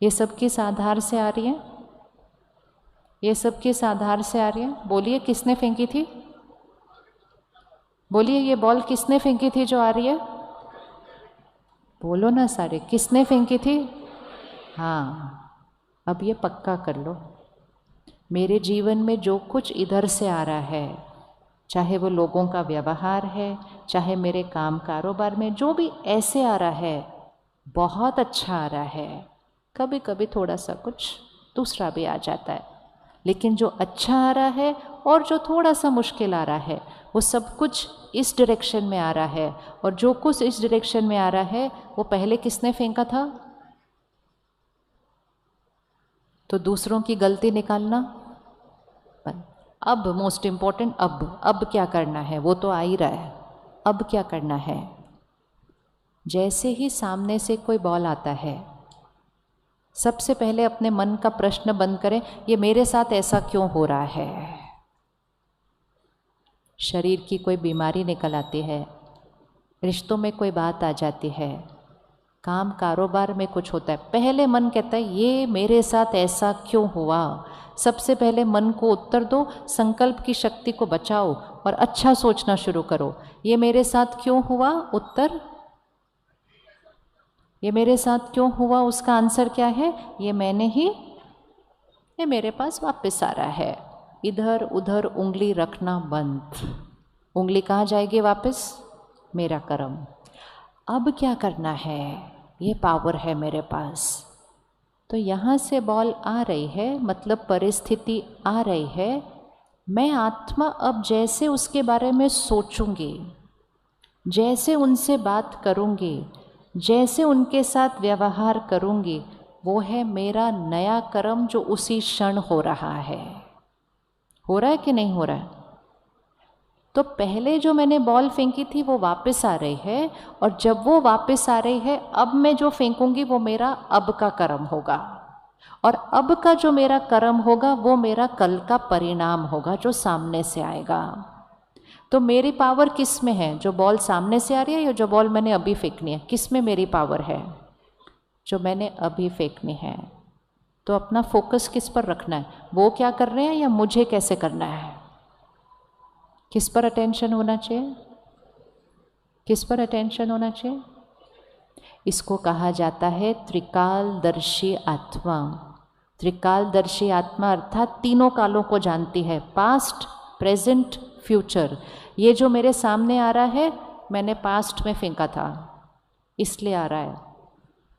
ये सब किस आधार से आ रही है? ये सब किस आधार से आ रही है? बोलिए, किसने फेंकी थी? बोलिए, ये बॉल किसने फेंकी थी जो आ रही है? बोलो ना सारे, किसने फेंकी थी? हाँ, अब ये पक्का कर लो, मेरे जीवन में जो कुछ इधर से आ रहा है, चाहे वो लोगों का व्यवहार है, चाहे मेरे काम कारोबार में जो भी ऐसे आ रहा है, बहुत अच्छा आ रहा है। कभी कभी थोड़ा सा कुछ दूसरा भी आ जाता है, लेकिन जो अच्छा आ रहा है और जो थोड़ा सा मुश्किल आ रहा है, वो सब कुछ इस डायरेक्शन में आ रहा है। और जो कुछ इस डायरेक्शन में आ रहा है, वो पहले किसने फेंका था? तो दूसरों की गलती निकालना। अब मोस्ट इम्पॉर्टेंट, अब क्या करना है? वो तो आ ही रहा है। अब क्या करना है? जैसे ही सामने से कोई बॉल आता है, सबसे पहले अपने मन का प्रश्न बंद करें, ये मेरे साथ ऐसा क्यों हो रहा है? शरीर की कोई बीमारी निकल आती है, रिश्तों में कोई बात आ जाती है, काम कारोबार में कुछ होता है, पहले मन कहता है ये मेरे साथ ऐसा क्यों हुआ। सबसे पहले मन को उत्तर दो, संकल्प की शक्ति को बचाओ और अच्छा सोचना शुरू करो। ये मेरे साथ क्यों हुआ? उत्तर, ये मेरे साथ क्यों हुआ, उसका आंसर क्या है? ये मैंने ही, ये मेरे पास वापस आ रहा है। इधर उधर उंगली रखना बंद। उंगली कहाँ जाएगी वापस? मेरा कर्म। अब क्या करना है? ये पावर है मेरे पास। तो यहाँ से बॉल आ रही है, मतलब परिस्थिति आ रही है, मैं आत्मा अब जैसे उसके बारे में सोचूंगी, जैसे उनसे बात करूंगी, जैसे उनके साथ व्यवहार करूंगी, वो है मेरा नया कर्म जो उसी क्षण हो रहा है। हो रहा है कि नहीं हो रहा है? तो पहले जो मैंने बॉल फेंकी थी वो वापस आ रही है, और जब वो वापस आ रही है, अब मैं जो फेंकूंगी वो मेरा अब का कर्म होगा, और अब का जो मेरा कर्म होगा वो मेरा कल का परिणाम होगा जो सामने से आएगा। तो मेरी पावर किस में है? जो बॉल सामने से आ रही है या जो बॉल मैंने अभी फेंकनी है? किस में मेरी पावर है? जो मैंने अभी फेंकनी है। तो अपना फोकस किस पर रखना है? वो क्या कर रहे हैं या मुझे कैसे करना है? किस पर अटेंशन होना चाहिए? किस पर अटेंशन होना चाहिए? इसको कहा जाता है त्रिकालदर्शी आत्मा। त्रिकालदर्शी आत्मा अर्थात तीनों कालों को जानती है, पास्ट, प्रेजेंट, फ्यूचर। ये जो मेरे सामने आ रहा है, मैंने पास्ट में फेंका था इसलिए आ रहा है।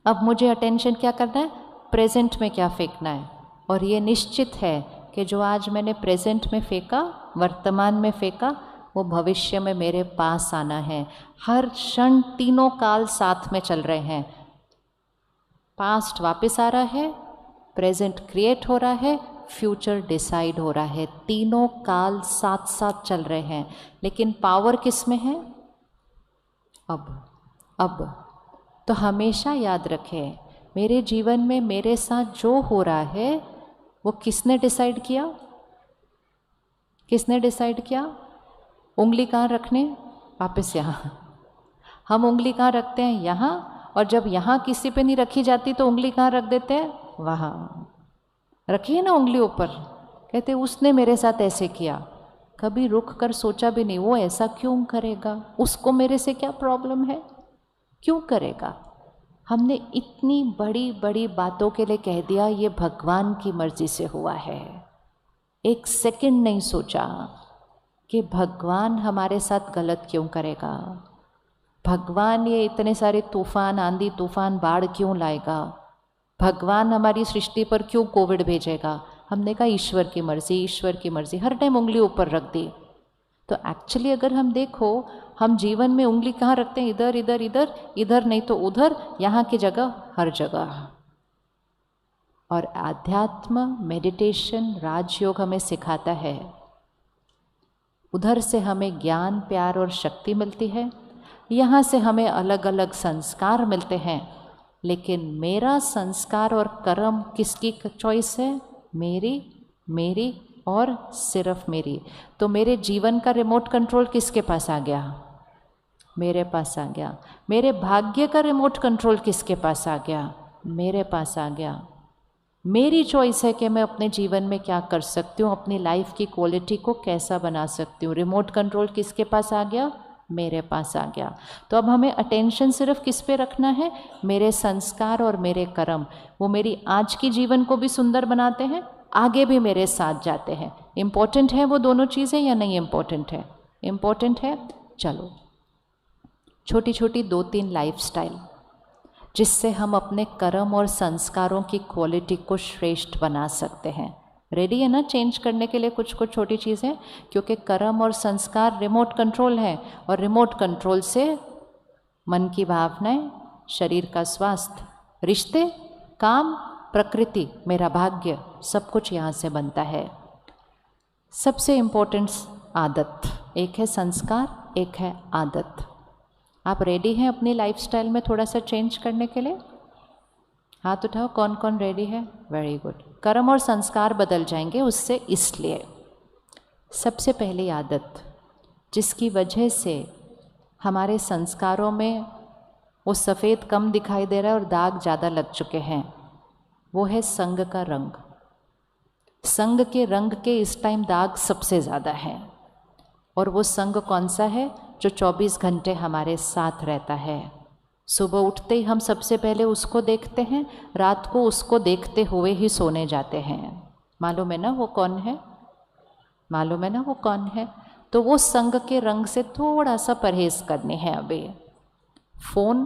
अब मुझे अटेंशन क्या करना है? प्रेजेंट में क्या फेंकना है। और ये निश्चित है कि जो आज मैंने प्रेजेंट में फेंका, वर्तमान में फेंका, वो भविष्य में मेरे पास आना है। हर क्षण तीनों काल साथ में चल रहे हैं। पास्ट वापस आ रहा है, प्रेजेंट क्रिएट हो रहा है, फ्यूचर डिसाइड हो रहा है। तीनों काल साथ साथ चल रहे हैं, लेकिन पावर किस में है? अब तो हमेशा याद रखें, मेरे जीवन में मेरे साथ जो हो रहा है वो किसने डिसाइड किया? किसने डिसाइड किया? उंगली कहाँ रखने? वापस यहाँ। हम उंगली कहाँ रखते हैं? यहाँ। और जब यहाँ किसी पे नहीं रखी जाती तो उंगली कहाँ रख देते हैं? वहाँ। रखिए ना उंगली ऊपर, कहते उसने मेरे साथ ऐसे किया। कभी रुक कर सोचा भी नहीं वो ऐसा क्यों करेगा, उसको मेरे से क्या प्रॉब्लम है, क्यों करेगा। हमने इतनी बड़ी बड़ी बातों के लिए कह दिया ये भगवान की मर्जी से हुआ है। एक सेकंड नहीं सोचा कि भगवान हमारे साथ गलत क्यों करेगा, भगवान ये इतने सारे तूफान, आंधी तूफान, बाढ़ क्यों लाएगा, भगवान हमारी सृष्टि पर क्यों कोविड भेजेगा। हमने कहा ईश्वर की मर्जी, ईश्वर की मर्जी, हर टाइम उंगली ऊपर रख दी। तो एक्चुअली अगर हम देखो, हम जीवन में उंगली कहाँ रखते हैं? इधर इधर इधर, इधर नहीं तो उधर, यहाँ की जगह हर जगह। और आध्यात्म, मेडिटेशन, राजयोग हमें सिखाता है, उधर से हमें ज्ञान, प्यार और शक्ति मिलती है, यहाँ से हमें अलग अलग संस्कार मिलते हैं। लेकिन मेरा संस्कार और कर्म किसकी चॉइस है? मेरी और सिर्फ मेरी। तो मेरे जीवन का रिमोट कंट्रोल किसके पास आ गया? मेरे पास आ गया। मेरे भाग्य का रिमोट कंट्रोल किसके पास आ गया? मेरे पास आ गया। मेरी चॉइस है कि मैं अपने जीवन में क्या कर सकती हूँ, अपनी लाइफ की क्वालिटी को कैसा बना सकती हूँ। रिमोट कंट्रोल किसके पास आ गया? मेरे पास आ गया। तो अब हमें अटेंशन सिर्फ किस पे रखना है? मेरे संस्कार और मेरे कर्म। वो मेरी आज की जीवन को भी सुंदर बनाते हैं, आगे भी मेरे साथ जाते हैं। इम्पोर्टेंट है वो दोनों चीज़ें या नहीं इम्पोर्टेंट है? इम्पोर्टेंट है। चलो, छोटी छोटी 2-3 लाइफस्टाइल जिससे हम अपने कर्म और संस्कारों की क्वालिटी को श्रेष्ठ बना सकते हैं। रेडी है ना चेंज करने के लिए कुछ कुछ छोटी चीज़ें? क्योंकि कर्म और संस्कार रिमोट कंट्रोल है, और रिमोट कंट्रोल से मन की भावनाएं, शरीर का स्वास्थ्य, रिश्ते, काम, प्रकृति, मेरा भाग्य, सब कुछ यहाँ से बनता है। सबसे इम्पोर्टेंट आदत, एक है संस्कार, एक है आदत। आप रेडी हैं अपनी लाइफस्टाइल में थोड़ा सा चेंज करने के लिए? हाथ उठाओ, कौन कौन रेडी है? Very good. कर्म और संस्कार बदल जाएंगे उससे, इसलिए सबसे पहली आदत जिसकी वजह से हमारे संस्कारों में वो सफ़ेद कम दिखाई दे रहा है और दाग ज़्यादा लग चुके हैं, वो है संग का रंग। संग के रंग के इस टाइम दाग सबसे ज़्यादा है। और वो संग कौन सा है? जो 24 घंटे हमारे साथ रहता है। सुबह उठते ही हम सबसे पहले उसको देखते हैं, रात को उसको देखते हुए ही सोने जाते हैं। मालूम है ना वो कौन है? मालूम है ना वो कौन है? तो वो संग के रंग से थोड़ा सा परहेज करने हैं अभी। फ़ोन,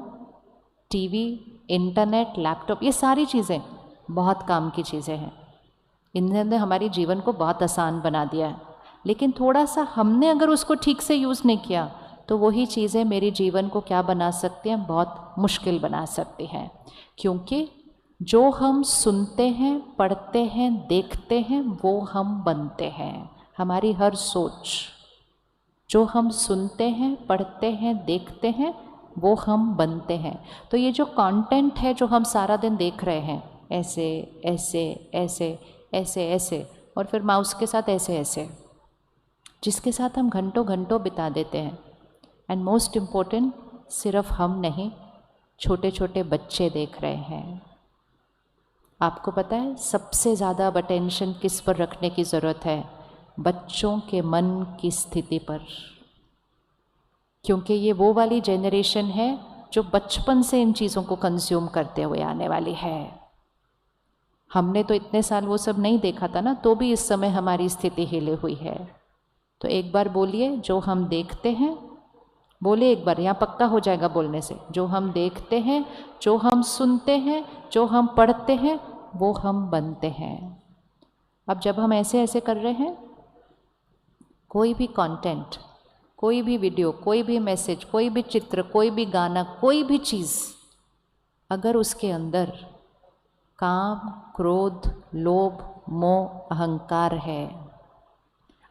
टीवी, इंटरनेट, लैपटॉप, ये सारी चीज़ें बहुत काम की चीज़ें हैं, इन्होंने हमारी जीवन को बहुत आसान बना दिया है, लेकिन थोड़ा सा हमने अगर उसको ठीक से यूज़ नहीं किया तो वही चीज़ें मेरे जीवन को क्या बना सकती हैं, बहुत मुश्किल बना सकती हैं। क्योंकि जो हम सुनते हैं, पढ़ते हैं, देखते हैं, वो हम बनते हैं। हमारी हर सोच, जो हम सुनते हैं, पढ़ते हैं, देखते हैं, वो हम बनते हैं। तो ये जो कंटेंट है जो हम सारा दिन देख रहे हैं, ऐसे ऐसे ऐसे ऐसे ऐसे, और फिर माउस के साथ ऐसे ऐसे, जिसके साथ हम घंटों घंटों बिता देते हैं। एंड मोस्ट इम्पोर्टेंट, सिर्फ हम नहीं, छोटे छोटे बच्चे देख रहे हैं। आपको पता है सबसे ज़्यादा अब अटेंशन किस पर रखने की ज़रूरत है? बच्चों के मन की स्थिति पर। क्योंकि ये वो वाली जेनरेशन है जो बचपन से इन चीज़ों को कंज्यूम करते हुए आने वाली है। हमने तो इतने साल वो सब नहीं देखा था ना, तो भी इस समय हमारी स्थिति हिले हुई है। तो एक बार बोलिए, जो हम देखते हैं, बोले एक बार, यहाँ पक्का हो जाएगा बोलने से। जो हम देखते हैं, जो हम सुनते हैं, जो हम पढ़ते हैं, वो हम बनते हैं। अब जब हम ऐसे ऐसे कर रहे हैं, कोई भी कंटेंट, कोई भी वीडियो, कोई भी मैसेज, कोई भी चित्र, कोई भी गाना, कोई भी चीज़, अगर उसके अंदर काम, क्रोध, लोभ, मोह, अहंकार है,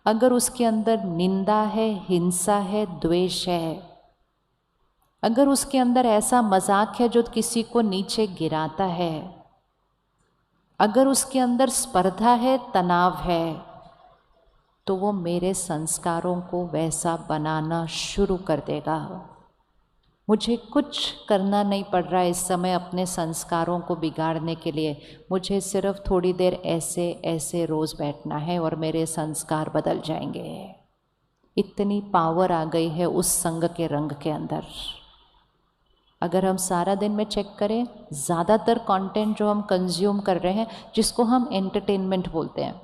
अगर उसके अंदर निंदा है, हिंसा है, द्वेष है, अगर उसके अंदर ऐसा मजाक है जो किसी को नीचे गिराता है, अगर उसके अंदर स्पर्धा है, तनाव है, तो वो मेरे संस्कारों को वैसा बनाना शुरू कर देगा। मुझे कुछ करना नहीं पड़ रहा है इस समय अपने संस्कारों को बिगाड़ने के लिए। मुझे सिर्फ थोड़ी देर ऐसे ऐसे रोज़ बैठना है और मेरे संस्कार बदल जाएंगे। इतनी पावर आ गई है उस संग के रंग के अंदर। अगर हम सारा दिन में चेक करें, ज़्यादातर कंटेंट जो हम कंज्यूम कर रहे हैं, जिसको हम एंटरटेनमेंट बोलते हैं,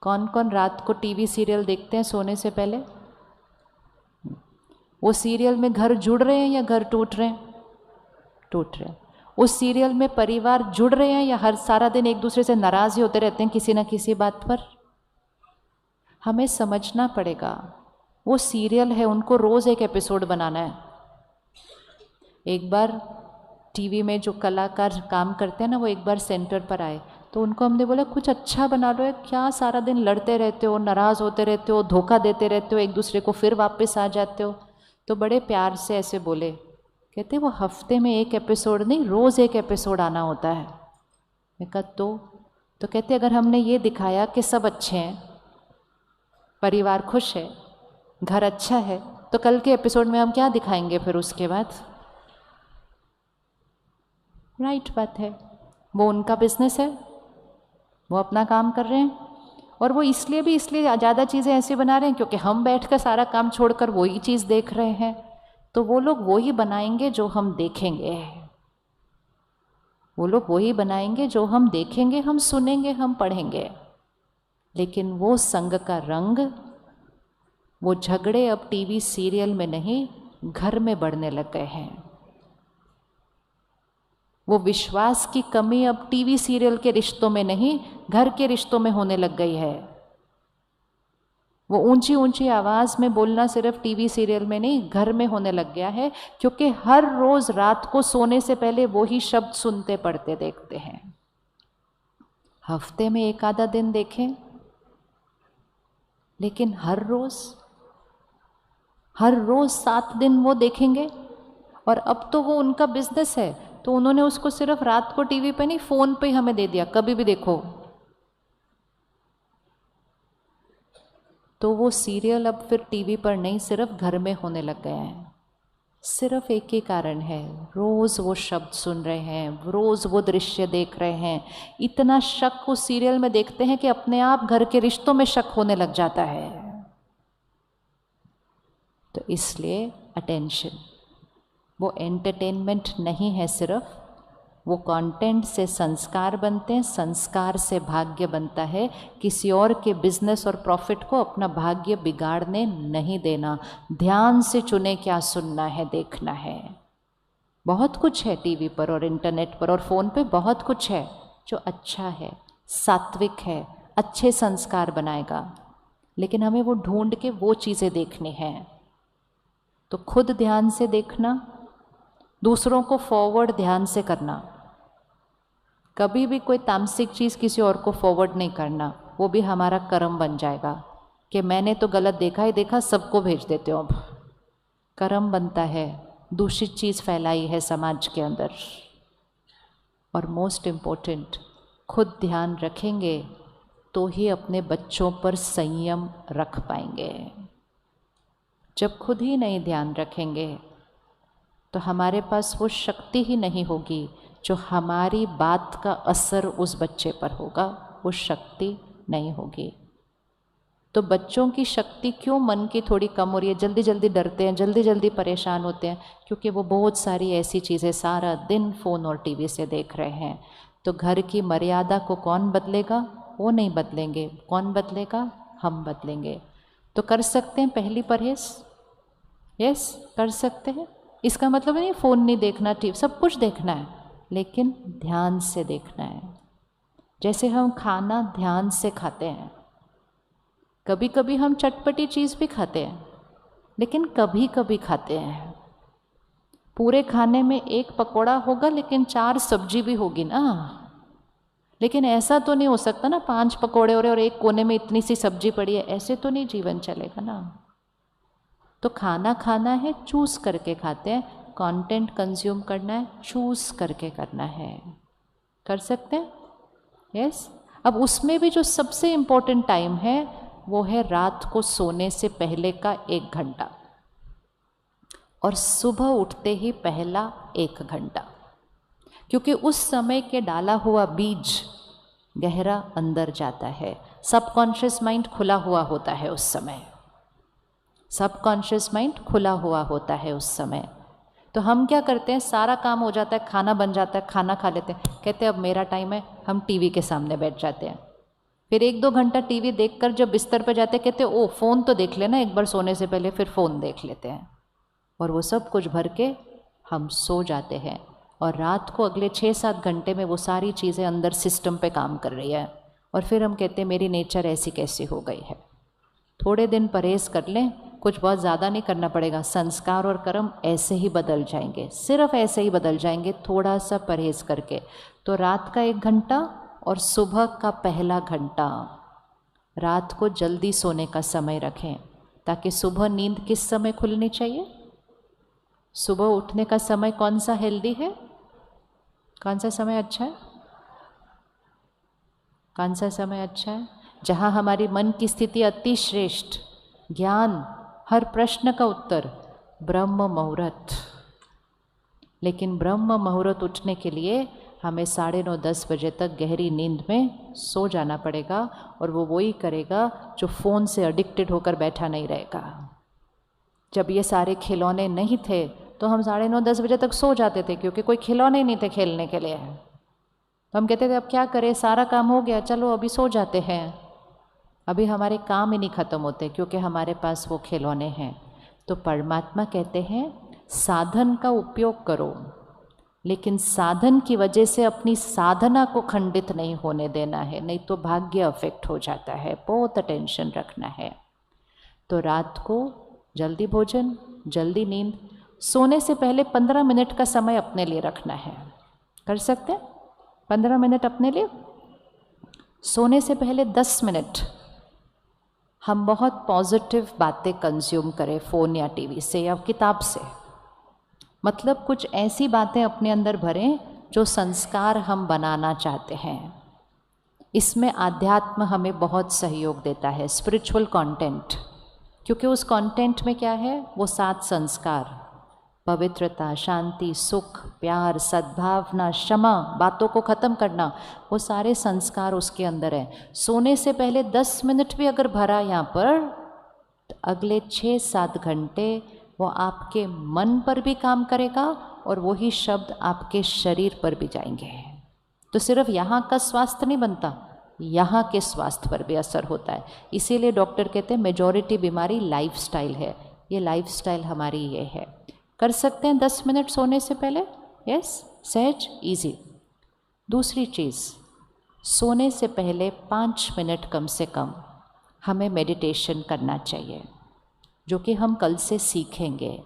कौन कौन रात को टीवी सीरियल देखते हैं सोने से पहले? वो सीरियल में घर जुड़ रहे हैं या घर टूट रहे हैं? टूट रहे हैं। उस सीरियल में परिवार जुड़ रहे हैं या हर सारा दिन एक दूसरे से नाराज ही होते रहते हैं किसी ना किसी बात पर? हमें समझना पड़ेगा, वो सीरियल है, उनको रोज़ एक एपिसोड बनाना है। एक बार टीवी में जो कलाकार काम करते हैं ना, वो एक बार सेंटर पर आए, तो उनको हमने बोला कुछ अच्छा बना लो, क्या सारा दिन लड़ते रहते हो, नाराज़ होते रहते हो, धोखा देते रहते हो एक दूसरे को, फिर वापस आ जाते हो। तो बड़े प्यार से ऐसे बोले, कहते वो हफ्ते में एक एपिसोड नहीं, रोज़ एक एपिसोड आना होता है। मैं कहा तो कहते अगर हमने ये दिखाया कि सब अच्छे हैं, परिवार खुश है, घर अच्छा है, तो कल के एपिसोड में हम क्या दिखाएंगे फिर उसके बाद? राइट बात है, वो उनका बिजनेस है, वो अपना काम कर रहे हैं, और वो इसलिए ज़्यादा चीज़ें ऐसी बना रहे हैं क्योंकि हम बैठकर सारा काम छोड़कर वही चीज़ देख रहे हैं। तो वो लोग वही बनाएंगे जो हम देखेंगे, वो लोग वही बनाएंगे जो हम देखेंगे, हम सुनेंगे, हम पढ़ेंगे। लेकिन वो संग का रंग, वो झगड़े अब टीवी सीरियल में नहीं, घर में बढ़ने लग गए हैं। वो विश्वास की कमी अब टीवी सीरियल के रिश्तों में नहीं, घर के रिश्तों में होने लग गई है। वो ऊंची ऊंची आवाज़ में बोलना सिर्फ टीवी सीरियल में नहीं, घर में होने लग गया है, क्योंकि हर रोज़ रात को सोने से पहले वही शब्द सुनते, पढ़ते, देखते हैं। हफ्ते में एक आधा दिन देखें, लेकिन हर रोज़ 7 दिन वो देखेंगे। और अब तो वो उनका बिजनेस है, तो उन्होंने उसको सिर्फ रात को टीवी पे नहीं, फ़ोन पे हमें दे दिया, कभी भी देखो। तो वो सीरियल अब फिर टीवी पर नहीं, सिर्फ घर में होने लग गए हैं। सिर्फ एक ही कारण है, रोज़ वो शब्द सुन रहे हैं, रोज़ वो दृश्य देख रहे हैं। इतना शक उस सीरियल में देखते हैं कि अपने आप घर के रिश्तों में शक होने लग जाता है। तो इसलिए अटेंशन, वो एंटरटेनमेंट नहीं है सिर्फ, वो कंटेंट से संस्कार बनते हैं, संस्कार से भाग्य बनता है। किसी और के बिजनेस और प्रॉफिट को अपना भाग्य बिगाड़ने नहीं देना। ध्यान से चुने क्या सुनना है, देखना है। बहुत कुछ है टीवी पर और इंटरनेट पर और फ़ोन पे, बहुत कुछ है जो अच्छा है, सात्विक है, अच्छे संस्कार बनाएगा, लेकिन हमें वो ढूंढ के वो चीज़ें देखनी हैं। तो खुद ध्यान से देखना, दूसरों को फॉरवर्ड ध्यान से करना। कभी भी कोई तामसिक चीज़ किसी और को फॉरवर्ड नहीं करना, वो भी हमारा कर्म बन जाएगा कि मैंने तो गलत देखा ही देखा, सबको भेज देते हो। अब कर्म बनता है, दूषित चीज़ फैलाई है समाज के अंदर। और मोस्ट इम्पोर्टेंट, खुद ध्यान रखेंगे तो ही अपने बच्चों पर संयम रख पाएंगे। जब खुद ही नहीं ध्यान रखेंगे तो हमारे पास वो शक्ति ही नहीं होगी जो हमारी बात का असर उस बच्चे पर होगा, वो शक्ति नहीं होगी। तो बच्चों की शक्ति क्यों मन की थोड़ी कम हो रही है, जल्दी जल्दी डरते हैं, जल्दी जल्दी परेशान होते हैं, क्योंकि वो बहुत सारी ऐसी चीज़ें सारा दिन फ़ोन और टीवी से देख रहे हैं। तो घर की मर्यादा को कौन बदलेगा? वो नहीं बदलेंगे। कौन बदलेगा? हम बदलेंगे। तो कर सकते हैं पहली परहेज, यस कर सकते हैं। इसका मतलब नहीं फ़ोन नहीं देखना, टीवी सब कुछ देखना है, लेकिन ध्यान से देखना है। जैसे हम खाना ध्यान से खाते हैं, कभी कभी हम चटपटी चीज़ भी खाते हैं, लेकिन कभी कभी खाते हैं। पूरे खाने में एक पकौड़ा होगा लेकिन 4 सब्जी भी होगी ना। लेकिन ऐसा तो नहीं हो सकता ना 5 पकौड़े हो रहे और एक कोने में इतनी सी सब्जी पड़ी है, ऐसे तो नहीं जीवन चलेगा ना। तो खाना खाना है, चूज़ करके खाते हैं। कंटेंट कंज्यूम करना है, चूज़ करके करना है। कर सकते हैं? यस। अब उसमें भी जो सबसे इम्पोर्टेंट टाइम है वो है रात को सोने से पहले का 1 घंटा और सुबह उठते ही पहला 1 घंटा, क्योंकि उस समय के डाला हुआ बीज गहरा अंदर जाता है। सबकॉन्शियस माइंड खुला हुआ होता है उस समय, सबकॉन्शियस माइंड खुला हुआ होता है उस समय। तो हम क्या करते हैं, सारा काम हो जाता है, खाना बन जाता है, खाना खा लेते हैं, कहते हैं अब मेरा टाइम है, हम टीवी के सामने बैठ जाते हैं। फिर 1-2 घंटा टीवी देखकर जब बिस्तर पर जाते हैं, कहते हैं ओ फ़ोन तो देख लेना एक बार सोने से पहले, फिर फ़ोन देख लेते हैं। और वो सब कुछ भर के हम सो जाते हैं और रात को अगले 6-7 घंटे में वो सारी चीज़ें अंदर सिस्टम पे काम कर रही है। और फिर हम कहते हैं मेरी नेचर ऐसी कैसी हो गई है। थोड़े दिन परहेज़ कर लें, कुछ बहुत ज़्यादा नहीं करना पड़ेगा, संस्कार और कर्म ऐसे ही बदल जाएंगे, सिर्फ ऐसे ही बदल जाएंगे, थोड़ा सा परहेज़ करके। तो रात का 1 घंटा और सुबह का पहला घंटा, रात को जल्दी सोने का समय रखें, ताकि सुबह नींद किस समय खुलनी चाहिए? सुबह उठने का समय कौन सा हेल्दी है? कौन सा समय अच्छा है? कौन सा समय अच्छा है? जहाँ हमारी मन की स्थिति अति श्रेष्ठ, ज्ञान, हर प्रश्न का उत्तर, ब्रह्म मुहूर्त। लेकिन ब्रह्म मुहूर्त उठने के लिए हमें 9:30-10 बजे तक गहरी नींद में सो जाना पड़ेगा। और वो वही करेगा जो फ़ोन से एडिक्टेड होकर बैठा नहीं रहेगा। जब ये सारे खिलौने नहीं थे तो हम 9:30-10 बजे तक सो जाते थे, क्योंकि कोई खिलौने नहीं थे खेलने के लिए। तो हम कहते थे अब क्या करें, सारा काम हो गया, चलो अभी सो जाते हैं। अभी हमारे काम ही नहीं ख़त्म होते, क्योंकि हमारे पास वो खिलौने हैं। तो परमात्मा कहते हैं साधन का उपयोग करो, लेकिन साधन की वजह से अपनी साधना को खंडित नहीं होने देना है, नहीं तो भाग्य अफेक्ट हो जाता है। बहुत अटेंशन रखना है। तो रात को जल्दी भोजन, जल्दी नींद, सोने से पहले 15 मिनट का समय अपने लिए रखना है। कर सकते हैं 15 मिनट अपने लिए। सोने से पहले 10 मिनट हम बहुत पॉजिटिव बातें कंज्यूम करें, फ़ोन या टीवी से या किताब से। मतलब कुछ ऐसी बातें अपने अंदर भरें जो संस्कार हम बनाना चाहते हैं। इसमें आध्यात्म हमें बहुत सहयोग देता है, स्पिरिचुअल कंटेंट, क्योंकि उस कंटेंट में क्या है, वो 7 संस्कार, पवित्रता, शांति, सुख, प्यार, सद्भावना, क्षमा, बातों को ख़त्म करना, वो सारे संस्कार उसके अंदर है। सोने से पहले 10 मिनट भी अगर भरा यहाँ पर, तो अगले 6-7 घंटे वो आपके मन पर भी काम करेगा और वही शब्द आपके शरीर पर भी जाएंगे। तो सिर्फ यहाँ का स्वास्थ्य नहीं बनता, यहाँ के स्वास्थ्य पर भी असर होता है। इसीलिए डॉक्टर कहते हैं मेजॉरिटी बीमारी लाइफस्टाइल है। ये लाइफस्टाइल हमारी ये है। कर सकते हैं 10 मिनट सोने से पहले? यस, सहज, इजी। दूसरी चीज़, सोने से पहले 5 मिनट कम से कम हमें मेडिटेशन करना चाहिए, जो कि हम कल से सीखेंगे।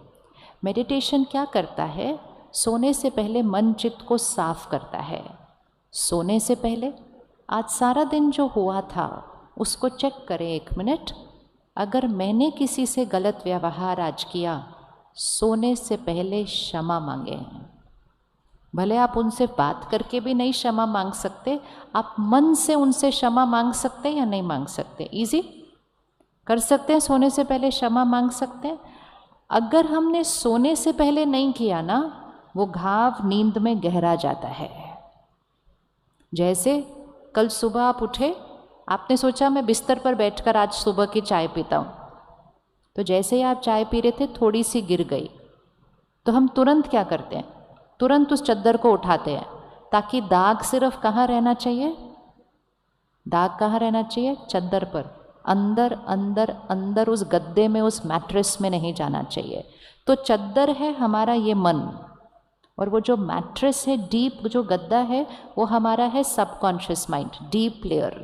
मेडिटेशन क्या करता है? सोने से पहले मन चित्त को साफ करता है। सोने से पहले आज सारा दिन जो हुआ था उसको चेक करें 1 मिनट। अगर मैंने किसी से गलत व्यवहार आज किया, सोने से पहले क्षमा मांगे। भले आप उनसे बात करके भी नहीं क्षमा मांग सकते, आप मन से उनसे क्षमा मांग सकते या नहीं मांग सकते? इजी कर सकते हैं, सोने से पहले क्षमा मांग सकते हैं। अगर हमने सोने से पहले नहीं किया ना, वो घाव नींद में गहरा जाता है। जैसे कल सुबह आप उठे, आपने सोचा मैं बिस्तर पर बैठकर आज सुबह की चाय पीता हूँ, तो जैसे ही आप चाय पी रहे थे थोड़ी सी गिर गई, तो हम तुरंत क्या करते हैं? तुरंत उस चद्दर को उठाते हैं, ताकि दाग सिर्फ कहाँ रहना चाहिए? दाग कहाँ रहना चाहिए? चद्दर पर, अंदर अंदर अंदर उस गद्दे में, उस मैट्रेस में नहीं जाना चाहिए। तो चद्दर है हमारा ये मन, और वो जो मैट्रेस है, डीप जो गद्दा है, वो हमारा है सबकॉन्शियस माइंड, डीप लेयर।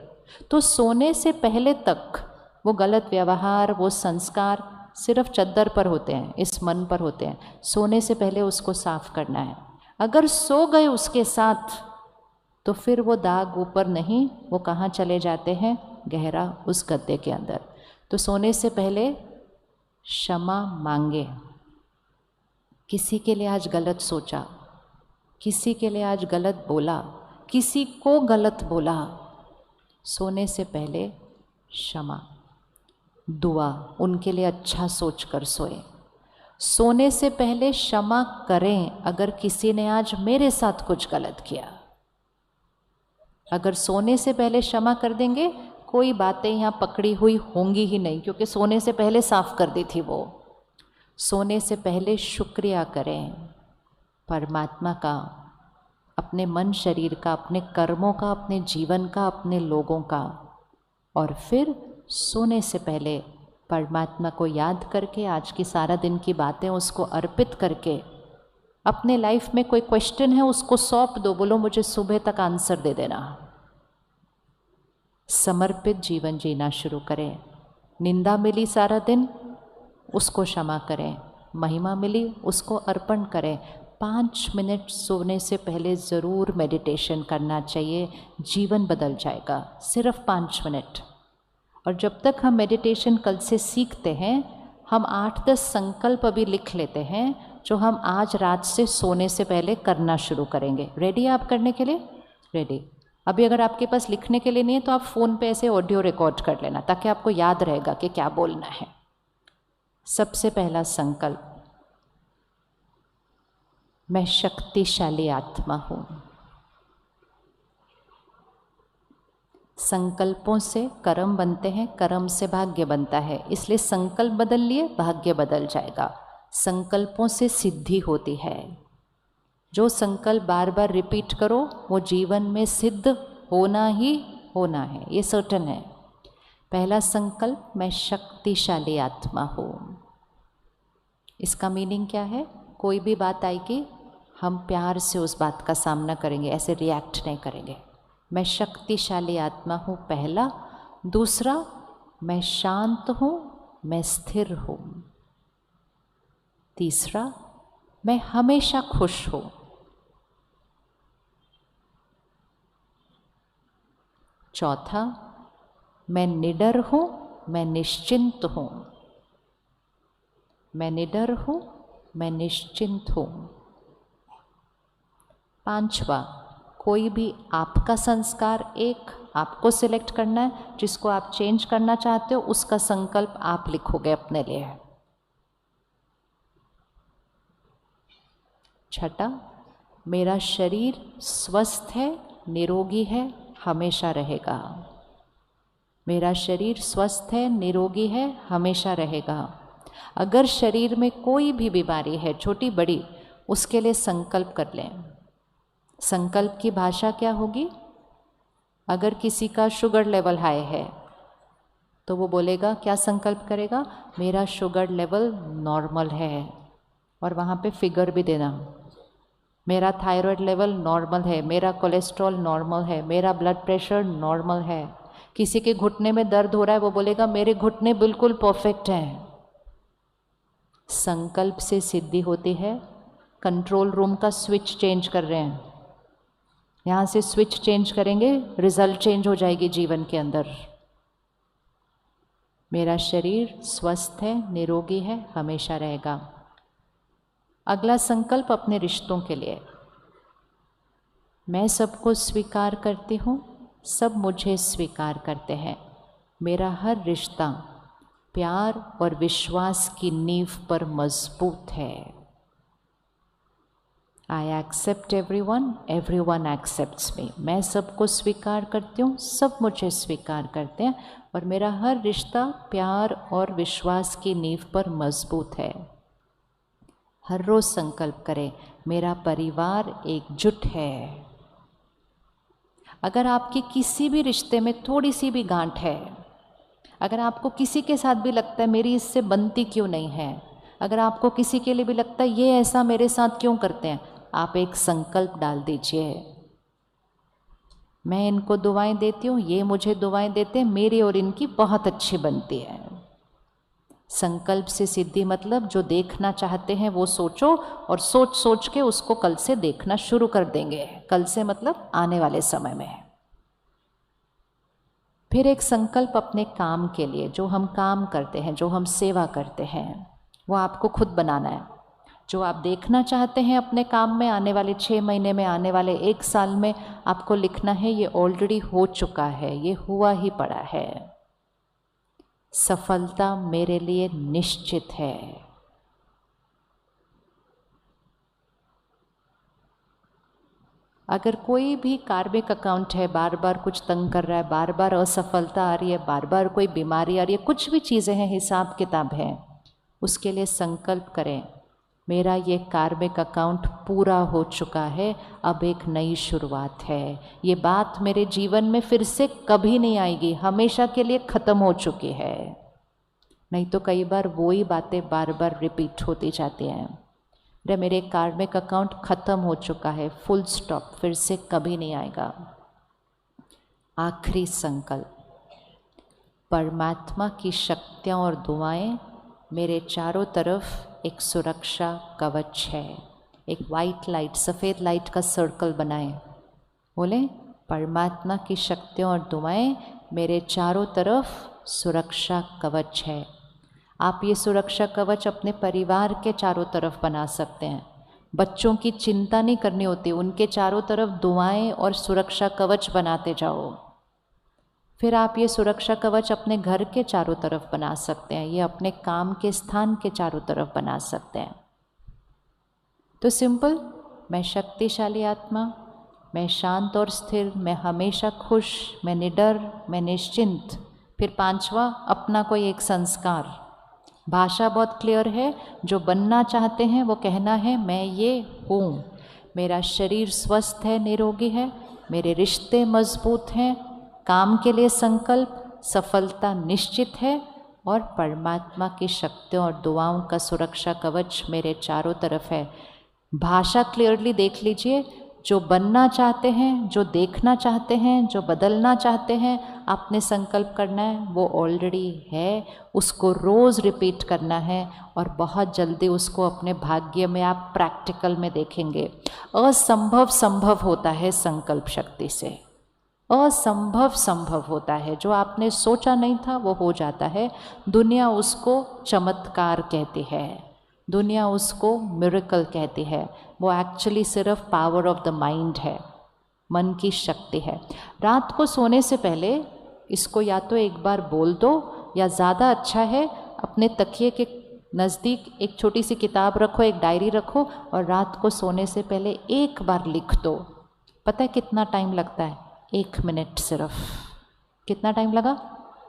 तो सोने से पहले तक वो गलत व्यवहार, वो संस्कार सिर्फ चद्दर पर होते हैं, इस मन पर होते हैं। सोने से पहले उसको साफ करना है। अगर सो गए उसके साथ, तो फिर वो दाग ऊपर नहीं, वो कहाँ चले जाते हैं? गहरा उस गद्दे के अंदर। तो सोने से पहले क्षमा मांगे। किसी के लिए आज गलत सोचा, किसी के लिए आज गलत बोला, किसी को गलत बोला, सोने से पहले क्षमा, दुआ, उनके लिए अच्छा सोच कर सोए। सोने से पहले क्षमा करें अगर किसी ने आज मेरे साथ कुछ गलत किया। अगर सोने से पहले क्षमा कर देंगे, कोई बातें यहाँ पकड़ी हुई होंगी ही नहीं, क्योंकि सोने से पहले साफ कर दी थी वो। सोने से पहले शुक्रिया करें परमात्मा का, अपने मन शरीर का, अपने कर्मों का, अपने जीवन का, अपने लोगों का। और फिर सोने से पहले परमात्मा को याद करके, आज की सारा दिन की बातें उसको अर्पित करके, अपने लाइफ में कोई क्वेश्चन है उसको सौंप दो, बोलो मुझे सुबह तक आंसर दे देना। समर्पित जीवन जीना शुरू करें। निंदा मिली सारा दिन, उसको क्षमा करें। महिमा मिली, उसको अर्पण करें। 5 मिनट सोने से पहले ज़रूर मेडिटेशन करना चाहिए, जीवन बदल जाएगा। सिर्फ 5 मिनट। और जब तक हम मेडिटेशन कल से सीखते हैं, हम 8-10 संकल्प अभी लिख लेते हैं, जो हम आज रात से सोने से पहले करना शुरू करेंगे। रेडी आप करने के लिए? रेडी। अभी अगर आपके पास लिखने के लिए नहीं है तो आप फ़ोन पे ऐसे ऑडियो रिकॉर्ड कर लेना, ताकि आपको याद रहेगा कि क्या बोलना है। सबसे पहला संकल्प, मैं शक्तिशाली आत्मा हूँ। संकल्पों से कर्म बनते हैं, कर्म से भाग्य बनता है, इसलिए संकल्प बदल लिए भाग्य बदल जाएगा। संकल्पों से सिद्धि होती है। जो संकल्प बार बार रिपीट करो वो जीवन में सिद्ध होना ही होना है, ये सर्टन है। पहला संकल्प, मैं शक्तिशाली आत्मा हूँ। इसका मीनिंग क्या है? कोई भी बात आएगी, हम प्यार से उस बात का सामना करेंगे, ऐसे रिएक्ट नहीं करेंगे। मैं शक्तिशाली आत्मा हूँ, पहला। दूसरा, मैं शांत हूँ, मैं स्थिर हूँ। तीसरा, मैं हमेशा खुश हूँ। चौथा, मैं निडर हूँ, मैं निश्चिंत हूँ। मैं निडर हूँ, मैं निश्चिंत हूँ। पांचवा, कोई भी आपका संस्कार एक आपको सिलेक्ट करना है, जिसको आप चेंज करना चाहते हो, उसका संकल्प आप लिखोगे अपने लिए। छठा, मेरा शरीर स्वस्थ है, निरोगी है, हमेशा रहेगा। मेरा शरीर स्वस्थ है, निरोगी है, हमेशा रहेगा। अगर शरीर में कोई भी बीमारी है, छोटी बड़ी, उसके लिए संकल्प कर लें। संकल्प की भाषा क्या होगी? अगर किसी का शुगर लेवल हाई है तो वो बोलेगा, क्या संकल्प करेगा? मेरा शुगर लेवल नॉर्मल है। और वहाँ पे फिगर भी देना, मेरा थायराइड लेवल नॉर्मल है, मेरा कोलेस्ट्रॉल नॉर्मल है, मेरा ब्लड प्रेशर नॉर्मल है। किसी के घुटने में दर्द हो रहा है, वो बोलेगा मेरे घुटने बिल्कुल परफेक्ट हैं। संकल्प से सिद्धि होती है। कंट्रोल रूम का स्विच चेंज कर रहे हैं, यहाँ से स्विच चेंज करेंगे, रिजल्ट चेंज हो जाएगी जीवन के अंदर। मेरा शरीर स्वस्थ है, निरोगी है, हमेशा रहेगा। अगला संकल्प अपने रिश्तों के लिए, मैं सबको स्वीकार करती हूँ, सब मुझे स्वीकार करते हैं। मेरा हर रिश्ता प्यार और विश्वास की नींव पर मजबूत है। I accept everyone, everyone accepts me. मैं सबको स्वीकार करती हूँ, सब मुझे स्वीकार करते हैं, और मेरा हर रिश्ता प्यार और विश्वास की नींव पर मजबूत है। हर रोज संकल्प करें, मेरा परिवार एकजुट है। अगर आपके किसी भी रिश्ते में थोड़ी सी भी गांठ है, अगर आपको किसी के साथ भी लगता है मेरी इससे बनती क्यों नहीं है, अगर आपको किसी के लिए भी लगता है ये ऐसा मेरे साथ क्यों करते हैं, आप एक संकल्प डाल दीजिए, मैं इनको दुआएं देती हूँ, ये मुझे दुआएं देते हैं, मेरी और इनकी बहुत अच्छी बनती है। संकल्प से सिद्धि मतलब जो देखना चाहते हैं वो सोचो, और सोच सोच के उसको कल से देखना शुरू कर देंगे। कल से मतलब आने वाले समय में। फिर एक संकल्प अपने काम के लिए, जो हम काम करते हैं, जो हम सेवा करते हैं, वो आपको खुद बनाना है। जो आप देखना चाहते हैं अपने काम में आने वाले 6 महीने में, आने वाले 1 साल में, आपको लिखना है ये ऑलरेडी हो चुका है, ये हुआ ही पड़ा है। सफलता मेरे लिए निश्चित है। अगर कोई भी कार्मिक अकाउंट है, बार बार कुछ तंग कर रहा है, बार बार असफलता आ रही है, बार बार कोई बीमारी आ रही है, कुछ भी चीज़ें हैं, हिसाब किताब है, उसके लिए संकल्प करें, मेरा ये कार्मिक अकाउंट पूरा हो चुका है, अब एक नई शुरुआत है। ये बात मेरे जीवन में फिर से कभी नहीं आएगी, हमेशा के लिए ख़त्म हो चुकी है। नहीं तो कई बार वही बातें बार बार रिपीट होती जाती हैं। अरे मेरे कार्मिक अकाउंट ख़त्म हो चुका है, फुल स्टॉप, फिर से कभी नहीं आएगा। आखिरी संकल्प, परमात्मा की शक्तियाँ और दुआएं मेरे चारों तरफ एक सुरक्षा कवच है। एक वाइट लाइट, सफ़ेद लाइट का सर्कल बनाएं, बोले परमात्मा की शक्तियाँ और दुआएं मेरे चारों तरफ सुरक्षा कवच है। आप ये सुरक्षा कवच अपने परिवार के चारों तरफ बना सकते हैं। बच्चों की चिंता नहीं करनी होती, उनके चारों तरफ दुआएं और सुरक्षा कवच बनाते जाओ। फिर आप ये सुरक्षा कवच अपने घर के चारों तरफ बना सकते हैं, ये अपने काम के स्थान के चारों तरफ बना सकते हैं। तो सिंपल, मैं शक्तिशाली आत्मा, मैं शांत और स्थिर, मैं हमेशा खुश, मैं निडर, मैं निश्चिंत। फिर 5वां, अपना कोई एक संस्कार। भाषा बहुत क्लियर है, जो बनना चाहते हैं वो कहना है मैं ये हूँ। मेरा शरीर स्वस्थ है, निरोगी है, मेरे रिश्ते मजबूत हैं, काम के लिए संकल्प, सफलता निश्चित है, और परमात्मा की शक्तियों और दुआओं का सुरक्षा कवच मेरे चारों तरफ है। भाषा क्लियरली देख लीजिए, जो बनना चाहते हैं, जो देखना चाहते हैं, जो बदलना चाहते हैं, आपने संकल्प करना है, वो ऑलरेडी है, उसको रोज़ रिपीट करना है, और बहुत जल्दी उसको अपने भाग्य में आप प्रैक्टिकल में देखेंगे। असंभव संभव होता है संकल्प शक्ति से, असंभव संभव होता है। जो आपने सोचा नहीं था वो हो जाता है। दुनिया उसको चमत्कार कहती है, दुनिया उसको मिरेकल कहती है, वो एक्चुअली सिर्फ पावर ऑफ द माइंड है, मन की शक्ति है। रात को सोने से पहले इसको या तो एक बार बोल दो, या ज़्यादा अच्छा है अपने तकिए के नज़दीक एक छोटी सी किताब रखो, एक डायरी रखो, और रात को सोने से पहले एक बार लिख दो। पता है कितना टाइम लगता है? 1 मिनट सिर्फ। कितना टाइम लगा?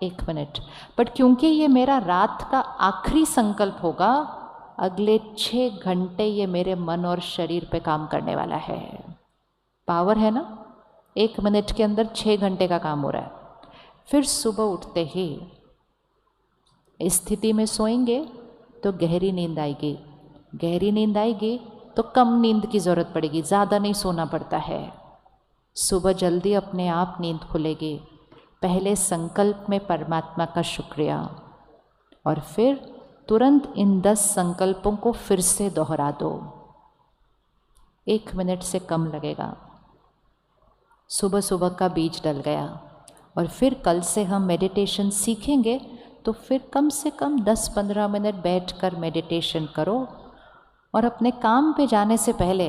1 मिनट। बट क्योंकि ये मेरा रात का आखिरी संकल्प होगा, अगले 6 घंटे ये मेरे मन और शरीर पे काम करने वाला है। पावर है ना? 1 मिनट के अंदर 6 घंटे का काम हो रहा है। फिर सुबह उठते ही इस स्थिति में सोएंगे तो गहरी नींद आएगी। गहरी नींद आएगी तो कम नींद की ज़रूरत पड़ेगी, ज़्यादा नहीं सोना पड़ता है। सुबह जल्दी अपने आप नींद खुलेगी। पहले संकल्प में परमात्मा का शुक्रिया और फिर तुरंत इन 10 संकल्पों को फिर से दोहरा दो। 1 मिनट से कम लगेगा। सुबह सुबह का बीज डल गया। और फिर कल से हम मेडिटेशन सीखेंगे तो फिर कम से कम 10-15 मिनट बैठकर मेडिटेशन करो और अपने काम पे जाने से पहले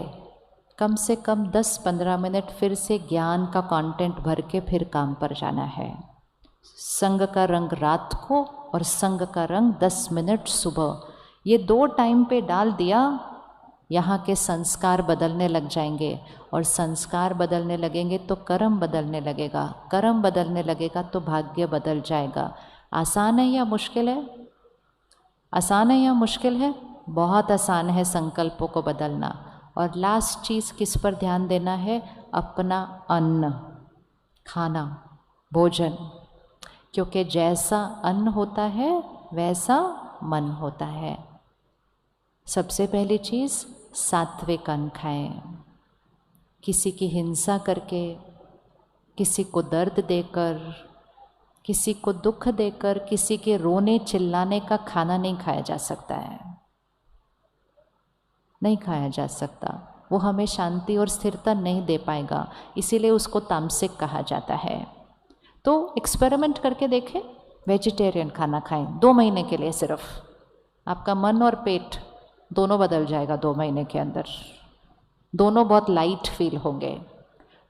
कम से कम 10-15 मिनट फिर से ज्ञान का कंटेंट भर के फिर काम पर जाना है। संग का रंग रात को और संग का रंग 10 मिनट सुबह, ये 2 टाइम पे डाल दिया, यहाँ के संस्कार बदलने लग जाएंगे और संस्कार बदलने लगेंगे तो कर्म बदलने लगेगा, कर्म बदलने लगेगा तो भाग्य बदल जाएगा। आसान है या मुश्किल है? आसान है या मुश्किल है? बहुत आसान है संकल्पों को बदलना। और लास्ट चीज़ किस पर ध्यान देना है? अपना अन्न, खाना, भोजन, क्योंकि जैसा अन्न होता है वैसा मन होता है। सबसे पहली चीज़ सात्विक अन्न खाएं। किसी की हिंसा करके, किसी को दर्द देकर, किसी को दुख देकर, किसी के रोने चिल्लाने का खाना नहीं खाया जा सकता है, नहीं खाया जा सकता। वो हमें शांति और स्थिरता नहीं दे पाएगा, इसीलिए उसको तामसिक कहा जाता है। तो एक्सपेरिमेंट करके देखें, वेजिटेरियन खाना खाएं 2 महीने के लिए सिर्फ, आपका मन और पेट दोनों बदल जाएगा 2 महीने के अंदर, दोनों बहुत लाइट फील होंगे।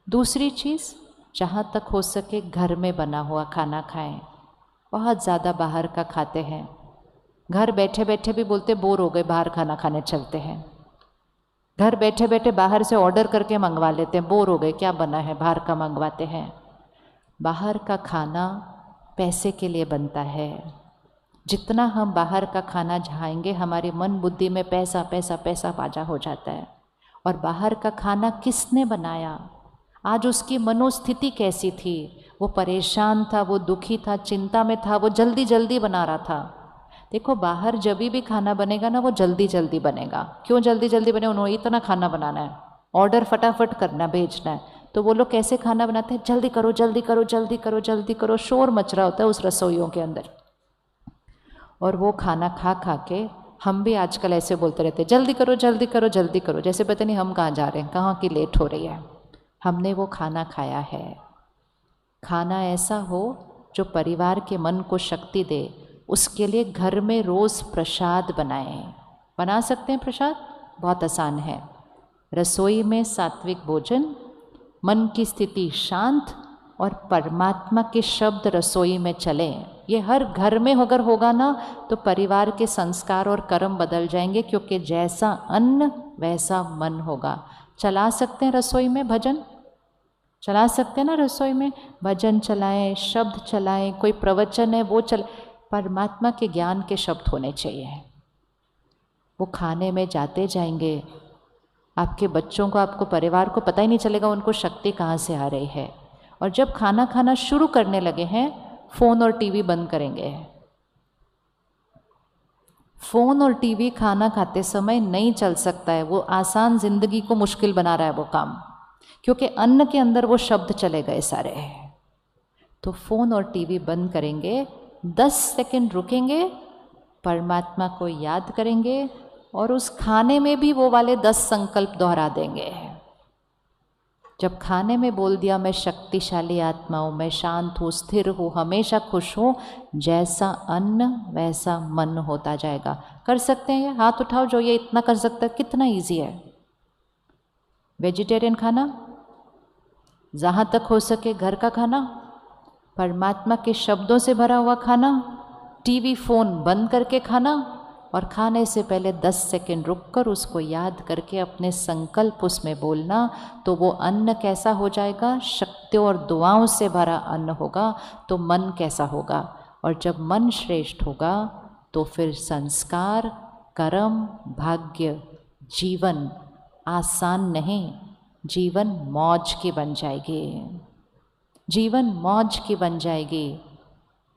दूसरी चीज़, जहाँ तक हो सके घर में बना हुआ खाना खाएं। बहुत ज़्यादा बाहर का खाते हैं, घर बैठे बैठे भी बोलते बोर हो गए, बाहर खाना खाने चलते हैं। घर बैठे बैठे बाहर से ऑर्डर करके मंगवा लेते हैं, बोर हो गए, क्या बना है, बाहर का मंगवाते हैं। बाहर का खाना पैसे के लिए बनता है। जितना हम बाहर का खाना खाएंगे हमारे मन बुद्धि में पैसा पैसा पैसा बाजा हो जाता है। और बाहर का खाना किसने बनाया, आज उसकी मनोस्थिति कैसी थी, वो परेशान था, वो दुखी था, चिंता में था, वो जल्दी जल्दी बना रहा था। देखो बाहर जब भी खाना बनेगा ना वो जल्दी जल्दी बनेगा। क्यों जल्दी जल्दी बने? उन्होंने इतना खाना बनाना है, ऑर्डर फटाफट करना, भेजना है। तो वो लोग कैसे खाना बनाते हैं? जल्दी करो जल्दी करो जल्दी करो जल्दी करो, शोर मच रहा होता है उस रसोइयों के अंदर। और वो खाना खा खा के हम भी आजकल ऐसे बोलते रहते हैं, जल्दी करो जल्दी करो जल्दी करो, जैसे पता नहीं हम कहाँ जा रहे हैं, कहाँ की लेट हो रही है। हमने वो खाना खाया है। खाना ऐसा हो जो परिवार के मन को शक्ति दे, उसके लिए घर में रोज़ प्रसाद बनाएं। बना सकते हैं प्रसाद, बहुत आसान है। रसोई में सात्विक भोजन, मन की स्थिति शांत और परमात्मा के शब्द रसोई में चलें। ये हर घर में अगर होगा ना तो परिवार के संस्कार और कर्म बदल जाएंगे, क्योंकि जैसा अन्न वैसा मन होगा। चला सकते हैं रसोई में भजन, चला सकते हैं ना रसोई में भजन चलाएं, शब्द चलाएं, कोई प्रवचन है वो चल, परमात्मा के ज्ञान के शब्द होने चाहिए। वो खाने में जाते जाएंगे, आपके बच्चों को, आपको परिवार को पता ही नहीं चलेगा उनको शक्ति कहाँ से आ रही है। और जब खाना खाना शुरू करने लगे हैं, फ़ोन और टीवी बंद करेंगे। फ़ोन और टीवी खाना खाते समय नहीं चल सकता है, वो आसान जिंदगी को मुश्किल बना रहा है वो काम, क्योंकि अन्न के अंदर वो शब्द चले गए सारे। तो फ़ोन और टीवी बंद करेंगे, 10 सेकंड रुकेंगे, परमात्मा को याद करेंगे और उस खाने में भी वो वाले 10 संकल्प दोहरा देंगे। जब खाने में बोल दिया मैं शक्तिशाली आत्मा हूँ, मैं शांत हूँ, स्थिर हूँ, हमेशा खुश हूँ, जैसा अन्न वैसा मन होता जाएगा। कर सकते हैं ये? हाथ उठाओ जो ये इतना कर सकता है। कितना इजी है। वेजिटेरियन खाना, जहाँ तक हो सके घर का खाना, परमात्मा के शब्दों से भरा हुआ खाना, टीवी फ़ोन बंद करके खाना, और खाने से पहले 10 सेकंड रुककर उसको याद करके अपने संकल्प उसमें बोलना। तो वो अन्न कैसा हो जाएगा? शक्तियों और दुआओं से भरा अन्न होगा। तो मन कैसा होगा? और जब मन श्रेष्ठ होगा तो फिर संस्कार, कर्म, भाग्य, जीवन आसान नहीं, जीवन मौज की बन जाएगी, जीवन मौज की बन जाएगी।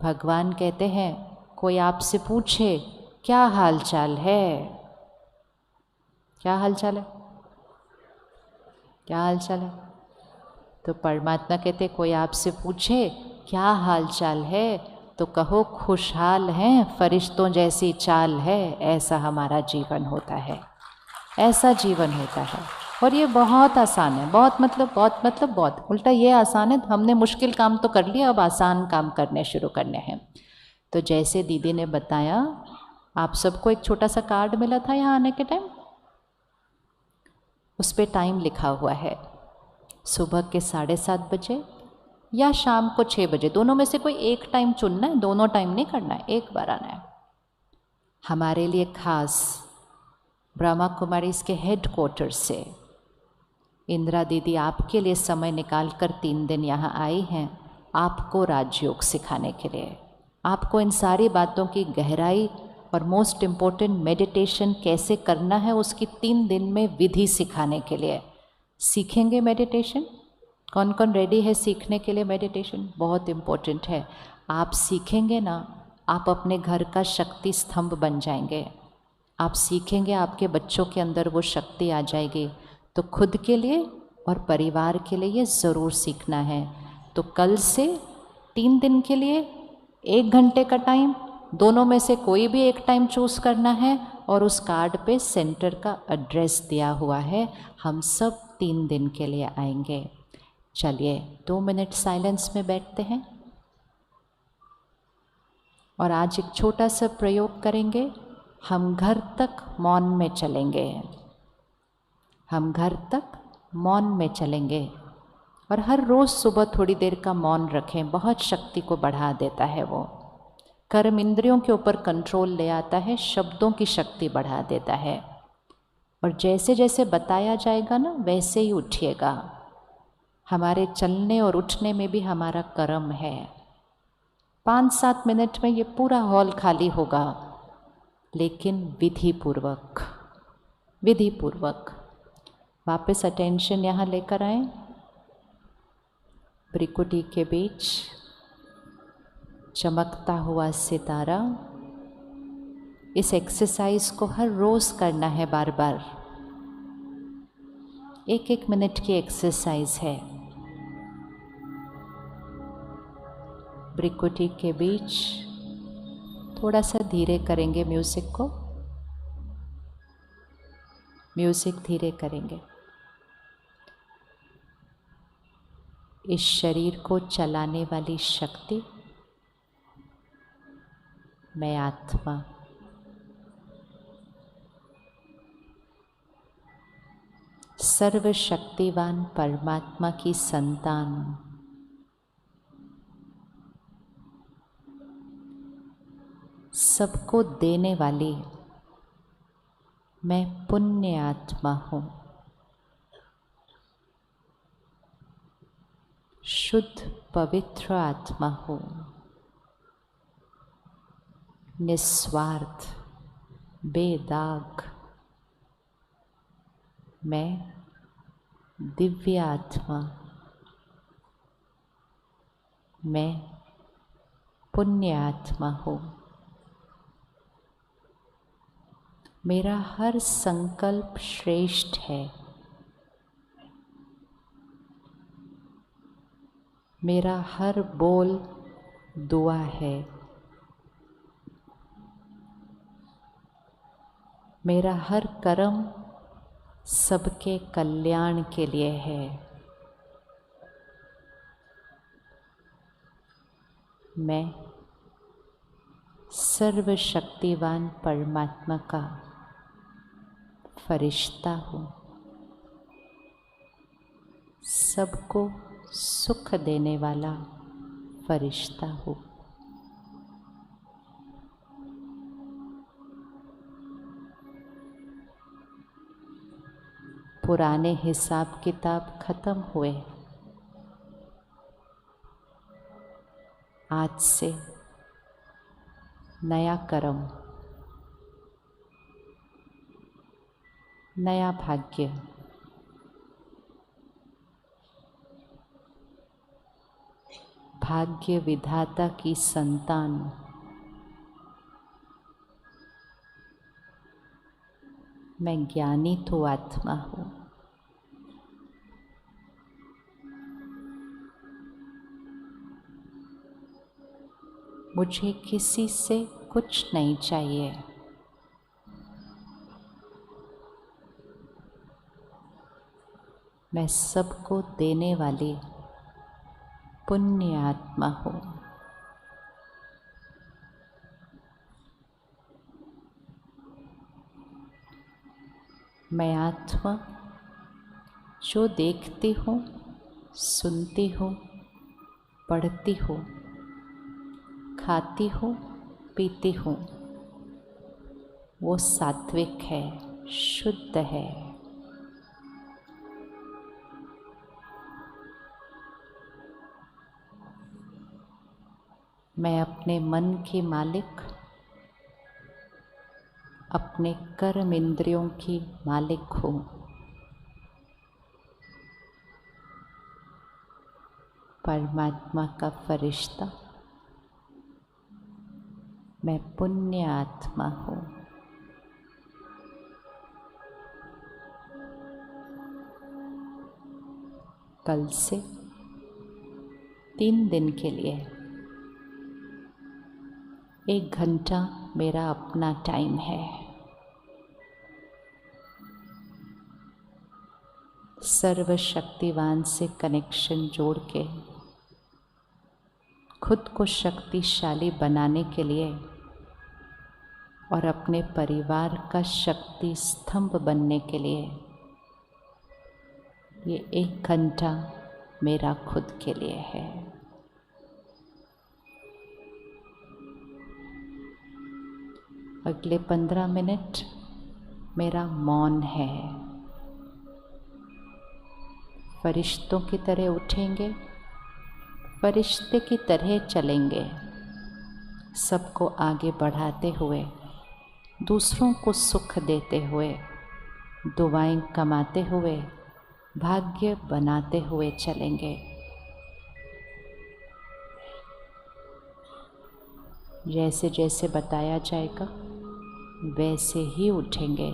भगवान कहते हैं कोई आपसे पूछे क्या हाल चाल है, क्या हाल चाल है? क्या हाल चाल है? तो परमात्मा कहते कोई आपसे पूछे क्या हाल चाल है तो कहो खुशहाल हैं, फरिश्तों जैसी चाल है, ऐसा हमारा जीवन होता है, ऐसा जीवन होता है। और ये बहुत आसान है, बहुत उल्टा ये आसान है। हमने मुश्किल काम तो कर लिया, अब आसान काम करने शुरू करने हैं। तो जैसे दीदी ने बताया, आप सबको एक छोटा सा कार्ड मिला था यहाँ आने के टाइम, उस पर टाइम लिखा हुआ है, सुबह के 7:30 बजे या शाम को 6 बजे, दोनों में से कोई एक टाइम चुनना है, दोनों टाइम नहीं करना है, एक बार आना है। हमारे लिए खास ब्रह्मा कुमारी इसके हेड क्वार्टर से इंदिरा दीदी आपके लिए समय निकाल कर 3 दिन यहाँ आई हैं, आपको राजयोग सिखाने के लिए, आपको इन सारी बातों की गहराई और मोस्ट इम्पोर्टेंट मेडिटेशन कैसे करना है उसकी 3 दिन में विधि सिखाने के लिए। सीखेंगे मेडिटेशन? कौन कौन रेडी है सीखने के लिए मेडिटेशन? बहुत इम्पोर्टेंट है। आप सीखेंगे ना, आप अपने घर का शक्ति स्तंभ बन जाएंगे। आप सीखेंगे, आपके बच्चों के अंदर वो शक्ति आ जाएगी। तो खुद के लिए और परिवार के लिए ये ज़रूर सीखना है। तो कल से 3 दिन के लिए 1 घंटे का टाइम, दोनों में से कोई भी एक टाइम चूज़ करना है, और उस कार्ड पे सेंटर का एड्रेस दिया हुआ है। हम सब 3 दिन के लिए आएंगे। चलिए 2 मिनट साइलेंस में बैठते हैं और आज एक छोटा सा प्रयोग करेंगे। हम घर तक मौन में चलेंगे, हम घर तक मौन में चलेंगे। और हर रोज़ सुबह थोड़ी देर का मौन रखें, बहुत शक्ति को बढ़ा देता है वो। कर्म इंद्रियों के ऊपर कंट्रोल ले आता है, शब्दों की शक्ति बढ़ा देता है। और जैसे जैसे बताया जाएगा ना, वैसे ही उठिएगा। हमारे चलने और उठने में भी हमारा कर्म है। 5-7 मिनट में ये पूरा हॉल खाली होगा, लेकिन विधि पूर्वक, विधि पूर्वक। वापस अटेंशन यहाँ लेकर आए, भ्रिकुटी के बीच चमकता हुआ सितारा। इस एक्सरसाइज को हर रोज़ करना है, बार बार। 1-1 मिनट की एक्सरसाइज है। भ्रिकुटी के बीच थोड़ा सा धीरे करेंगे म्यूज़िक को, म्यूज़िक धीरे करेंगे। इस शरीर को चलाने वाली शक्ति मैं आत्मा, सर्वशक्तिवान परमात्मा की संतान, सबको देने वाली मैं पुण्य आत्मा हूँ, शुद्ध पवित्र आत्मा हूँ, निस्वार्थ बेदाग मैं दिव्य आत्मा, मैं पुण्य आत्मा हूँ। मेरा हर संकल्प श्रेष्ठ है, मेरा हर बोल दुआ है, मेरा हर कर्म सबके कल्याण के लिए है। मैं सर्वशक्तिवान परमात्मा का फरिश्ता हूँ, सबको सुख देने वाला फरिश्ता हूँ। पुराने हिसाब किताब खत्म हुए, आज से नया कर्म, नया भाग्य, भाग्य विधाता की संतान, मैं ज्ञानी तो आत्मा हूँ। मुझे किसी से कुछ नहीं चाहिए। मैं सबको देने वाली पुण्य आत्मा हूँ। मैं आत्मा जो देखती हूँ, सुनती हूँ, पढ़ती हूँ, खाती हूँ, पीती हूँ, वो सात्विक है, शुद्ध है। मैं अपने मन की मालिक, अपने कर्म इंद्रियों की मालिक हूँ। परमात्मा का फरिश्ता, मैं पुण्य आत्मा हूँ। कल से 3 दिन के लिए 1 घंटा मेरा अपना टाइम है। सर्वशक्तिवान से कनेक्शन जोड़ के खुद को शक्तिशाली बनाने के लिए और अपने परिवार का शक्ति स्तंभ बनने के लिए ये 1 घंटा मेरा खुद के लिए है। अगले 15 मिनट मेरा मौन है। फरिश्तों की तरह उठेंगे, फरिश्ते की तरह चलेंगे, सबको आगे बढ़ाते हुए, दूसरों को सुख देते हुए, दुआएं कमाते हुए, भाग्य बनाते हुए चलेंगे। जैसे जैसे बताया जाएगा वैसे ही उठेंगे।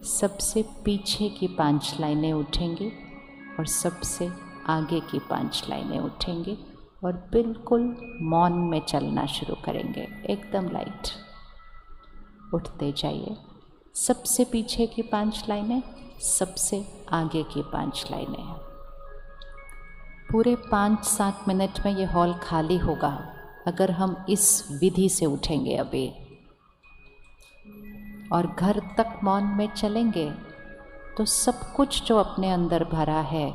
सबसे पीछे की 5 लाइनें उठेंगी और सबसे आगे की 5 लाइनें उठेंगी और बिल्कुल मौन में चलना शुरू करेंगे। एकदम लाइट उठते जाइए। सबसे पीछे की 5 लाइनें, सबसे आगे की 5 लाइनें। पूरे 5-7 मिनट में ये हॉल खाली होगा अगर हम इस विधि से उठेंगे अभी, और घर तक मौन में चलेंगे तो सब कुछ जो अपने अंदर भरा है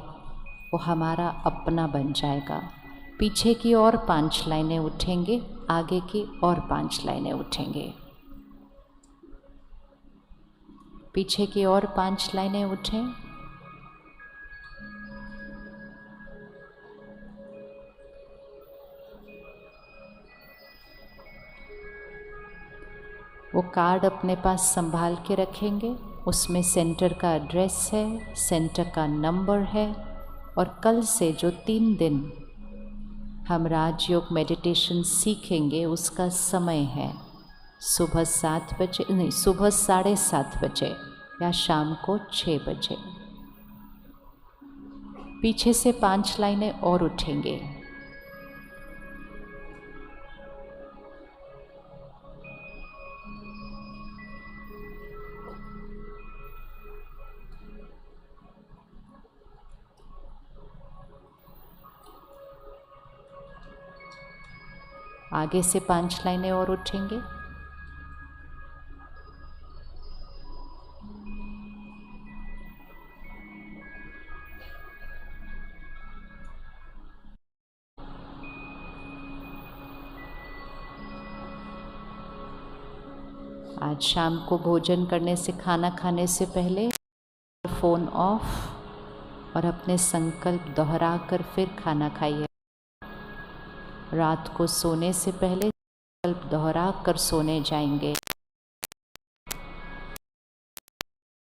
वो हमारा अपना बन जाएगा। पीछे की और 5 लाइनें उठेंगे, आगे की और 5 लाइनें उठेंगे। पीछे की और 5 लाइनें उठें, वो कार्ड अपने पास संभाल के रखेंगे। उसमें सेंटर का एड्रेस है, सेंटर का नंबर है, और कल से जो 3 दिन हम राजयोग मेडिटेशन सीखेंगे उसका समय है सुबह 7 बजे, नहीं, सुबह 7:30 बजे या शाम को 6 बजे। पीछे से 5 लाइनें और उठेंगे। आगे से 5 लाइनें और उठेंगे। आज शाम को भोजन करने से, खाना खाने से पहले फ़ोन ऑफ और अपने संकल्प दोहरा कर फिर खाना खाइए। रात को सोने से पहले संकल्प दोहरा कर सोने जाएंगे।